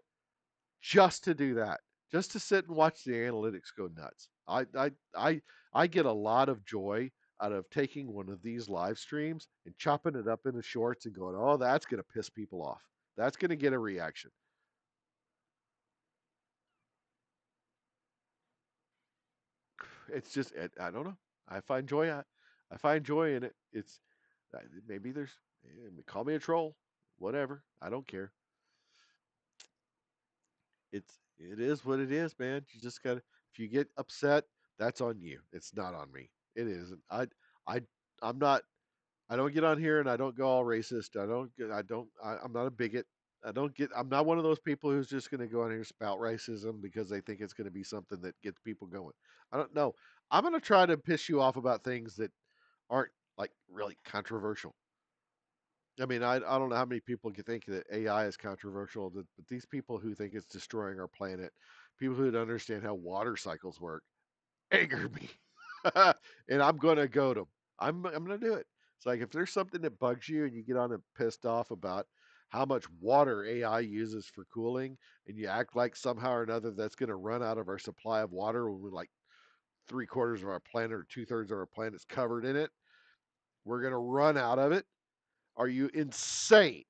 Speaker 1: just to do that, just to sit and watch the analytics go nuts. I get a lot of joy out of taking one of these live streams and chopping it up into shorts and going, oh, that's going to piss people off. That's going to get a reaction. It's just, I don't know. I find joy. I find joy in it. It's maybe there's, call me a troll, whatever. I don't care. It is what it is, man. You just gotta. If you get upset, that's on you. It's not on me. It isn't. I, I'm not. I don't get on here and I don't go all racist. I don't get. I don't. I'm not a bigot. I don't get. I'm not one of those people who's just going to go on here and spout racism because they think it's going to be something that gets people going. I don't know. I'm going to try to piss you off about things that aren't like really controversial. I mean, I don't know how many people can think that AI is controversial, but these people who think it's destroying our planet, people who don't understand how water cycles work, anger me. And I'm going to goad them. I'm going to do it. It's like if there's something that bugs you and you get on and pissed off about how much water AI uses for cooling, and you act like somehow or another that's going to run out of our supply of water when we're like 3/4 of our planet or 2/3 of our planet's covered in it, we're going to run out of it. Are you insane?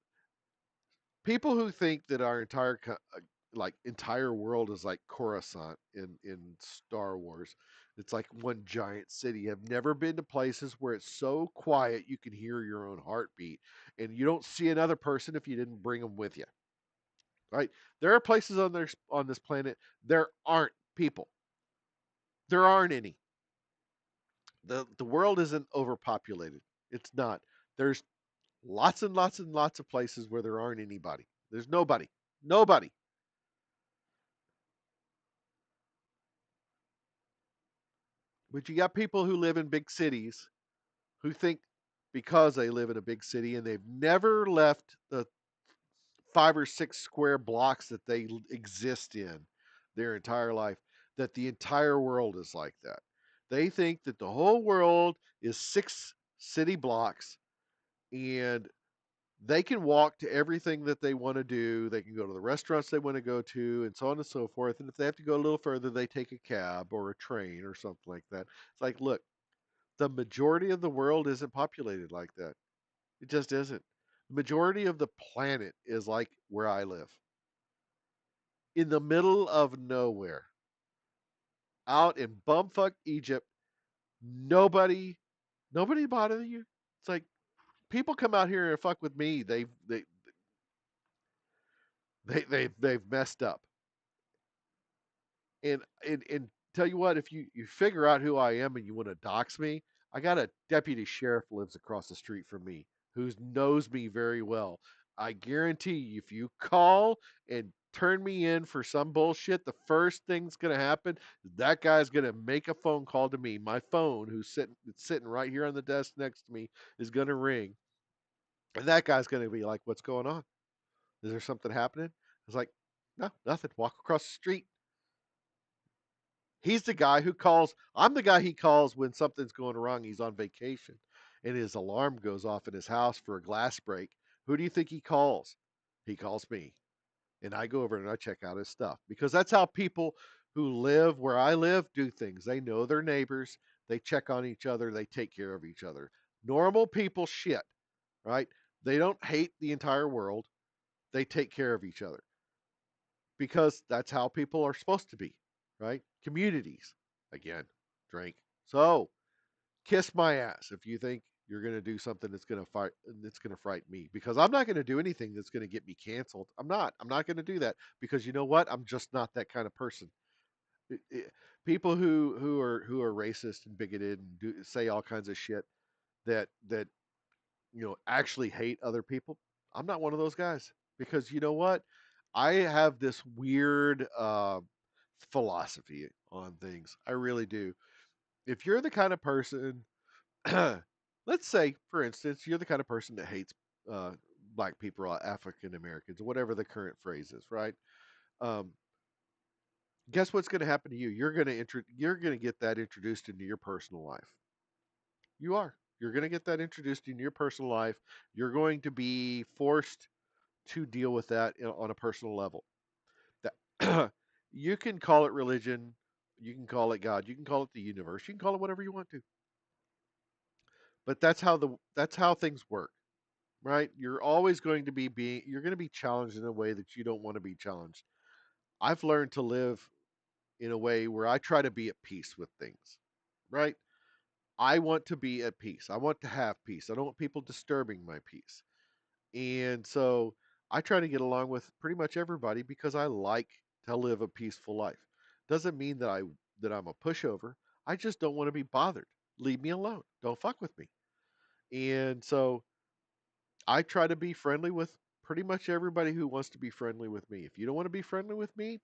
Speaker 1: People who think that our entire world is like Coruscant in Star Wars. It's like one giant city. Have never been to places where it's so quiet you can hear your own heartbeat, and you don't see another person if you didn't bring them with you. Right? There are places on this planet there aren't people. There aren't any. The world isn't overpopulated. It's not. There's lots and lots and lots of places where there aren't anybody. There's nobody. Nobody. But you got people who live in big cities who think because they live in a big city and they've never left the 5 or 6 square blocks that they exist in their entire life, that the entire world is like that. They think that the whole world is 6 city blocks and they can walk to everything that they want to do. They can go to the restaurants they want to go to, and so on and so forth. And if they have to go a little further, they take a cab or a train or something like that. It's like, look, the majority of the world isn't populated like that. It just isn't. The majority of the planet is like where I live, in the middle of nowhere, out in bumfuck Egypt. Nobody, nobody bother you. It's like people come out here and fuck with me. They've messed up. And tell you what, if you figure out who I am and you want to dox me, I got a deputy sheriff lives across the street from me who knows me very well. I guarantee you, if you call and turn me in for some bullshit, the first thing's gonna happen is that guy's gonna make a phone call to me. My phone, it's sitting right here on the desk next to me, is gonna ring, and that guy's gonna be like, "What's going on? Is there something happening?" I was like, "No, nothing. Walk across the street." He's the guy who calls. I'm the guy he calls when something's going wrong. He's on vacation and his alarm goes off in his house for a glass break. Who do you think he calls? He calls me. And I go over and I check out his stuff because that's how people who live where I live do things. They know their neighbors, they check on each other, they take care of each other. Normal people shit, right? They don't hate the entire world, they take care of each other because that's how people are supposed to be, right? Communities. Again, drink. So, kiss my ass if you think you're going to do something that's going to frighten me because I'm not going to do anything that's going to get me canceled. I'm not. I'm not going to do that because you know what? I'm just not that kind of person. People who are racist and bigoted and say all kinds of shit that actually hate other people. I'm not one of those guys because you know what? I have this weird philosophy on things. I really do. If you're the kind of person, let's say, for instance, you're the kind of person that hates uh, black people or African Americans, or whatever the current phrase is, right? Um, guess what's going to happen to you? You're going to get that introduced into your personal life. You are. You're going to get that introduced in your personal life. You're going to be forced to deal with that on a personal level. That you can call it religion, you can call it God, you can call it the universe, you can call it whatever you want to. But that's how things work, right? You're always going to you're going to be challenged in a way that you don't want to be challenged. I've learned to live in a way where I try to be at peace with things, right? I want to be at peace. I want to have peace. I don't want people disturbing my peace. And so I try to get along with pretty much everybody because I like to live a peaceful life. Doesn't mean that I'm a pushover. I just don't want to be bothered. Leave me alone. Don't fuck with me. And so I try to be friendly with pretty much everybody who wants to be friendly with me. If you don't want to be friendly with me,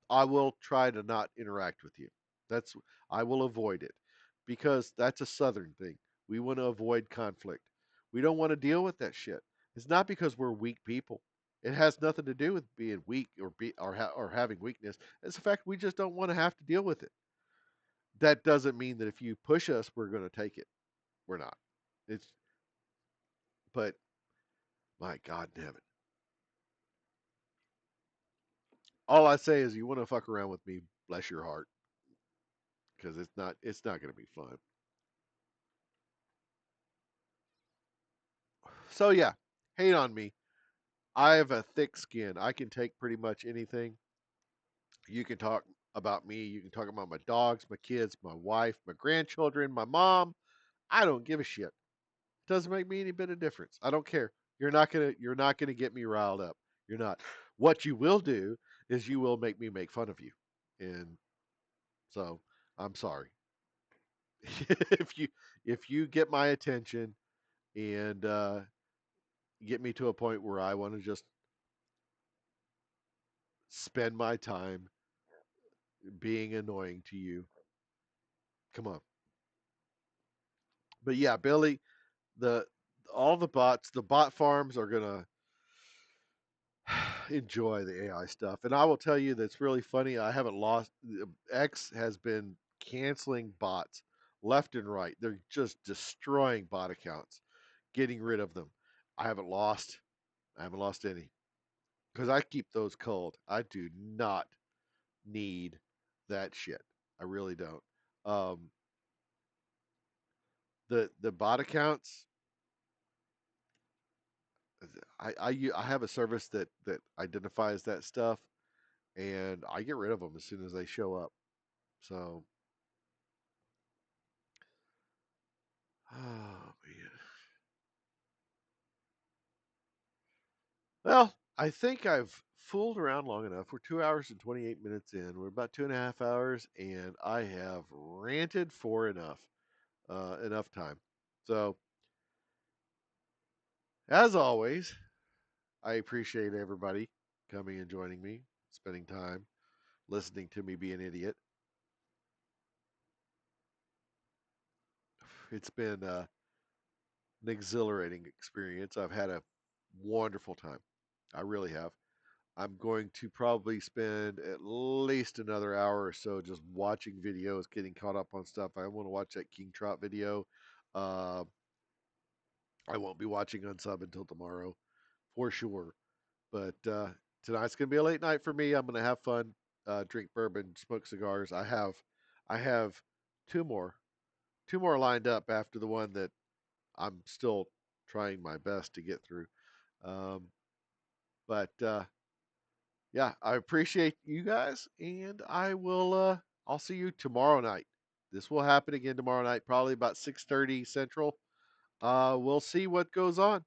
Speaker 1: I will try to not interact with you. That's I will avoid it because that's a southern thing. We want to avoid conflict. We don't want to deal with that shit. It's not because we're weak people. It has nothing to do with being weak or having weakness. It's the fact we just don't want to have to deal with it. That doesn't mean that if you push us, we're going to take it. We're not. It's but my God in heaven. All I say is you want to fuck around with me, bless your heart, because it's not going to be fun. So yeah, hate on me. I have a thick skin. I can take pretty much anything. You can talk about me. You can talk about my dogs, my kids, my wife, my grandchildren, my mom. I don't give a shit. It doesn't make me any bit of difference. I don't care. You're not gonna get me riled up. You're not. What you will do is you will make me make fun of you. And so I'm sorry. if you if you get my attention and get me to a point where I want to just spend my time being annoying to you, come on. But yeah, Billy, the all the bot farms are gonna enjoy the AI stuff. And I will tell you that's really funny. I haven't lost. X has been canceling bots left and right. They're just destroying bot accounts, getting rid of them. I haven't lost. I haven't lost any because I keep those cold. I do not need that shit. I really don't. Um, the bot accounts. I have a service that identifies that stuff, and I get rid of them as soon as they show up. So, oh man. Well, I think I've fooled around long enough. We're 2 hours and 28 minutes in. We're about 2.5 hours, and I have ranted for enough time. So, as always, I appreciate everybody coming and joining me, spending time listening to me be an idiot. It's been an exhilarating experience. I've had a wonderful time. I really have. I'm going to probably spend at least another hour or so just watching videos, getting caught up on stuff. I want to watch that King Trout video. Uh, I won't be watching Unsub until tomorrow for sure. But tonight's going to be a late night for me. I'm going to have fun, drink bourbon, smoke cigars. I have two more, two more lined up after the one that I'm still trying my best to get through. Um, but yeah, I appreciate you guys, and I'll see you tomorrow night. This will happen again tomorrow night, probably about 6:30 Central. We'll see what goes on.